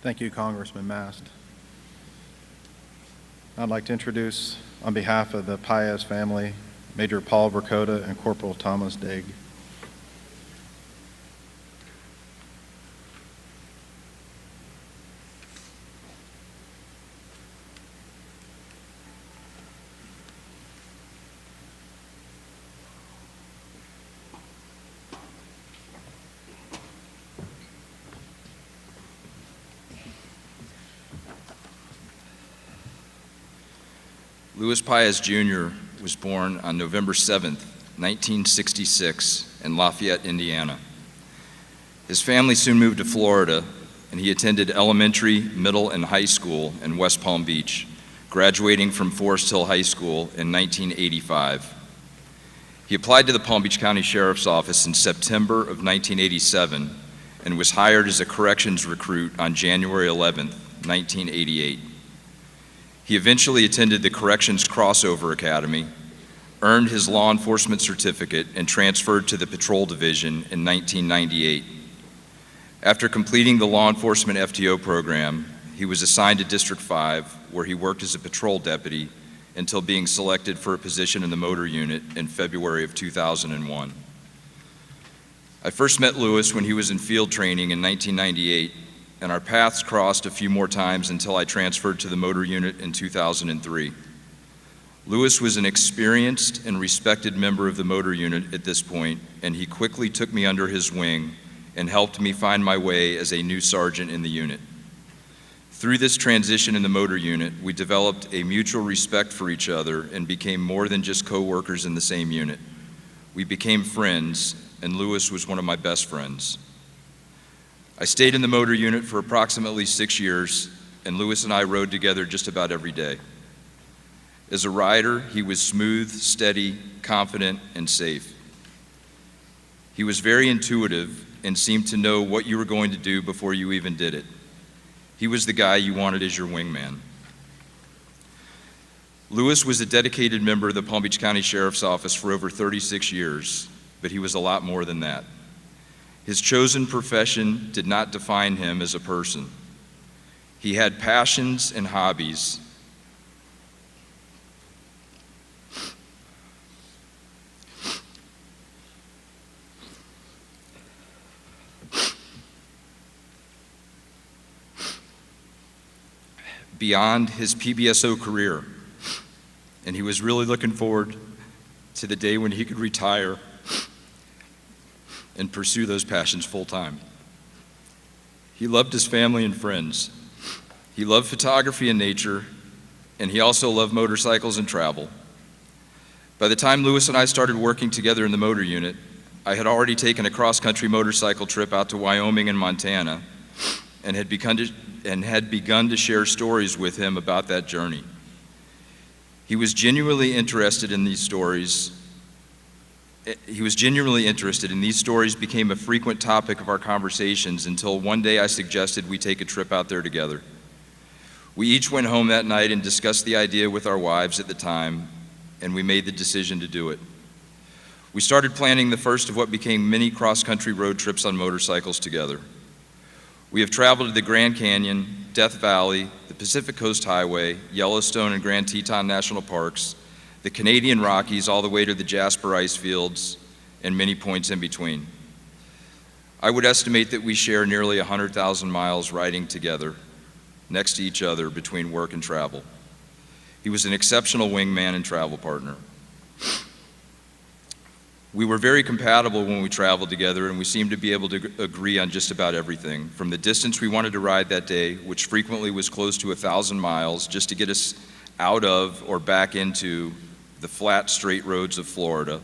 Thank you, Congressman Mast. I'd like to introduce, on behalf of the Paez family, Major Paul Vercoda and Corporal Thomas Daig. Louis Paez Jr. was born on November 7, 1966, in Lafayette, Indiana. His family soon moved to Florida, and he attended elementary, middle, and high school in West Palm Beach, graduating from Forest Hill High School in 1985. He applied to the Palm Beach County Sheriff's Office in September of 1987 and was hired as a corrections recruit on January 11, 1988. He eventually attended the Corrections Crossover Academy, earned his law enforcement certificate, and transferred to the Patrol Division in 1998. After completing the law enforcement FTO program, he was assigned to District 5, where he worked as a patrol deputy until being selected for a position in the motor unit in February of 2001. I first met Louis when he was in field training in 1998, and our paths crossed a few more times until I transferred to the motor unit in 2003. Louis was an experienced and respected member of the motor unit at this point, and he quickly took me under his wing and helped me find my way as a new sergeant in the unit. Through this transition in the motor unit, we developed a mutual respect for each other and became more than just co-workers in the same unit. We became friends, and Louis was one of my best friends. I stayed in the motor unit for approximately 6 years, and Louis and I rode together just about every day. As a rider, he was smooth, steady, confident, and safe. He was very intuitive and seemed to know what you were going to do before you even did it. He was the guy you wanted as your wingman. Louis was a dedicated member of the Palm Beach County Sheriff's Office for over 36 years, but he was a lot more than that. His chosen profession did not define him as a person. He had passions and hobbies. Beyond his PBSO career, and he was really looking forward to the day when he could retire and pursue those passions full time. He loved his family and friends. He loved photography and nature, and he also loved motorcycles and travel. By the time Louis and I started working together in the motor unit, I had already taken a cross-country motorcycle trip out to Wyoming and Montana and had begun to share stories with him about that journey. He was genuinely interested in these stories. These stories became a frequent topic of our conversations until one day I suggested we take a trip out there together. We each went home that night and discussed the idea with our wives at the time, and we made the decision to do it. We started planning the first of what became many cross-country road trips on motorcycles together. We have traveled to the Grand Canyon, Death Valley, the Pacific Coast Highway, Yellowstone and Grand Teton National Parks, the Canadian Rockies all the way to the Jasper Ice Fields, and many points in between. I would estimate that we share nearly 100,000 miles riding together, next to each other between work and travel. He was an exceptional wingman and travel partner. We were very compatible when we traveled together, and we seemed to be able to agree on just about everything, from the distance we wanted to ride that day, which frequently was close to 1,000 miles, just to get us out of or back into the flat, straight roads of Florida,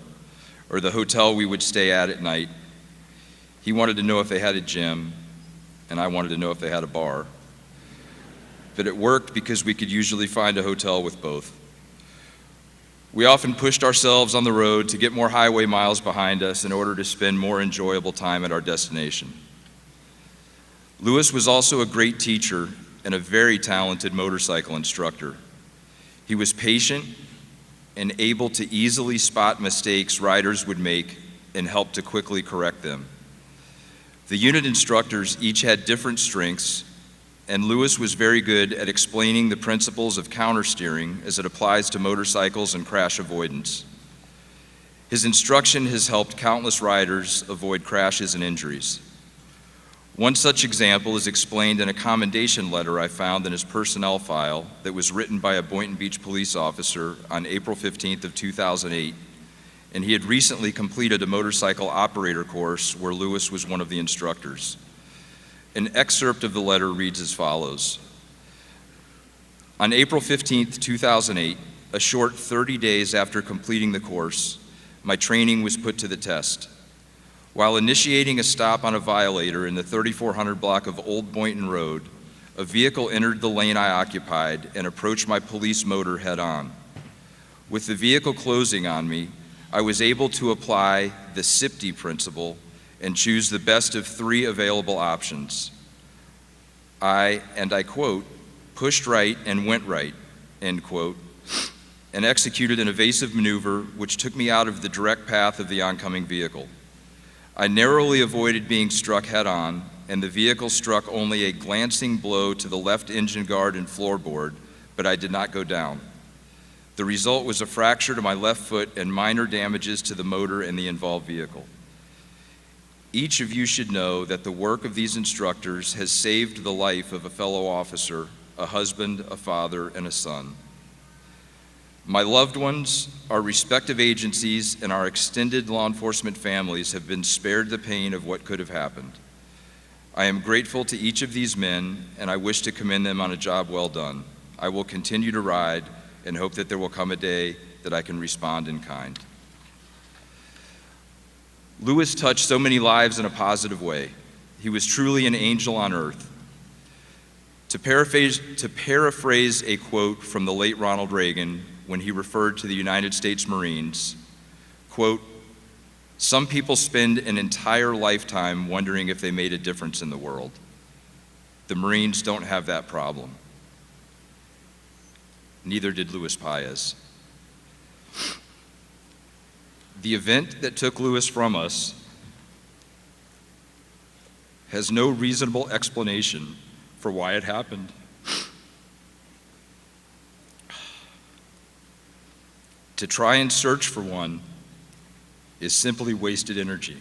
or the hotel we would stay at night. He wanted to know if they had a gym, and I wanted to know if they had a bar. But it worked because we could usually find a hotel with both. We often pushed ourselves on the road to get more highway miles behind us in order to spend more enjoyable time at our destination. Louis was also a great teacher and a very talented motorcycle instructor. He was patient and able to easily spot mistakes riders would make and help to quickly correct them. The unit instructors each had different strengths and Lewis was very good at explaining the principles of countersteering as it applies to motorcycles and crash avoidance. His instruction has helped countless riders avoid crashes and injuries. One such example is explained in a commendation letter I found in his personnel file that was written by a Boynton Beach police officer on April 15th of 2008, and he had recently completed a motorcycle operator course where Lewis was one of the instructors. An excerpt of the letter reads as follows. On April 15th, 2008, a short 30 days after completing the course, my training was put to the test. While initiating a stop on a violator in the 3400 block of Old Boynton Road, a vehicle entered the lane I occupied and approached my police motor head-on. With the vehicle closing on me, I was able to apply the SIPTE principle and choose the best of 3 available options. And I quote, pushed right and went right, end quote, and executed an evasive maneuver which took me out of the direct path of the oncoming vehicle. I narrowly avoided being struck head-on, and the vehicle struck only a glancing blow to the left engine guard and floorboard, but I did not go down. The result was a fracture to my left foot and minor damages to the motor and the involved vehicle. Each of you should know that the work of these instructors has saved the life of a fellow officer, a husband, a father, and a son. My loved ones, our respective agencies, and our extended law enforcement families have been spared the pain of what could have happened. I am grateful to each of these men, and I wish to commend them on a job well done. I will continue to ride and hope that there will come a day that I can respond in kind. Lewis touched so many lives in a positive way. He was truly an angel on earth. To paraphrase a quote from the late Ronald Reagan when he referred to the United States Marines, quote, "Some people spend an entire lifetime wondering if they made a difference in the world. The Marines don't have that problem." Neither did Luis Paez. The event that took Lewis from us has no reasonable explanation for why it happened. To try and search for one is simply wasted energy.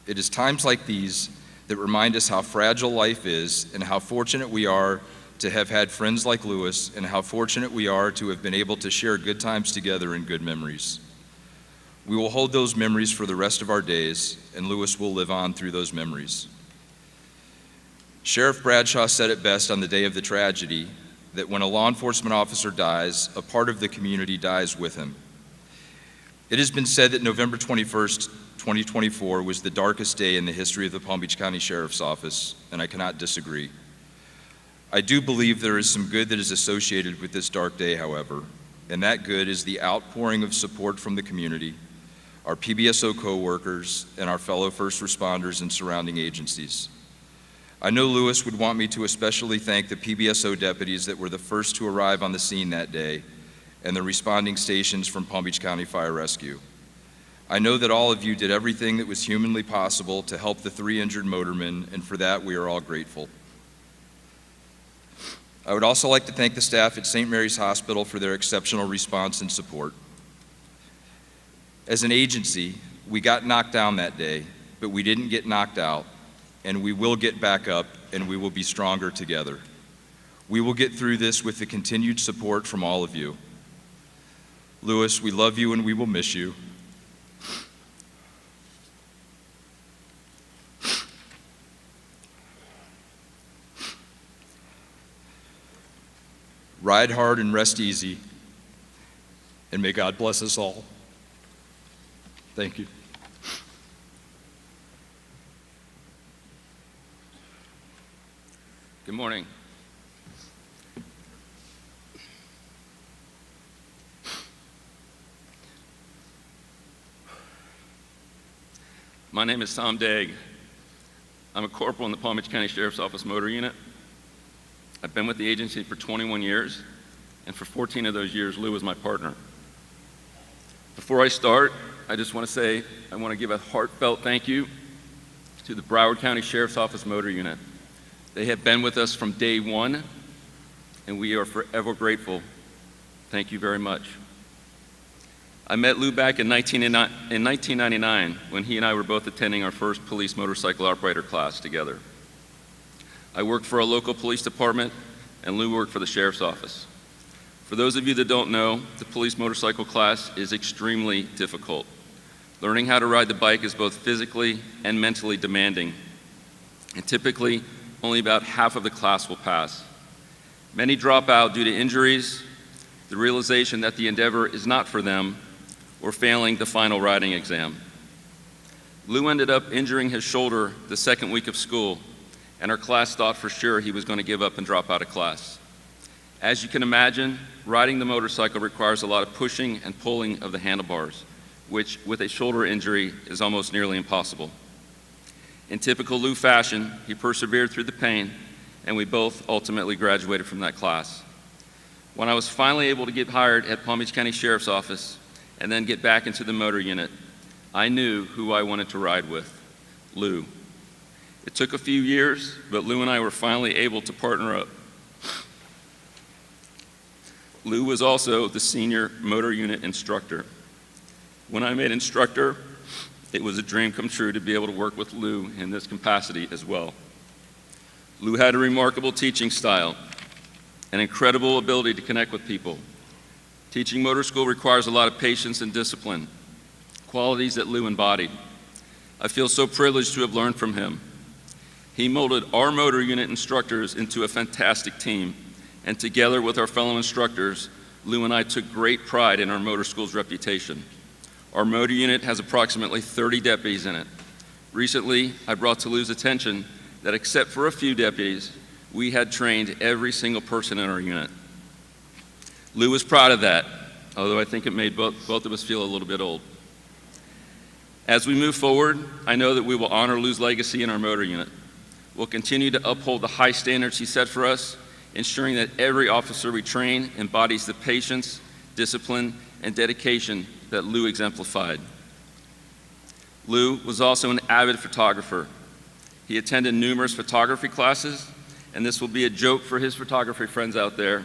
It is times like these that remind us how fragile life is and how fortunate we are to have had friends like Lewis and how fortunate we are to have been able to share good times together and good memories. We will hold those memories for the rest of our days, and Lewis will live on through those memories. Sheriff Bradshaw said it best on the day of the tragedy that when a law enforcement officer dies, a part of the community dies with him. It has been said that November 21st, 2024 was the darkest day in the history of the Palm Beach County Sheriff's Office, and I cannot disagree. I do believe there is some good that is associated with this dark day, however, and that good is the outpouring of support from the community, our PBSO co-workers, and our fellow first responders and surrounding agencies. I know Lewis would want me to especially thank the PBSO deputies that were the first to arrive on the scene that day and the responding stations from Palm Beach County Fire Rescue. I know that all of you did everything that was humanly possible to help the 3 injured motormen, and for that we are all grateful. I would also like to thank the staff at St. Mary's Hospital for their exceptional response and support. As an agency, we got knocked down that day, but we didn't get knocked out, and we will get back up, and we will be stronger together. We will get through this with the continued support from all of you. Lewis, we love you and we will miss you. Ride hard and rest easy, and may God bless us all. Thank you. Good morning. My name is Tom Degg. I'm a corporal in the Palm Beach County Sheriff's Office Motor Unit. I've been with the agency for 21 years, and for 14 of those years, Lou was my partner. Before I start, I just want to say I want to give a heartfelt thank you to the Broward County Sheriff's Office Motor Unit. They have been with us from day one, and we are forever grateful. Thank you very much. I met Lou back in 1999 when he and I were both attending our first police motorcycle operator class together. I worked for a local police department, and Lou worked for the sheriff's office. For those of you that don't know, the police motorcycle class is extremely difficult. Learning how to ride the bike is both physically and mentally demanding, and typically only about half of the class will pass. Many drop out due to injuries, the realization that the endeavor is not for them, or failing the final riding exam. Lou ended up injuring his shoulder the second week of school, and our class thought for sure he was going to give up and drop out of class. As you can imagine, riding the motorcycle requires a lot of pushing and pulling of the handlebars, which with a shoulder injury is almost nearly impossible. In typical Lou fashion, he persevered through the pain, and we both ultimately graduated from that class. When I was finally able to get hired at Palm Beach County Sheriff's Office and then get back into the motor unit, I knew who I wanted to ride with, Lou. It took a few years, but Lou and I were finally able to partner up. Lou was also the senior motor unit instructor. When I made instructor, it was a dream come true to be able to work with Lou in this capacity as well. Lou had a remarkable teaching style, an incredible ability to connect with people. Teaching motor school requires a lot of patience and discipline, qualities that Lou embodied. I feel so privileged to have learned from him. He molded our motor unit instructors into a fantastic team, and together with our fellow instructors, Lou and I took great pride in our motor school's reputation. Our motor unit has approximately 30 deputies in it. Recently, I brought to Lou's attention that except for a few deputies, we had trained every single person in our unit. Lou was proud of that, although I think it made both of us feel a little bit old. As we move forward, I know that we will honor Lou's legacy in our motor unit. We'll continue to uphold the high standards he set for us, ensuring that every officer we train embodies the patience, discipline, and dedication that Lou exemplified. Lou was also an avid photographer. He attended numerous photography classes, and this will be a joke for his photography friends out there.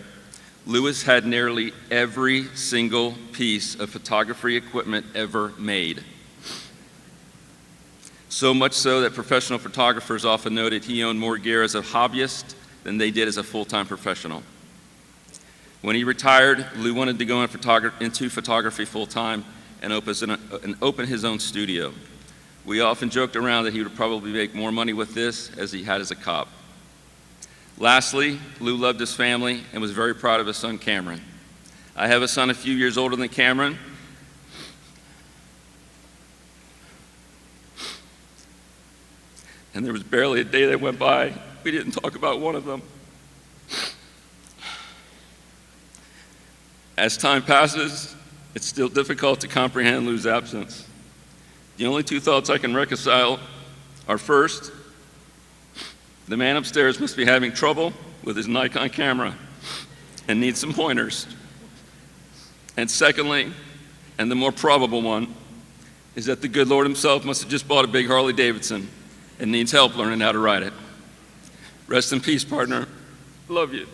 Lewis had nearly every single piece of photography equipment ever made. So much so that professional photographers often noted he owned more gear as a hobbyist than they did as a full-time professional. When he retired, Lou wanted to go into photography full-time and open his own studio. We often joked around that he would probably make more money with this as he had as a cop. Lastly, Lou loved his family and was very proud of his son, Cameron. I have a son a few years older than Cameron. And there was barely a day that went by we didn't talk about one of them. As time passes, it's still difficult to comprehend Lou's absence. The only two thoughts I can reconcile are first, the man upstairs must be having trouble with his Nikon camera and needs some pointers. And secondly, and the more probable one, is that the good Lord himself must have just bought a big Harley Davidson and needs help learning how to ride it. Rest in peace, partner. Love you.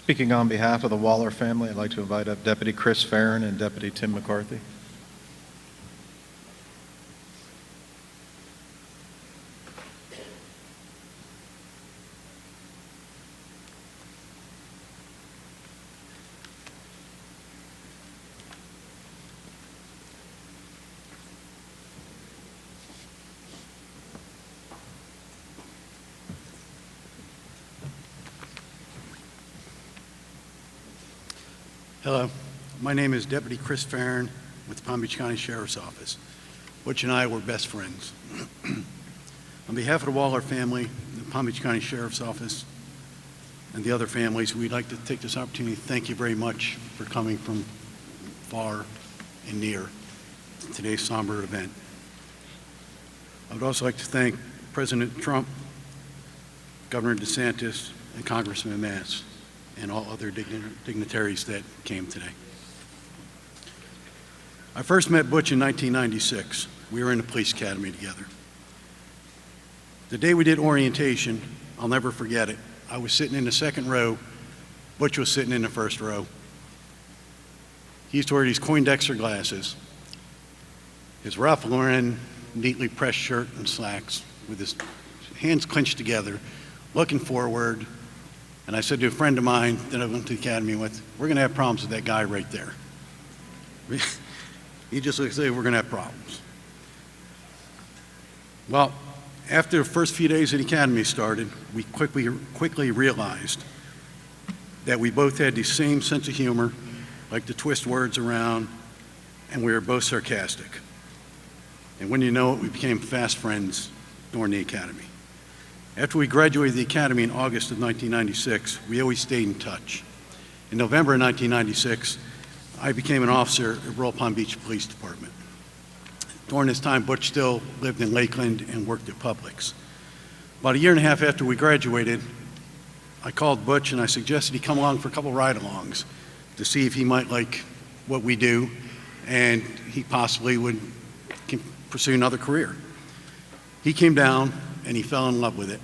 Speaking on behalf of the Waller family, I'd like to invite up Deputy Chris Farron and Deputy Tim McCarthy. Hello, my name is Deputy Chris Farron with the Palm Beach County Sheriff's Office. Butch and I were best friends. On behalf of the Waller family, the Palm Beach County Sheriff's Office, and the other families, we'd like to take this opportunity to thank you very much for coming from far and near to today's somber event. I would also like to thank President Trump, Governor DeSantis, and Congressman Mass, and all other dignitaries that came today. I first met Butch in 1996. We were in the police academy together. The day we did orientation, I'll never forget it. I was sitting in the second row. Butch was sitting in the first row. He used to wear these Poindexter glasses, his Ralph Lauren neatly pressed shirt and slacks with his hands clenched together, looking forward. And I said to a friend of mine that I went to the academy with, we're going to have problems with that guy right there. He just looked and said, we're going to have problems. Well, after the first few days of the academy started, we quickly realized that we both had the same sense of humor, like to twist words around, and we were both sarcastic. And when you know it, we became fast friends during the academy. After we graduated the academy in August of 1996, we always stayed in touch. In November of 1996, I became an officer at Royal Palm Beach Police Department. During this time, Butch still lived in Lakeland and worked at Publix. About a year and a half after we graduated, I called Butch and I suggested he come along for a couple ride-alongs to see if he might like what we do and he possibly would pursue another career. He came down and he fell in love with it,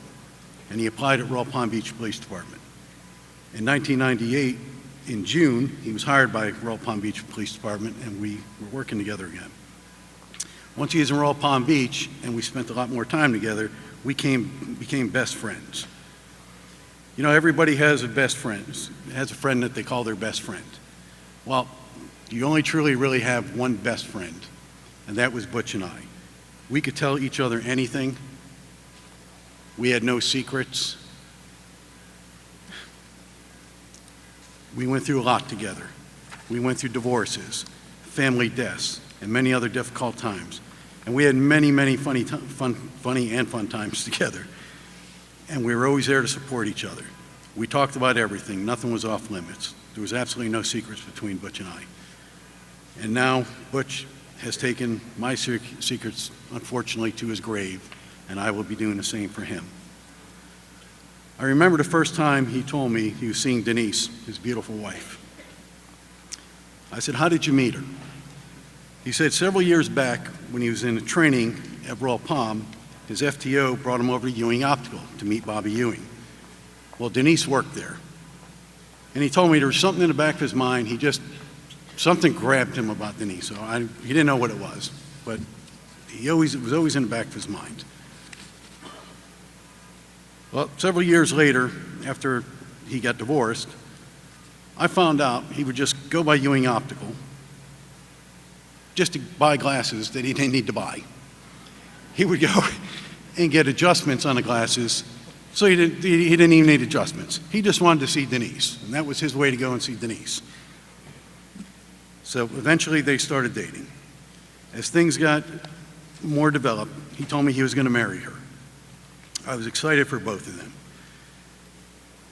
and he applied at Royal Palm Beach Police Department. In 1998, in June, he was hired by Royal Palm Beach Police Department, and we were working together again. Once he was in Royal Palm Beach, and we spent a lot more time together, we became best friends. You know, everybody has a best friend, has a friend that they call their best friend. Well, you only truly really have one best friend, and that was Butch and I. We could tell each other anything. We had no secrets. We went through a lot together. We went through divorces, family deaths, and many other difficult times. And we had many funny and fun times together. And we were always there to support each other. We talked about everything. Nothing was off limits. There was absolutely no secrets between Butch and I. And now Butch has taken my secrets, unfortunately, to his grave, and I will be doing the same for him. I remember the first time he told me he was seeing Denise, his beautiful wife. I said, how did you meet her? He said several years back when he was in a training at Royal Palm, his FTO brought him over to Ewing Optical to meet Bobby Ewing. Well, Denise worked there. And he told me there was something in the back of his mind, something grabbed him about Denise. So he didn't know what it was, but it was always in the back of his mind. Well, several years later, after he got divorced, I found out he would just go by Ewing Optical just to buy glasses that he didn't need to buy. He would go and get adjustments on the glasses, so he didn't even need adjustments. He just wanted to see Denise, and that was his way to go and see Denise. So eventually they started dating. As things got more developed, he told me he was going to marry her. I was excited for both of them.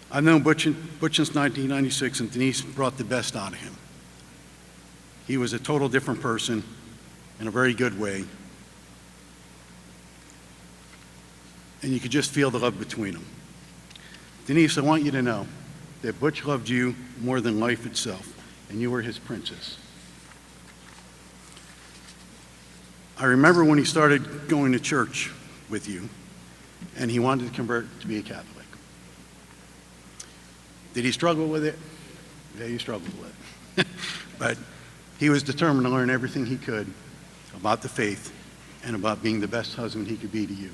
I've known Butch since 1996, and Denise brought the best out of him. He was a total different person in a very good way. And you could just feel the love between them. Denise, I want you to know that Butch loved you more than life itself, and you were his princess. I remember when he started going to church with you, and he wanted to convert to be a Catholic. Did he struggle with it? Yeah, he struggled with it. But he was determined to learn everything he could about the faith and about being the best husband he could be to you.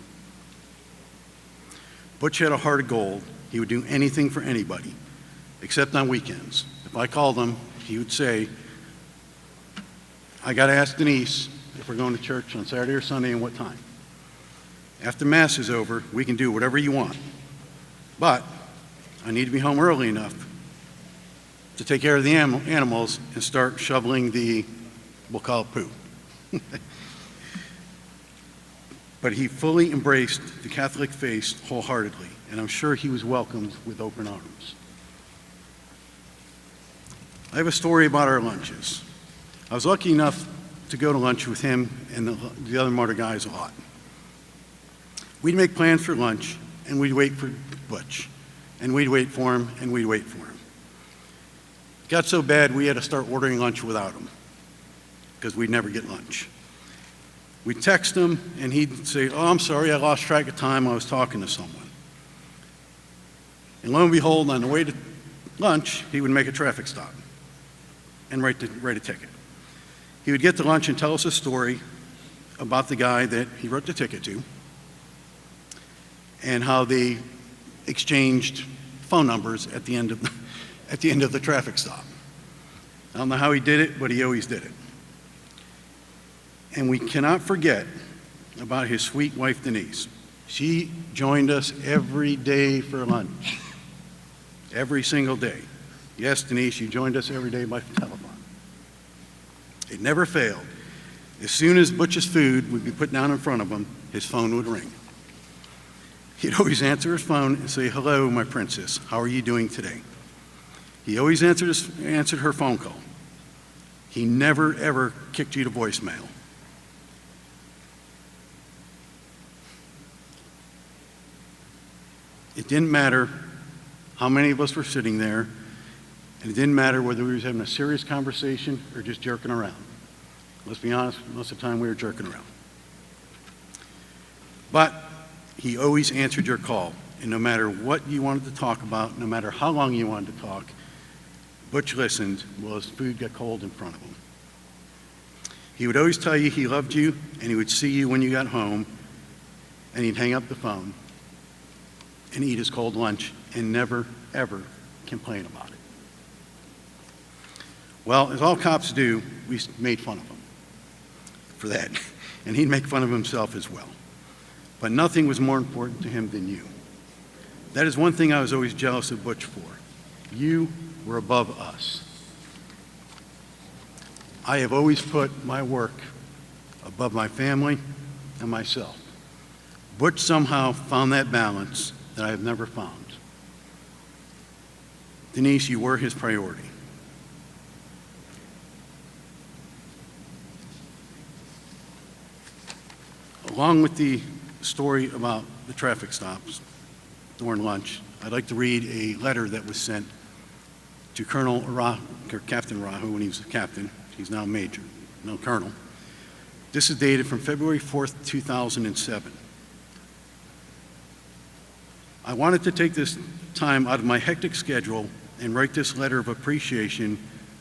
Butch had a heart of gold. He would do anything for anybody, except on weekends. If I called him, he would say, I got to ask Denise if we're going to church on Saturday or Sunday and what time. After Mass is over, we can do whatever you want. But I need to be home early enough to take care of the animals and start shoveling the, we'll call it poo. But he fully embraced the Catholic faith wholeheartedly, and I'm sure he was welcomed with open arms. I have a story about our lunches. I was lucky enough to go to lunch with him and the other motor guys a lot. We'd make plans for lunch, and we'd wait for Butch, and we'd wait for him, and we'd wait for him. It got so bad we had to start ordering lunch without him, because we'd never get lunch. We'd text him, and he'd say, oh, I'm sorry, I lost track of time, I was talking to someone. And lo and behold, on the way to lunch, he would make a traffic stop and write a ticket. He would get to lunch and tell us a story about the guy that he wrote the ticket to and how they exchanged phone numbers at the end of the traffic stop. I don't know how he did it, but he always did it. And we cannot forget about his sweet wife, Denise. She joined us every day for lunch, every single day. Yes, Denise, you joined us every day by telephone. It never failed. As soon as Butch's food would be put down in front of him, his phone would ring. He'd always answer his phone and say, hello, my princess, how are you doing today? He always answered her phone call. He never, ever kicked you to voicemail. It didn't matter how many of us were sitting there, and it didn't matter whether we were having a serious conversation or just jerking around. Let's be honest, most of the time we were jerking around. But he always answered your call, and no matter what you wanted to talk about, no matter how long you wanted to talk, Butch listened while his food got cold in front of him. He would always tell you he loved you, and he would see you when you got home, and he'd hang up the phone and eat his cold lunch and never, ever complain about it. Well, as all cops do, we made fun of him for that, and he'd make fun of himself as well. But nothing was more important to him than you. That is one thing I was always jealous of Butch for. You were above us. I have always put my work above my family and myself. Butch somehow found that balance that I have never found. Denise, you were his priority. Along with the story about the traffic stops during lunch, I'd like to read a letter that was sent to Captain Arahu when he was a captain. He's now major, no colonel. This is dated from February 4th, 2007. I wanted to take this time out of my hectic schedule and write this letter of appreciation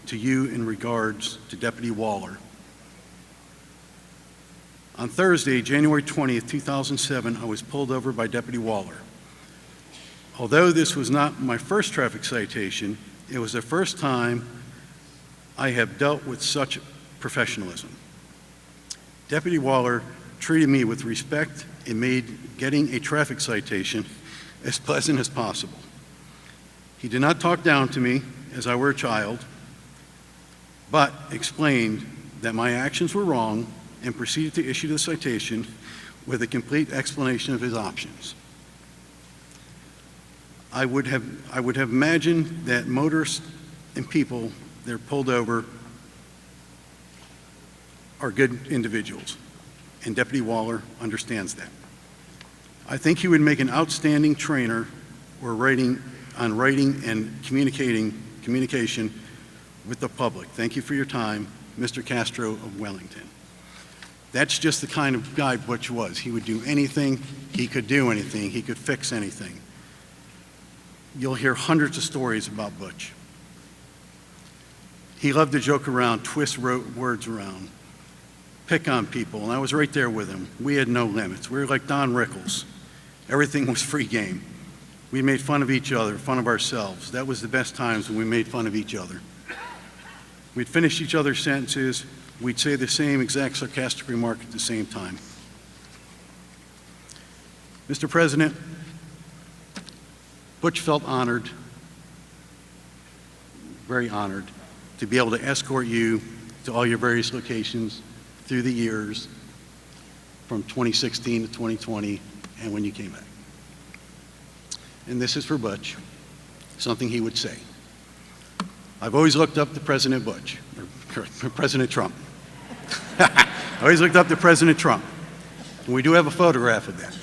to you in regards to Deputy Waller. On Thursday, January 20th, 2007, I was pulled over by Deputy Waller. Although this was not my first traffic citation, it was the first time I have dealt with such professionalism. Deputy Waller treated me with respect and made getting a traffic citation as pleasant as possible. He did not talk down to me as I were a child, but explained that my actions were wrong and proceeded to issue the citation with a complete explanation of his options. I would have imagined that motorists and people that are pulled over are good individuals, and Deputy Waller understands that. I think he would make an outstanding trainer or writing and communication with the public. Thank you for your time, Mr. Castro of Wellington. That's just the kind of guy Butch was. He would do anything, he could do anything, he could fix anything. you'll hear hundreds of stories about Butch. He loved to joke around, twist words around, pick on people, and I was right there with him. We had no limits. We were like Don Rickles. Everything was free game. We made fun of each other, fun of ourselves. That was the best times when we made fun of each other. We'd finish each other's sentences. We'd say the same exact sarcastic remark at the same time. Mr. President, Butch felt honored, very honored, to be able to escort you to all your various locations through the years from 2016 to 2020 and when you came back. And this is for Butch, something he would say. I've always looked up to President Butch, or President Trump. I always looked up to President Trump. And we do have a photograph of that.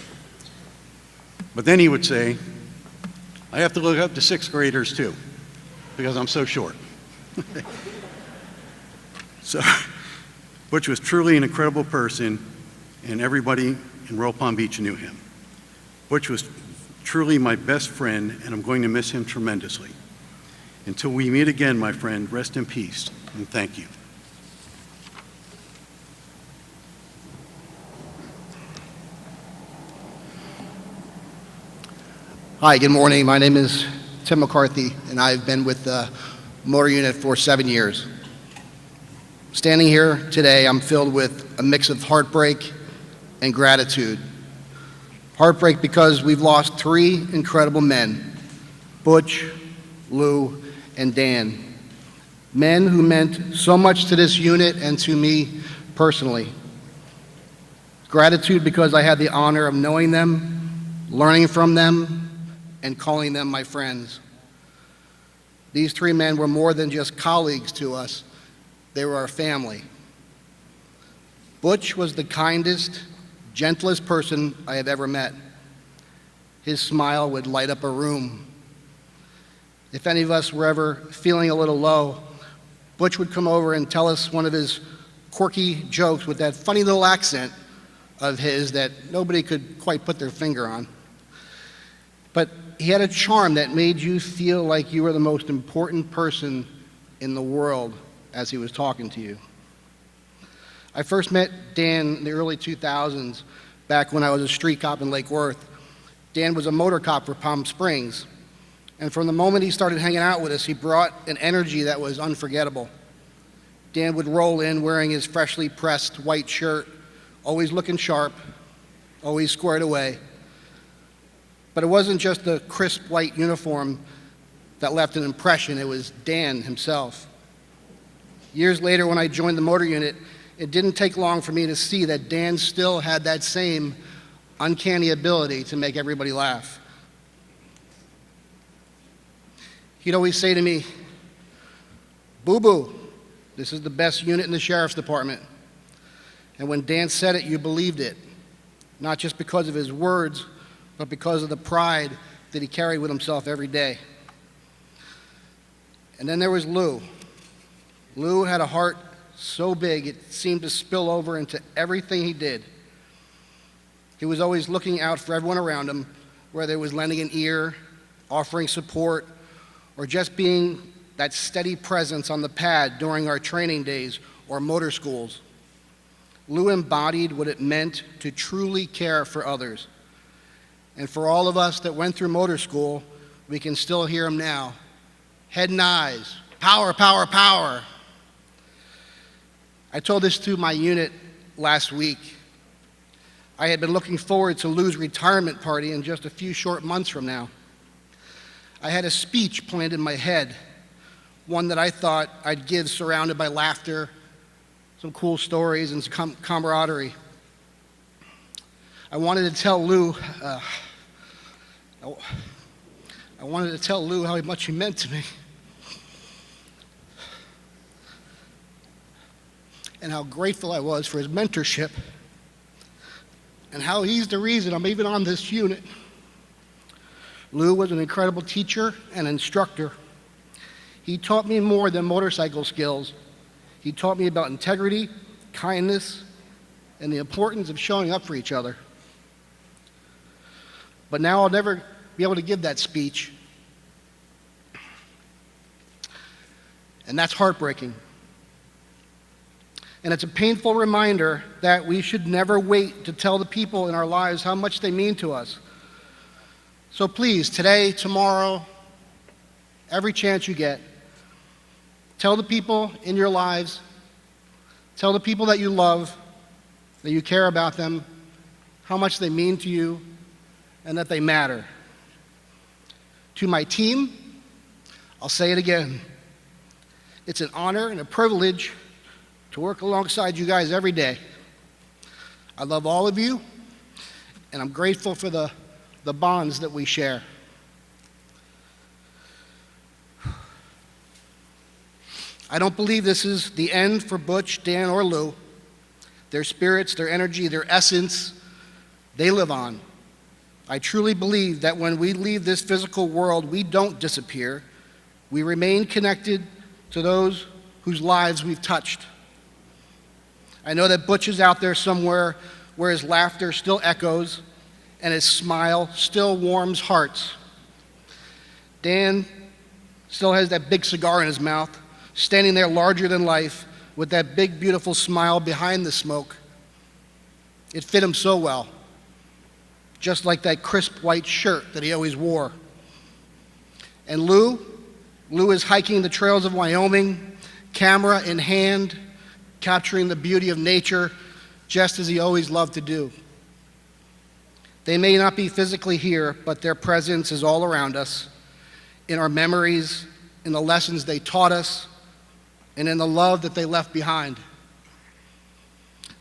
But then he would say, I have to look up to sixth graders too, because I'm so short. So, Butch was truly an incredible person, and everybody in Royal Palm Beach knew him. Butch was truly my best friend, and I'm going to miss him tremendously. Until we meet again, my friend, rest in peace, and thank you. Hi, good morning. My name is Tim McCarthy, and I've been with the motor unit for 7 years. Standing here today, I'm filled with a mix of heartbreak and gratitude. Heartbreak because we've lost 3 incredible men, Butch, Lou, and Dan. Men who meant so much to this unit and to me personally. Gratitude because I had the honor of knowing them, learning from them, and calling them my friends. These 3 men were more than just colleagues to us. They were our family. Butch was the kindest, gentlest person I have ever met. His smile would light up a room. If any of us were ever feeling a little low, Butch would come over and tell us one of his quirky jokes with that funny little accent of his that nobody could quite put their finger on. But he had a charm that made you feel like you were the most important person in the world as he was talking to you. I first met Dan in the early 2000s, back when I was a street cop in Lake Worth. Dan was a motor cop for Palm Springs. And from the moment he started hanging out with us, he brought an energy that was unforgettable. Dan would roll in wearing his freshly pressed white shirt, always looking sharp, always squared away. But it wasn't just the crisp white uniform that left an impression, it was Dan himself. Years later, when I joined the motor unit, it didn't take long for me to see that Dan still had that same uncanny ability to make everybody laugh. He'd always say to me, "Boo-boo, this is the best unit in the sheriff's department." And when Dan said it, you believed it, not just because of his words, but because of the pride that he carried with himself every day. And then there was Lou. Lou had a heart so big it seemed to spill over into everything he did. He was always looking out for everyone around him, whether it was lending an ear, offering support, or just being that steady presence on the pad during our training days or motor schools. Lou embodied what it meant to truly care for others. And for all of us that went through motor school, we can still hear him now. Head and eyes, power, power, power. I told this to my unit last week. I had been looking forward to Lou's retirement party in just a few short months from now. I had a speech planned in my head, one that I thought I'd give surrounded by laughter, some cool stories, and some camaraderie. I wanted to tell Lou, how much he meant to me. And how grateful I was for his mentorship, and how he's the reason I'm even on this unit. Lou was an incredible teacher and instructor. He taught me more than motorcycle skills. He taught me about integrity, kindness, and the importance of showing up for each other. But now I'll never be able to give that speech And that's heartbreaking. And it's a painful reminder that we should never wait to tell the people in our lives how much they mean to us. So please, today, tomorrow, every chance you get, tell the people in your lives, tell the people that you love, that you care about them, how much they mean to you, and that they matter. To my team, I'll say it again. It's an honor and a privilege to work alongside you guys every day. I love all of you, and I'm grateful for the bonds that we share. I don't believe this is the end for Butch, Dan, or Lou. Their spirits, their energy, their essence, they live on. I truly believe that when we leave this physical world, we don't disappear. We remain connected to those whose lives we've touched. I know that Butch is out there somewhere where his laughter still echoes and his smile still warms hearts. Dan still has that big cigar in his mouth, standing there larger than life with that big, beautiful smile behind the smoke. It fit him so well, just like that crisp white shirt that he always wore. And Lou is hiking the trails of Wyoming, camera in hand, capturing the beauty of nature, just as he always loved to do. They may not be physically here, but their presence is all around us, in our memories, in the lessons they taught us, and in the love that they left behind.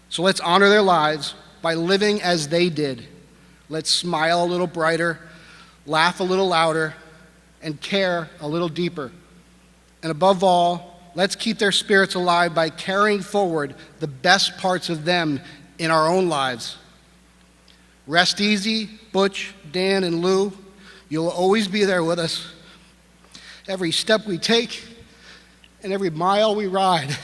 So let's honor their lives by living as they did. Let's smile a little brighter, laugh a little louder, and care a little deeper. And above all, let's keep their spirits alive by carrying forward the best parts of them in our own lives. Rest easy, Butch, Dan, and Lou. You'll always be there with us. Every step we take and every mile we ride.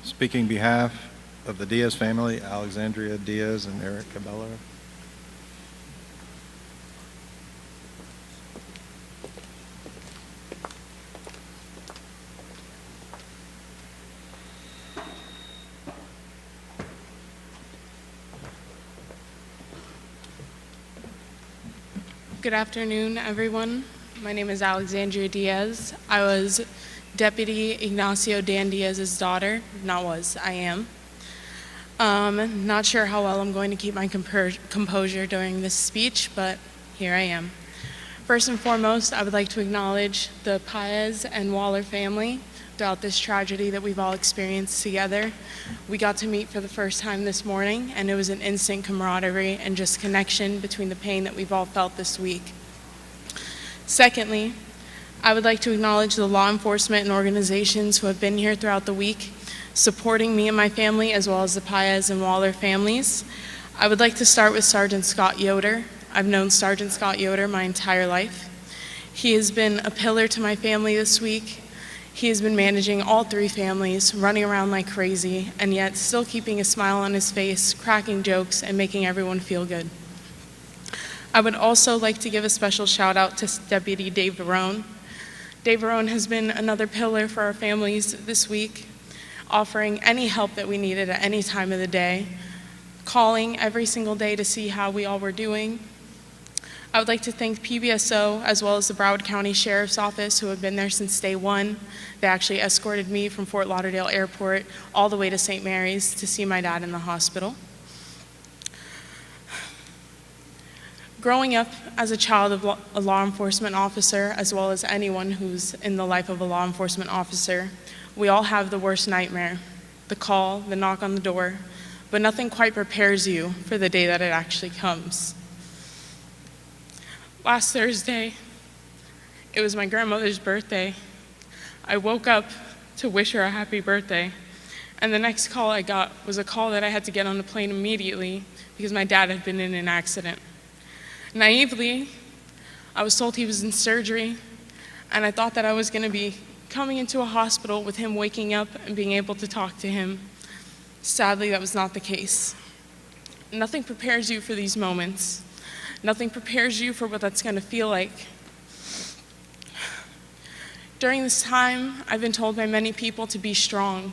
Speaking on behalf of the Diaz family, Alexandria Diaz and Eric Cabello. Good afternoon, everyone. My name is Alexandria Diaz. I was Deputy Ignacio Dan Diaz's daughter. Not was, I am. Not sure how well I'm going to keep my composure during this speech, but here I am. First and foremost, I would like to acknowledge the Paez and Waller family throughout this tragedy that we've all experienced together. We got to meet for the first time this morning, and it was an instant camaraderie and just connection between the pain that we've all felt this week. Secondly, I would like to acknowledge the law enforcement and organizations who have been here throughout the week, supporting me and my family, as well as the Paez and Waller families. I would like to start with Sergeant Scott Yoder. I've known Sergeant Scott Yoder my entire life. He has been a pillar to my family this week. He has been managing all 3 families, running around like crazy, and yet still keeping a smile on his face, cracking jokes, and making everyone feel good. I would also like to give a special shout out to Deputy Dave Verone. Dave Verone has been another pillar for our families this week, offering any help that we needed at any time of the day, calling every single day to see how we all were doing. I would like to thank PBSO as well as the Broward County Sheriff's Office, who have been there since day one. They actually escorted me from Fort Lauderdale Airport all the way to St. Mary's to see my dad in the hospital. Growing up as a child of a law enforcement officer, as well as anyone who's in the life of a law enforcement officer, we all have the worst nightmare, the call, the knock on the door, but nothing quite prepares you for the day that it actually comes. Last Thursday, it was my grandmother's birthday. I woke up to wish her a happy birthday, and the next call I got was a call that I had to get on the plane immediately because my dad had been in an accident. Naively, I was told he was in surgery, and I thought that I was going to be coming into a hospital with him waking up and being able to talk to him. Sadly, that was not the case. Nothing prepares you for these moments. Nothing prepares you for what that's going to feel like. During this time, I've been told by many people to be strong.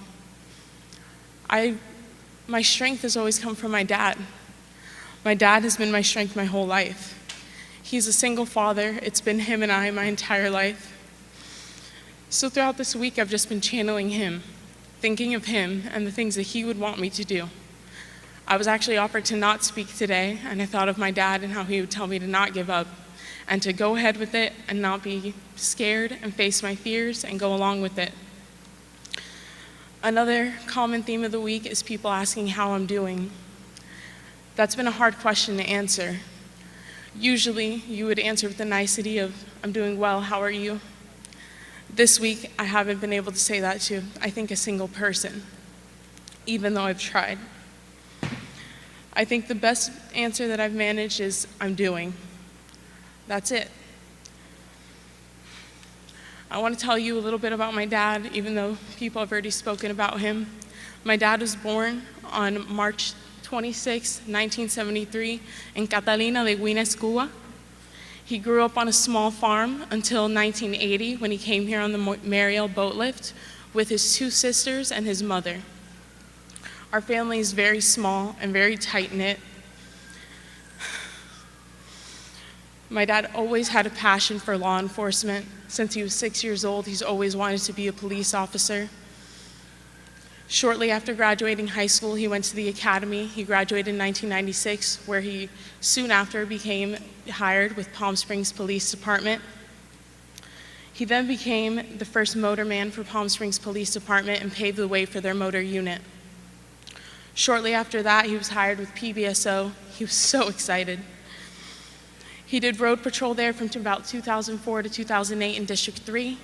My strength has always come from my dad. My dad has been my strength my whole life. He's a single father. It's been him and I my entire life. So throughout this week, I've just been channeling him, thinking of him and the things that he would want me to do. I was actually offered to not speak today, and I thought of my dad and how he would tell me to not give up and to go ahead with it and not be scared and face my fears and go along with it. Another common theme of the week is people asking how I'm doing. That's been a hard question to answer. Usually, you would answer with the nicety of, I'm doing well, how are you? This week, I haven't been able to say that to, I think, a single person, even though I've tried. I think the best answer that I've managed is, I'm doing. That's it. I want to tell you a little bit about my dad, even though people have already spoken about him. My dad was born on March 26, 1973, in Catalina de Guines, Cuba. He grew up on a small farm until 1980 when he came here on the Mariel boat lift with his 2 sisters and his mother. Our family is very small and very tight-knit. My dad always had a passion for law enforcement. Since he was 6 years old, he's always wanted to be a police officer. Shortly after graduating high school, he went to the academy. He graduated in 1996, where he soon after became hired with Palm Springs Police Department. He then became the first motorman for Palm Springs Police Department and paved the way for their motor unit. Shortly after that, he was hired with PBSO. He was so excited. He did road patrol there from about 2004 to 2008 in District 3.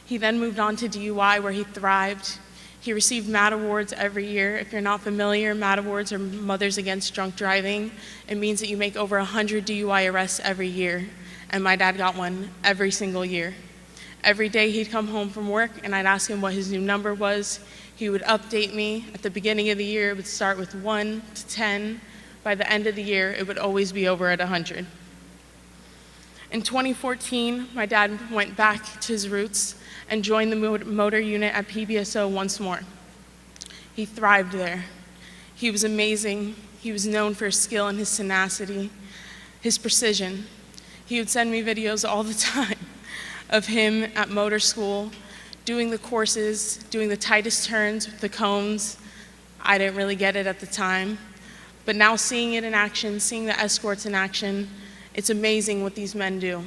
He then moved on to DUI, where he thrived. He received MAD awards every year. If you're not familiar, MAD awards are Mothers Against Drunk Driving. It means that you make over 100 DUI arrests every year, and my dad got one every single year. Every day he'd come home from work, and I'd ask him what his new number was. He would update me. At the beginning of the year, it would start with 1 to 10. By the end of the year, it would always be over at 100. In 2014, my dad went back to his roots and joined the motor unit at PBSO once more. He thrived there. He was amazing. He was known for his skill and his tenacity, his precision. He would send me videos all the time of him at motor school, doing the courses, doing the tightest turns with the cones. I didn't really get it at the time, but now seeing it in action, seeing the escorts in action, it's amazing what these men do.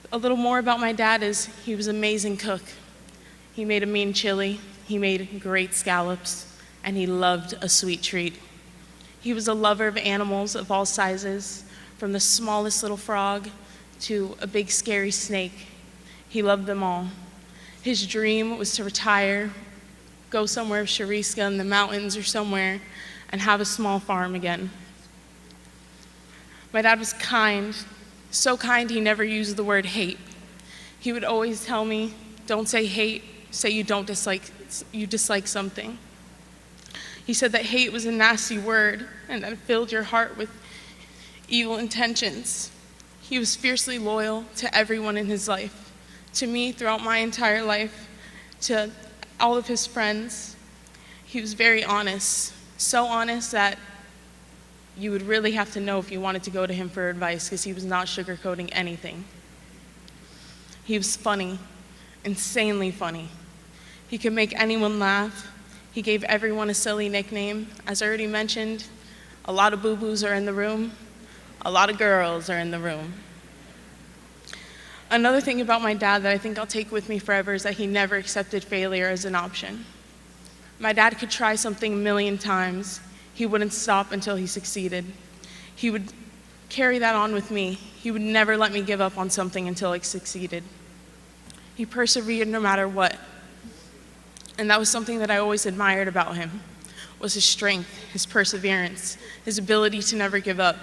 A little more about my dad is he was an amazing cook. He made a mean chili, he made great scallops, and he loved a sweet treat. He was a lover of animals of all sizes, from the smallest little frog to a big scary snake. He loved them all. His dream was to retire, go somewhere with Shariska in the mountains or somewhere, and have a small farm again. My dad was kind, so kind he never used the word hate. He would always tell me, don't say hate, say you dislike something. He said that hate was a nasty word and that it filled your heart with evil intentions. He was fiercely loyal to everyone in his life, to me throughout my entire life, to all of his friends. He was very honest, so honest that you would really have to know if you wanted to go to him for advice, because he was not sugarcoating anything. He was funny, insanely funny. He could make anyone laugh. He gave everyone a silly nickname. As I already mentioned, a lot of boo-boos are in the room. A lot of girls are in the room. Another thing about my dad that I think I'll take with me forever is that he never accepted failure as an option. My dad could try something a million times. He wouldn't stop until he succeeded. He would carry that on with me. He would never let me give up on something until I succeeded. He persevered no matter what. And that was something that I always admired about him, was his strength, his perseverance, his ability to never give up.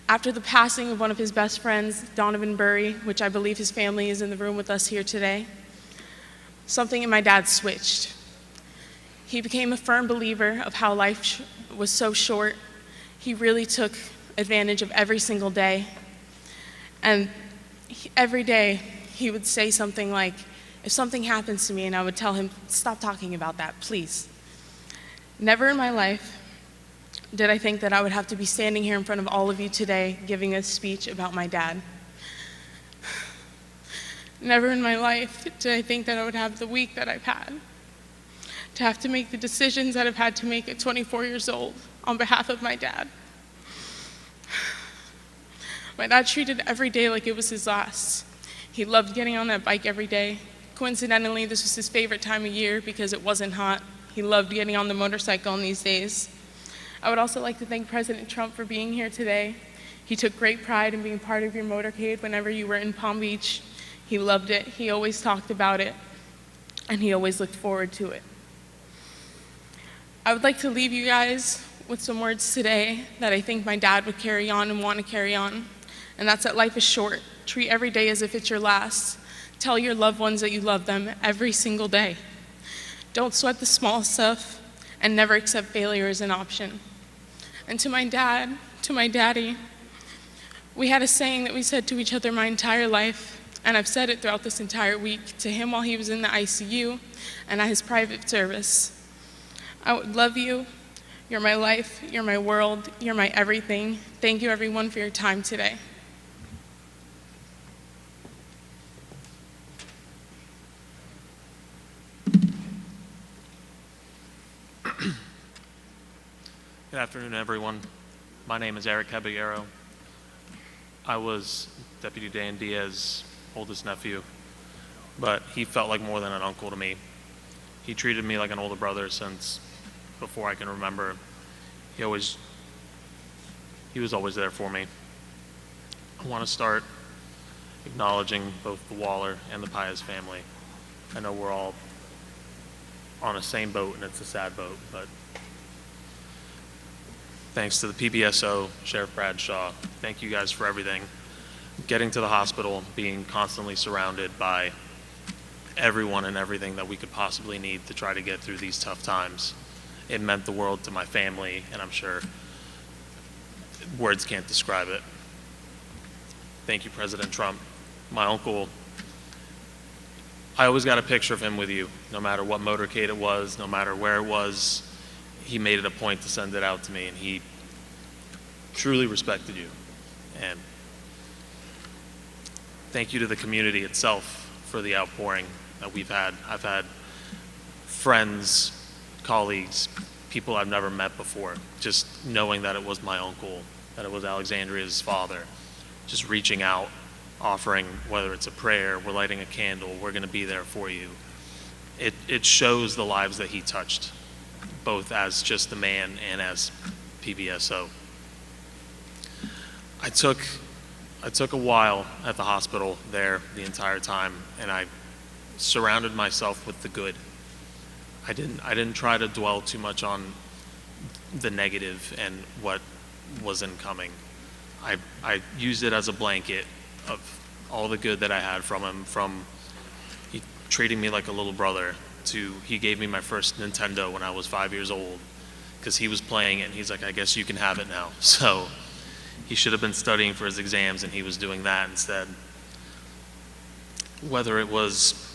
After the passing of one of his best friends, Donovan Burry, which I believe his family is in the room with us here today, something in my dad switched. He became a firm believer of how life was so short. He really took advantage of every single day. And every day he would say something like, if something happens to me, and I would tell him, stop talking about that, please. Never in my life did I think that I would have to be standing here in front of all of you today giving a speech about my dad. Never in my life did I think that I would have the week that I've had, to have to make the decisions that I've had to make at 24 years old on behalf of my dad. My dad treated every day like it was his last. He loved getting on that bike every day. Coincidentally, this was his favorite time of year because it wasn't hot. He loved getting on the motorcycle on these days. I would also like to thank President Trump for being here today. He took great pride in being part of your motorcade whenever you were in Palm Beach. He loved it. He always talked about it, and he always looked forward to it. I would like to leave you guys with some words today that I think my dad would carry on and want to carry on, and that's that life is short. Treat every day as if it's your last. Tell your loved ones that you love them every single day. Don't sweat the small stuff, and never accept failure as an option. And to my dad, to my daddy, we had a saying that we said to each other my entire life, and I've said it throughout this entire week, to him while he was in the ICU and at his private service. I would love you. You're my life. You're my world. You're my everything. Thank you, everyone, for your time today. Good afternoon, everyone. My name is Eric Caballero. I was Deputy Dan Diaz's oldest nephew, but he felt like more than an uncle to me. He treated me like an older brother since before I can remember. He was always there for me. I want to start acknowledging both the Waller and the Paez family. I know we're all on the same boat, and it's a sad boat, but thanks to the PBSO, Sheriff Bradshaw, thank you guys for everything. Getting to the hospital, being constantly surrounded by everyone and everything that we could possibly need to try to get through these tough times. It meant the world to my family, and I'm sure words can't describe it. Thank you, President Trump. My uncle, I always got a picture of him with you, no matter what motorcade it was, no matter where it was. He made it a point to send it out to me, and he truly respected you. And thank you to the community itself for the outpouring that we've had. I've had friends, colleagues, people I've never met before, just knowing that it was my uncle, that it was Alexandria's father, just reaching out, offering, whether it's a prayer, we're lighting a candle, we're going to be there for you. It shows the lives that he touched, both as just a man and as PBSO. I took a while at the hospital there the entire time, and I surrounded myself with the good. I didn't try to dwell too much on the negative and what was incoming. I used it as a blanket of all the good that I had from him, from he treating me like a little brother to he gave me my first Nintendo when I was 5 years old because he was playing it and he's like, I guess you can have it now. So he should have been studying for his exams and he was doing that instead. Whether it was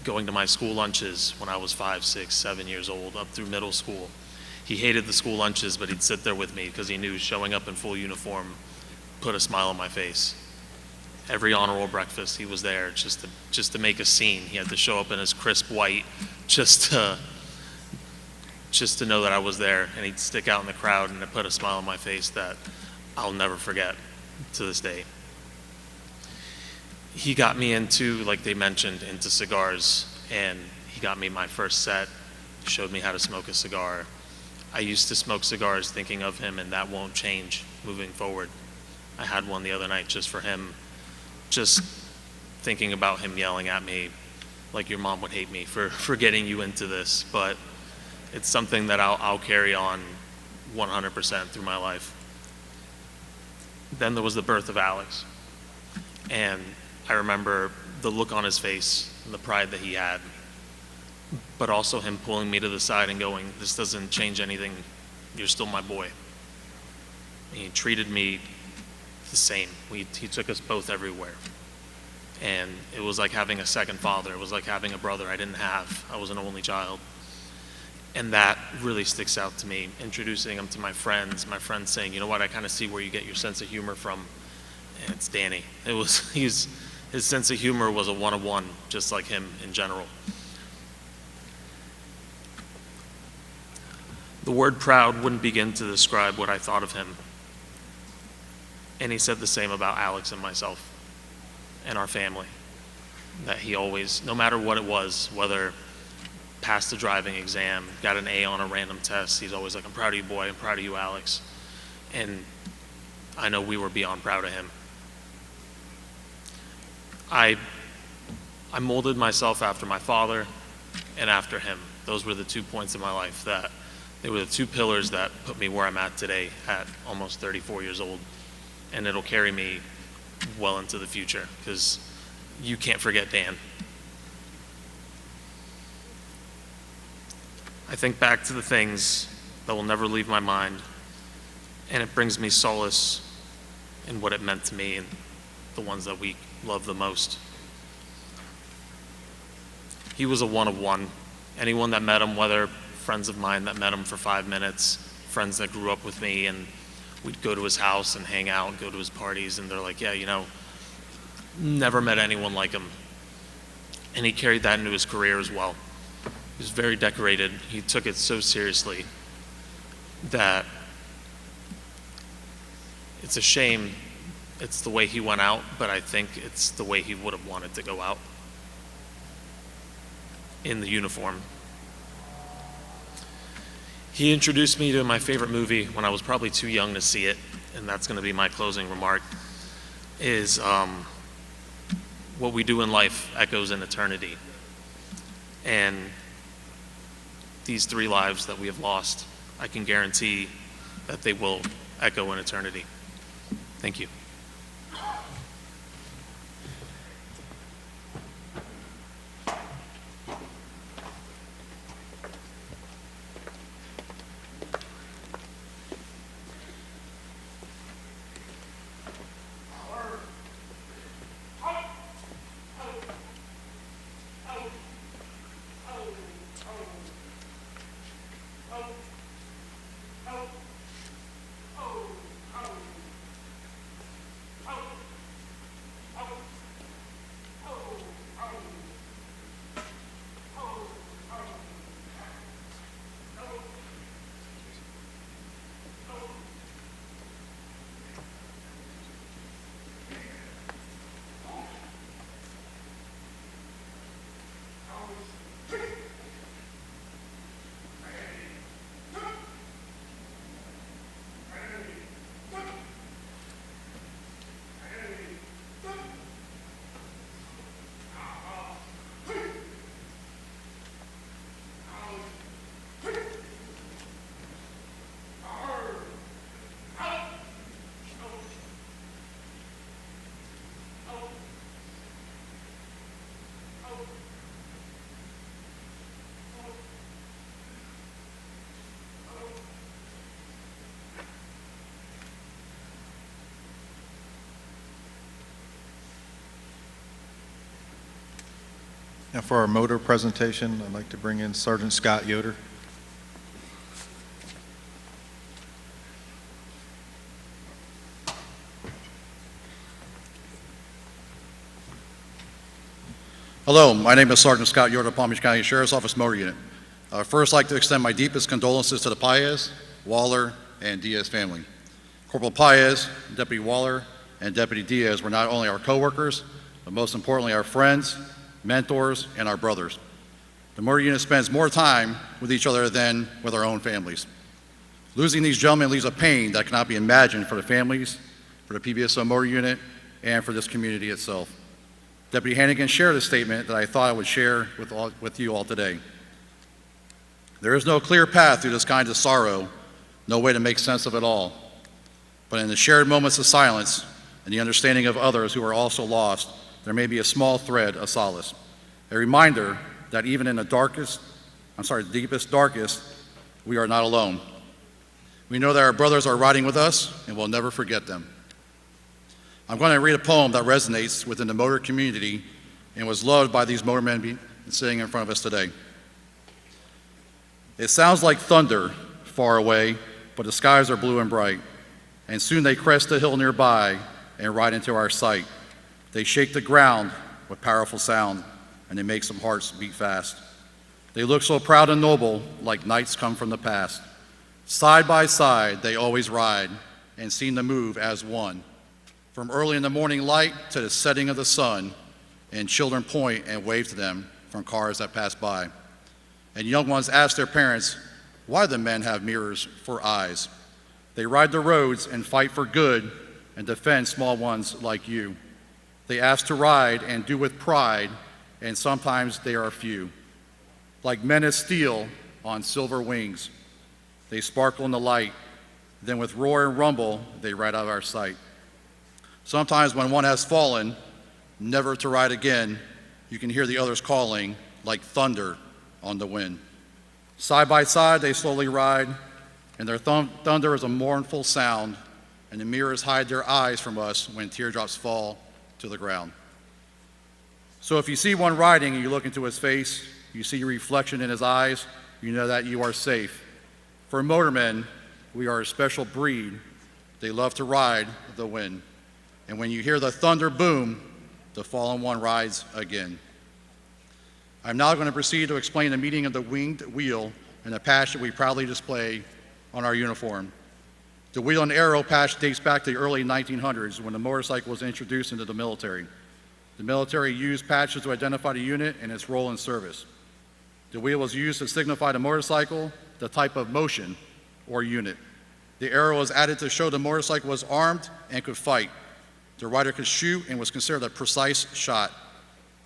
going to my school lunches when I was 5, 6, 7 years old up through middle school. He hated the school lunches, but he'd sit there with me because he knew showing up in full uniform put a smile on my face. Every honor roll breakfast, he was there just to make a scene. He had to show up in his crisp white just to know that I was there, and he'd stick out in the crowd and it put a smile on my face that I'll never forget to this day. He got me into, like they mentioned, into cigars, and he got me my first set, showed me how to smoke a cigar. I used to smoke cigars thinking of him, and that won't change moving forward. I had one the other night just for him, just thinking about him yelling at me like your mom would hate me for getting you into this, but it's something that I'll carry on 100% through my life. Then there was the birth of Alex, and I remember the look on his face and the pride that he had, but also him pulling me to the side and going, this doesn't change anything, you're still my boy. And he treated me the same. He took us both everywhere. And it was like having a second father. It was like having a brother I didn't have. I was an only child. And that really sticks out to me, introducing him to my friends saying, you know what, I kind of see where you get your sense of humor from. And it's Danny. His sense of humor was a one-of-one, just like him in general. The word proud wouldn't begin to describe what I thought of him. And he said the same about Alex and myself and our family. That he always, no matter what it was, whether passed the driving exam, got an A on a random test, he's always like, I'm proud of you, boy, I'm proud of you, Alex. And I know we were beyond proud of him. I molded myself after my father and after him. Those were the 2 points in my life that they were the 2 pillars that put me where I'm at today at almost 34 years old. And it'll carry me well into the future because you can't forget Dan. I think back to the things that will never leave my mind, and it brings me solace in what it meant to me and the ones that we love the most. He was a one-of-one. Anyone that met him, whether friends of mine that met him for 5 minutes, friends that grew up with me, and we'd go to his house and hang out and go to his parties, and they're like, yeah, you know, never met anyone like him. And he carried that into his career as well. He was very decorated. He took it so seriously that it's a shame it's the way he went out, but I think it's the way he would have wanted to go out in the uniform. He introduced me to my favorite movie when I was probably too young to see it, and that's going to be my closing remark, is what we do in life echoes in eternity. And these 3 lives that we have lost, I can guarantee that they will echo in eternity. Thank you. Now for our motor presentation, I'd like to bring in Sergeant Scott Yoder. Hello, my name is Sergeant Scott Yoder, Palm Beach County Sheriff's Office Motor Unit. First, I'd like to extend my deepest condolences to the Paez, Waller, and Diaz family. Corporal Paez, Deputy Waller, and Deputy Diaz were not only our coworkers, but most importantly our friends, mentors, and our brothers. The motor unit spends more time with each other than with our own families. Losing these gentlemen leaves a pain that cannot be imagined for the families, for the PBSO motor unit, and for this community itself. Deputy Hannigan shared a statement that I thought I would share with you all today. There is no clear path through this kind of sorrow, no way to make sense of it all. But in the shared moments of silence and the understanding of others who are also lost, there may be a small thread of solace. A reminder that even in the deepest, darkest, we are not alone. We know that our brothers are riding with us and we'll never forget them. I'm going to read a poem that resonates within the motor community and was loved by these motormen sitting in front of us today. It sounds like thunder far away, but the skies are blue and bright, and soon they crest the hill nearby and ride into our sight. They shake the ground with powerful sound, and they make some hearts beat fast. They look so proud and noble, like knights come from the past. Side by side, they always ride and seem to move as one. From early in the morning light to the setting of the sun, and children point and wave to them from cars that pass by. And young ones ask their parents, why do men have mirrors for eyes? They ride the roads and fight for good and defend small ones like you. They ask to ride and do with pride, and sometimes they are few. Like men of steel on silver wings, they sparkle in the light, then with roar and rumble, they ride out of our sight. Sometimes when one has fallen, never to ride again, you can hear the others calling like thunder on the wind. Side by side, they slowly ride, and their thunder is a mournful sound, and the mirrors hide their eyes from us when teardrops fall to the ground. So if you see one riding and you look into his face, you see your reflection in his eyes, you know that you are safe. For motormen, we are a special breed. They love to ride the wind. And when you hear the thunder boom, the fallen one rides again. I'm now going to proceed to explain the meaning of the winged wheel and the patch that we proudly display on our uniform. The wheel and arrow patch dates back to the early 1900s when the motorcycle was introduced into the military. The military used patches to identify the unit and its role in service. The wheel was used to signify the motorcycle, the type of motion, or unit. The arrow was added to show the motorcycle was armed and could fight. The rider could shoot and was considered a precise shot.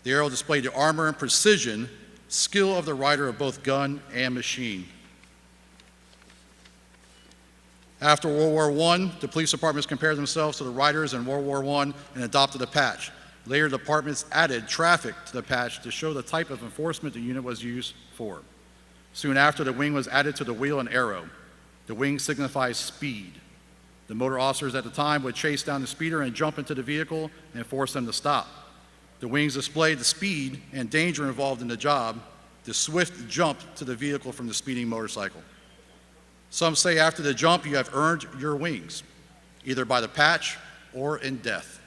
The arrow displayed the armor and precision, skill of the rider of both gun and machine. After World War I, the police departments compared themselves to the riders in World War I and adopted a patch. Later, departments added traffic to the patch to show the type of enforcement the unit was used for. Soon after, the wing was added to the wheel and arrow. The wing signifies speed. The motor officers at the time would chase down the speeder and jump into the vehicle and force them to stop. The wings displayed the speed and danger involved in the job, the swift jump to the vehicle from the speeding motorcycle. Some say after the jump you have earned your wings, either by the patch or in death.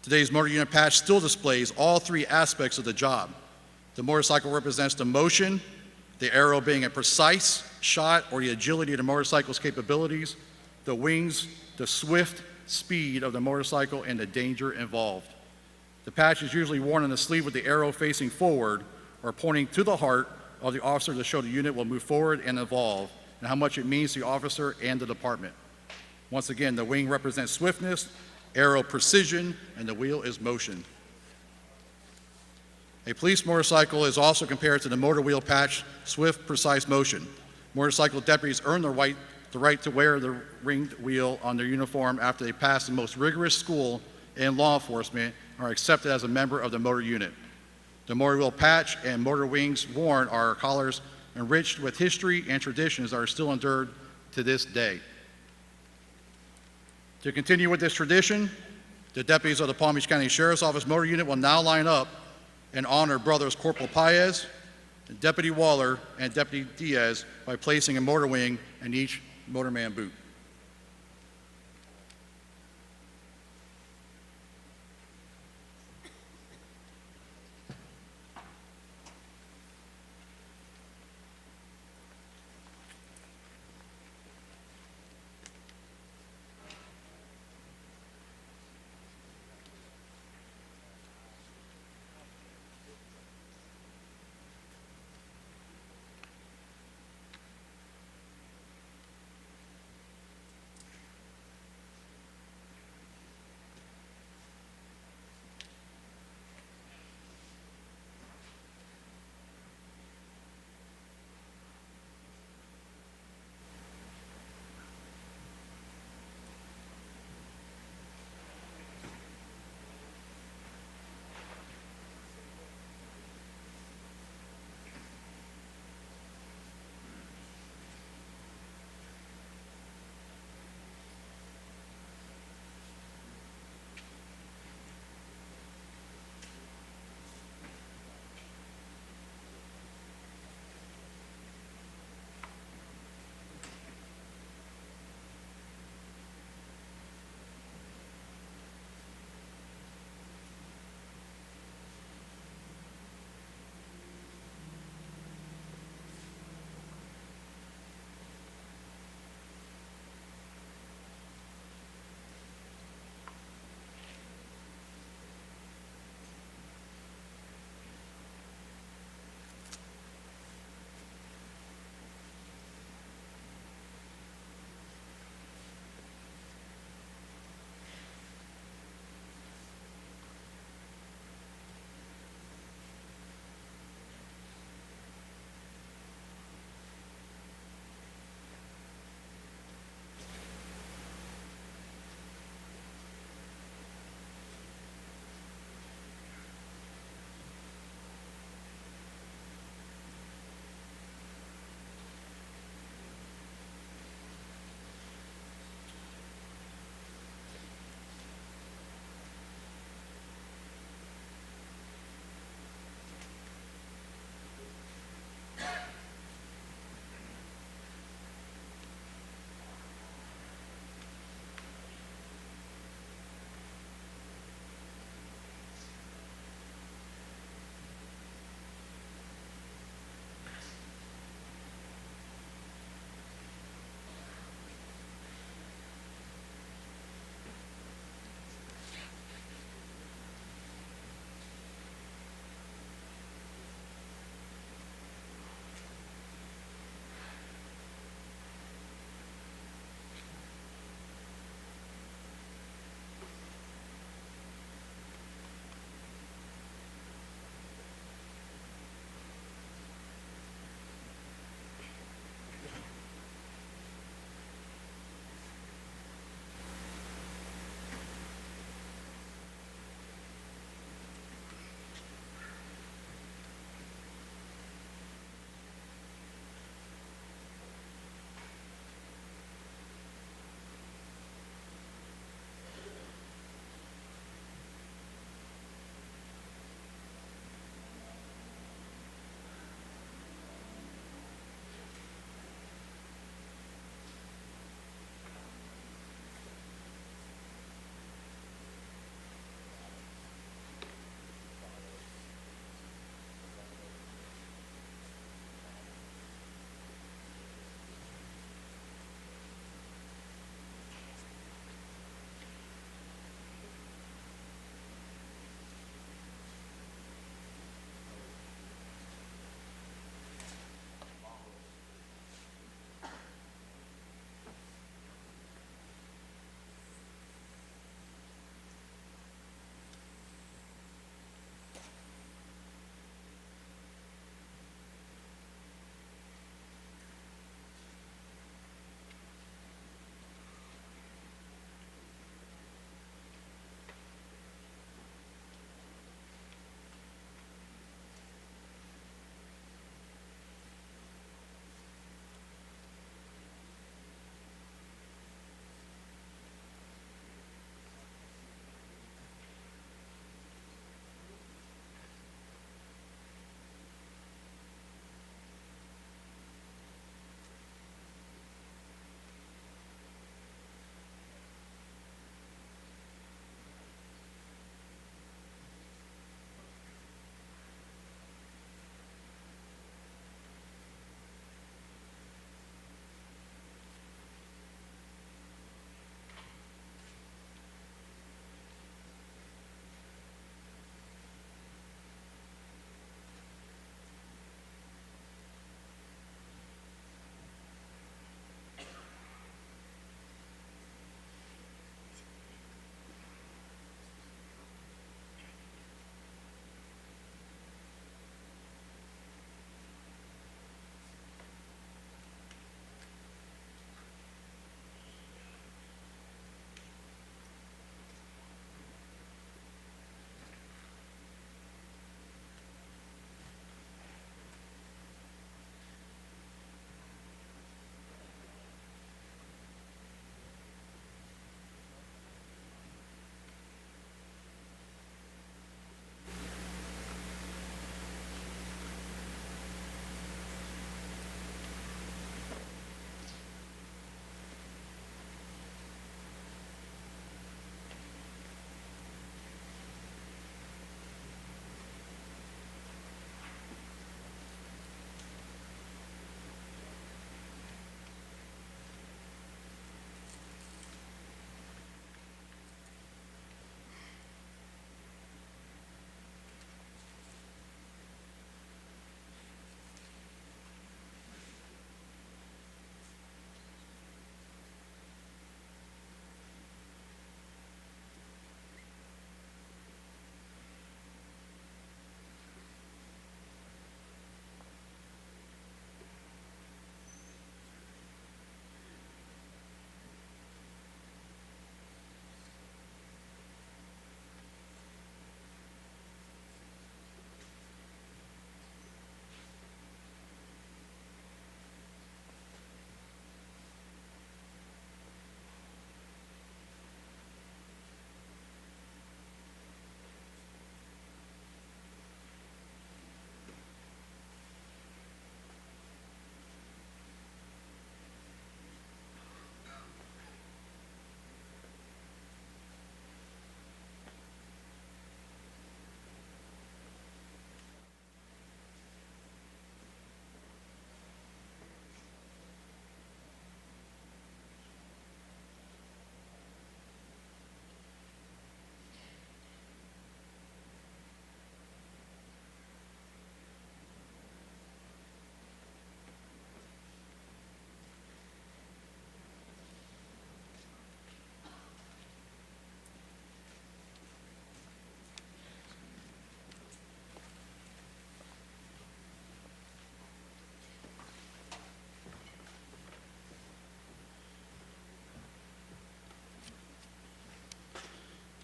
Today's motor unit patch still displays all three aspects of the job. The motorcycle represents the motion, the arrow being a precise shot or the agility of the motorcycle's capabilities, the wings, the swift speed of the motorcycle, and the danger involved. The patch is usually worn on the sleeve with the arrow facing forward or pointing to the heart of the officer to show the unit will move forward and evolve, and how much it means to the officer and the department. Once again, the wing represents swiftness, arrow precision, and the wheel is motion. A police motorcycle is also compared to the motor wheel patch, swift, precise motion. Motorcycle deputies earn the right to wear the ringed wheel on their uniform after they pass the most rigorous school in law enforcement and are accepted as a member of the motor unit. The motor wheel patch and motor wings worn are collars enriched with history and traditions that are still endured to this day. To continue with this tradition, the deputies of the Palm Beach County Sheriff's Office motor unit will now line up and honor Brothers Corporal Paez, Deputy Waller, and Deputy Diaz by placing a motor wing in each motorman boot.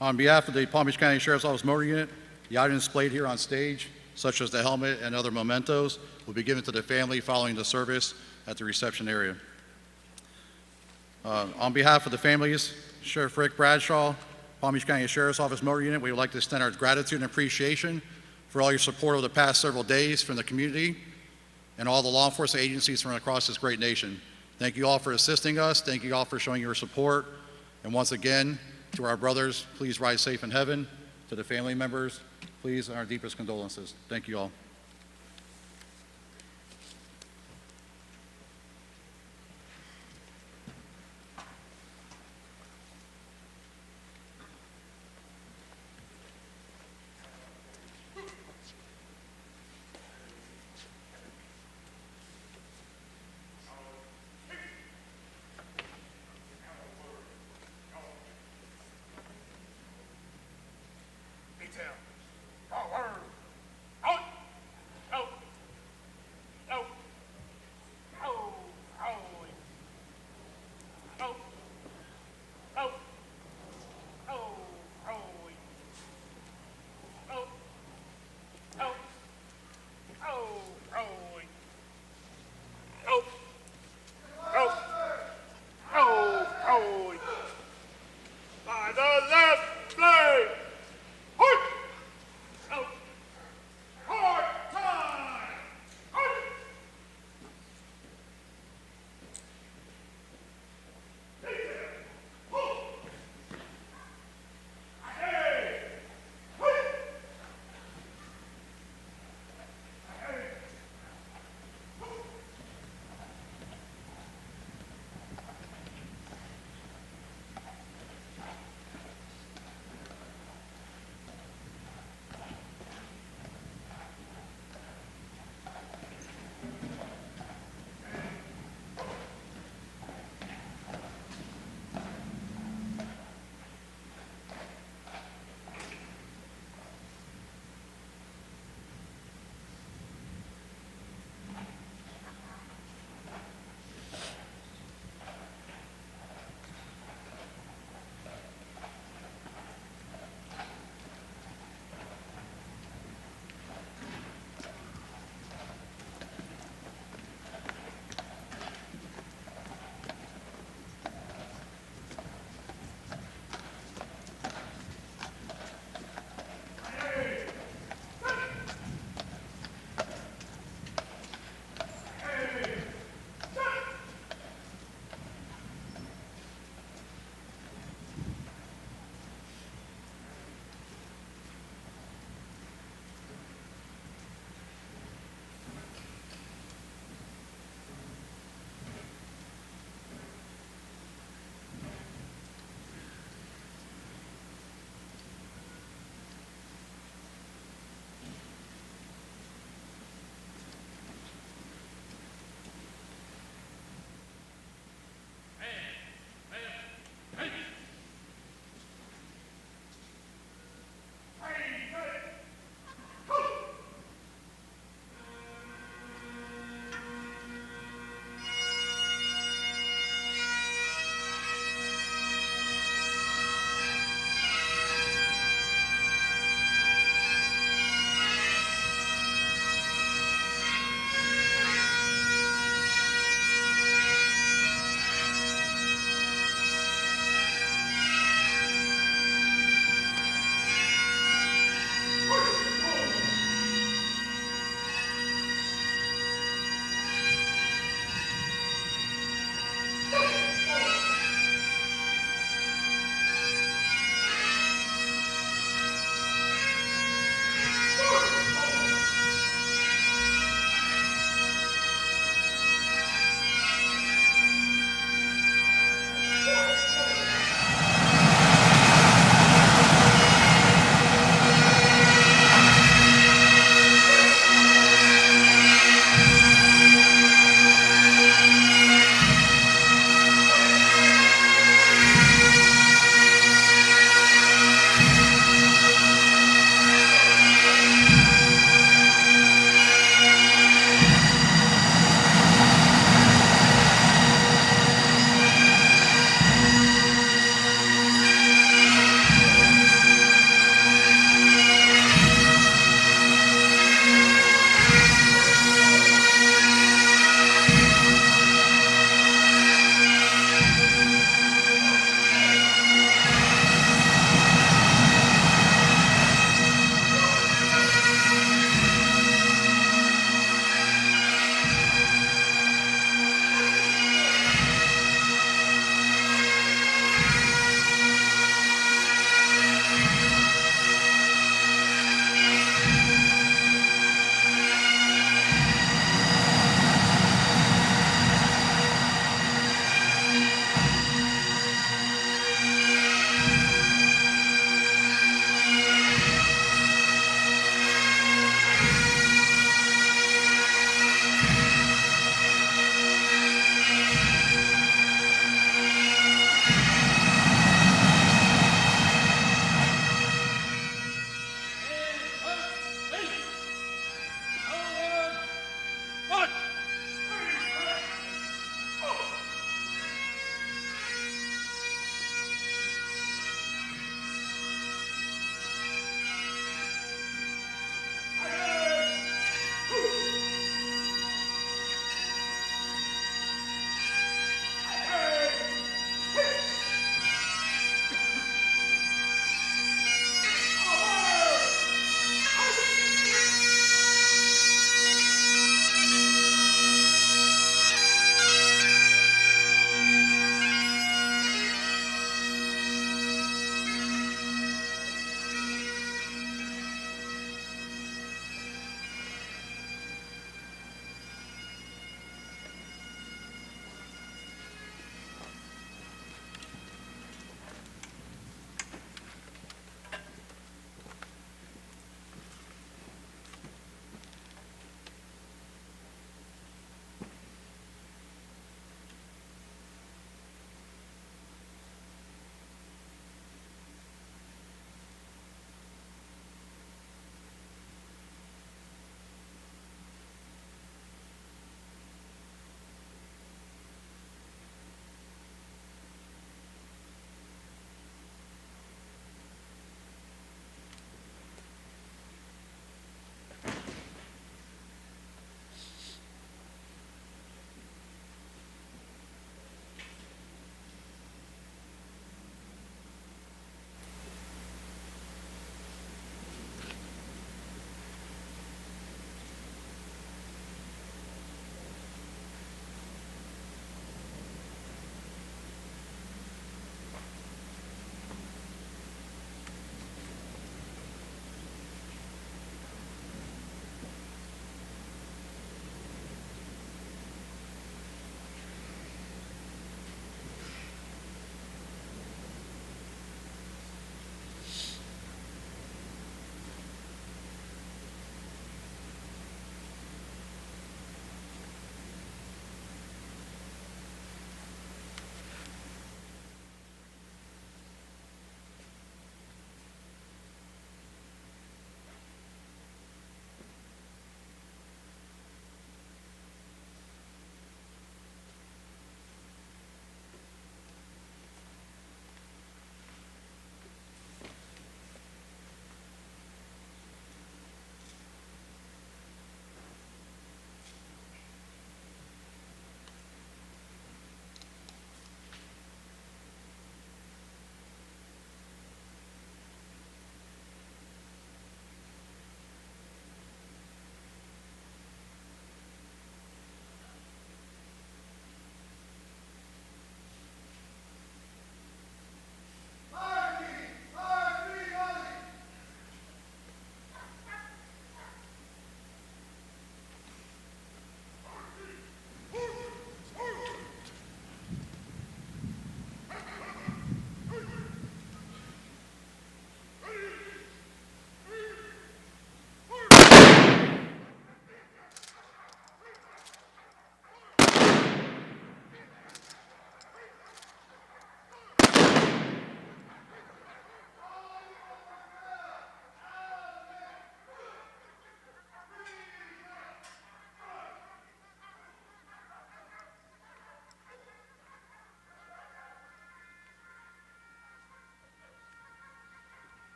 On behalf of the Palm Beach County Sheriff's Office Motor Unit, the items displayed here on stage, such as the helmet and other mementos, will be given to the family following the service at the reception area. On behalf of the families, Sheriff Rick Bradshaw, Palm Beach County Sheriff's Office Motor Unit, we would like to extend our gratitude and appreciation for all your support over the past several days from the community and all the law enforcement agencies from across this great nation. Thank you all for assisting us. Thank you all for showing your support. And once again, to our brothers, please ride safe in heaven. To the family members, please, our deepest condolences. Thank you all.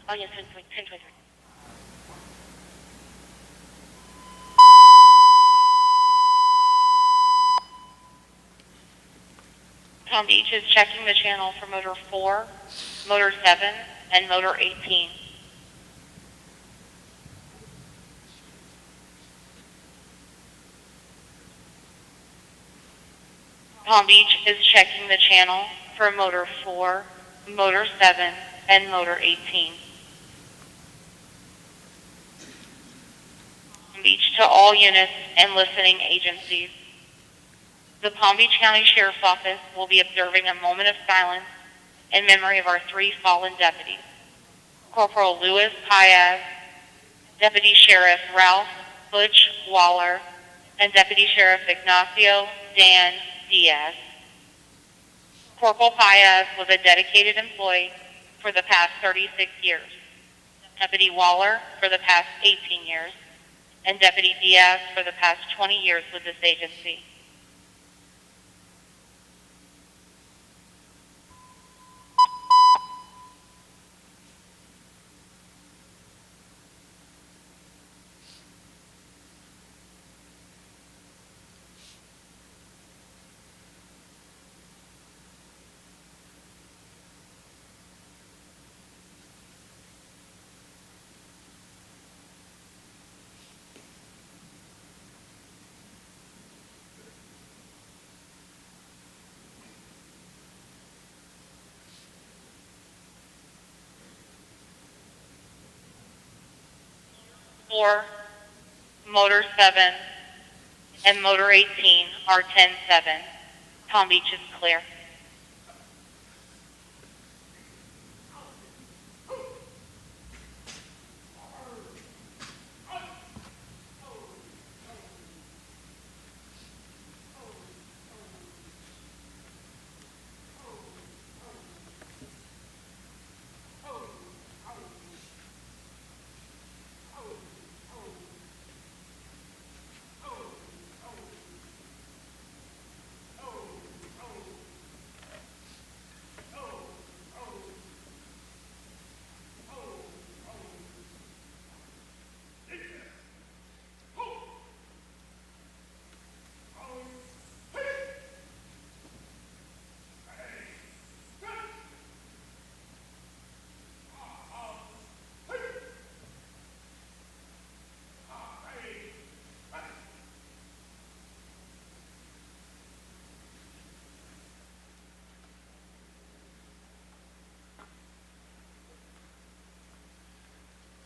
Oh, yes, 1023. Palm Beach is checking the channel for motor 4, motor 7, and motor 18. Palm Beach is checking the channel for motor 4, motor 7, and motor 18. Palm Beach to all units and listening agencies. The Palm Beach County Sheriff's Office will be observing a moment of silence in memory of our 3 fallen deputies. Corporal Louis Paez, Deputy Sheriff Ralph Butch Waller, and Deputy Sheriff Ignacio Dan Diaz. Corporal Paez was a dedicated employee for the past 36 years, Deputy Waller for the past 18 years, and Deputy Diaz for the past 20 years with this agency. Four, motor 7, and motor 18 are 10-7. Palm Beach is clear.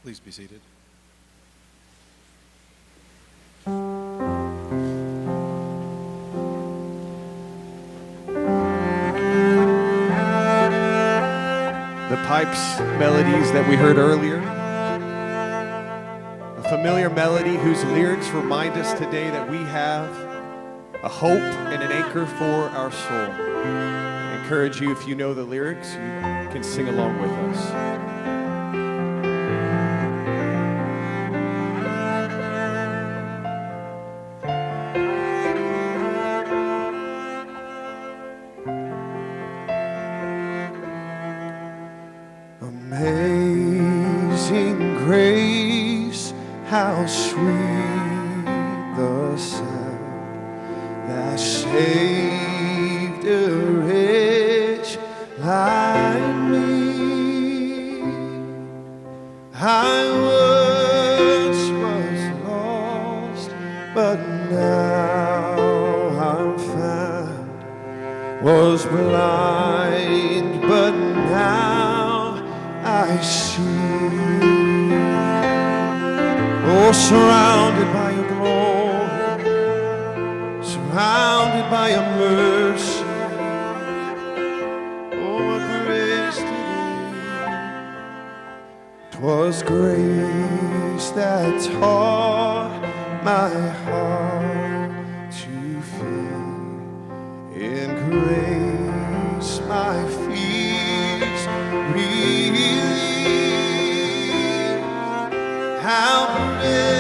Please be seated. The pipes melodies that we heard earlier, a familiar melody whose lyrics remind us today that we have a hope and an anchor for our soul. I encourage you, if you know the lyrics, you can sing along with us. Amazing grace, how sweet the sound that saved a wretch like me. I once was lost, but now I'm found. Was blind, but now I see. Oh, surrounded by your glory, surrounded by your mercy. Oh, what grace today. 'Twas grace that taught my heart to feel. In grace my fears relieved. How great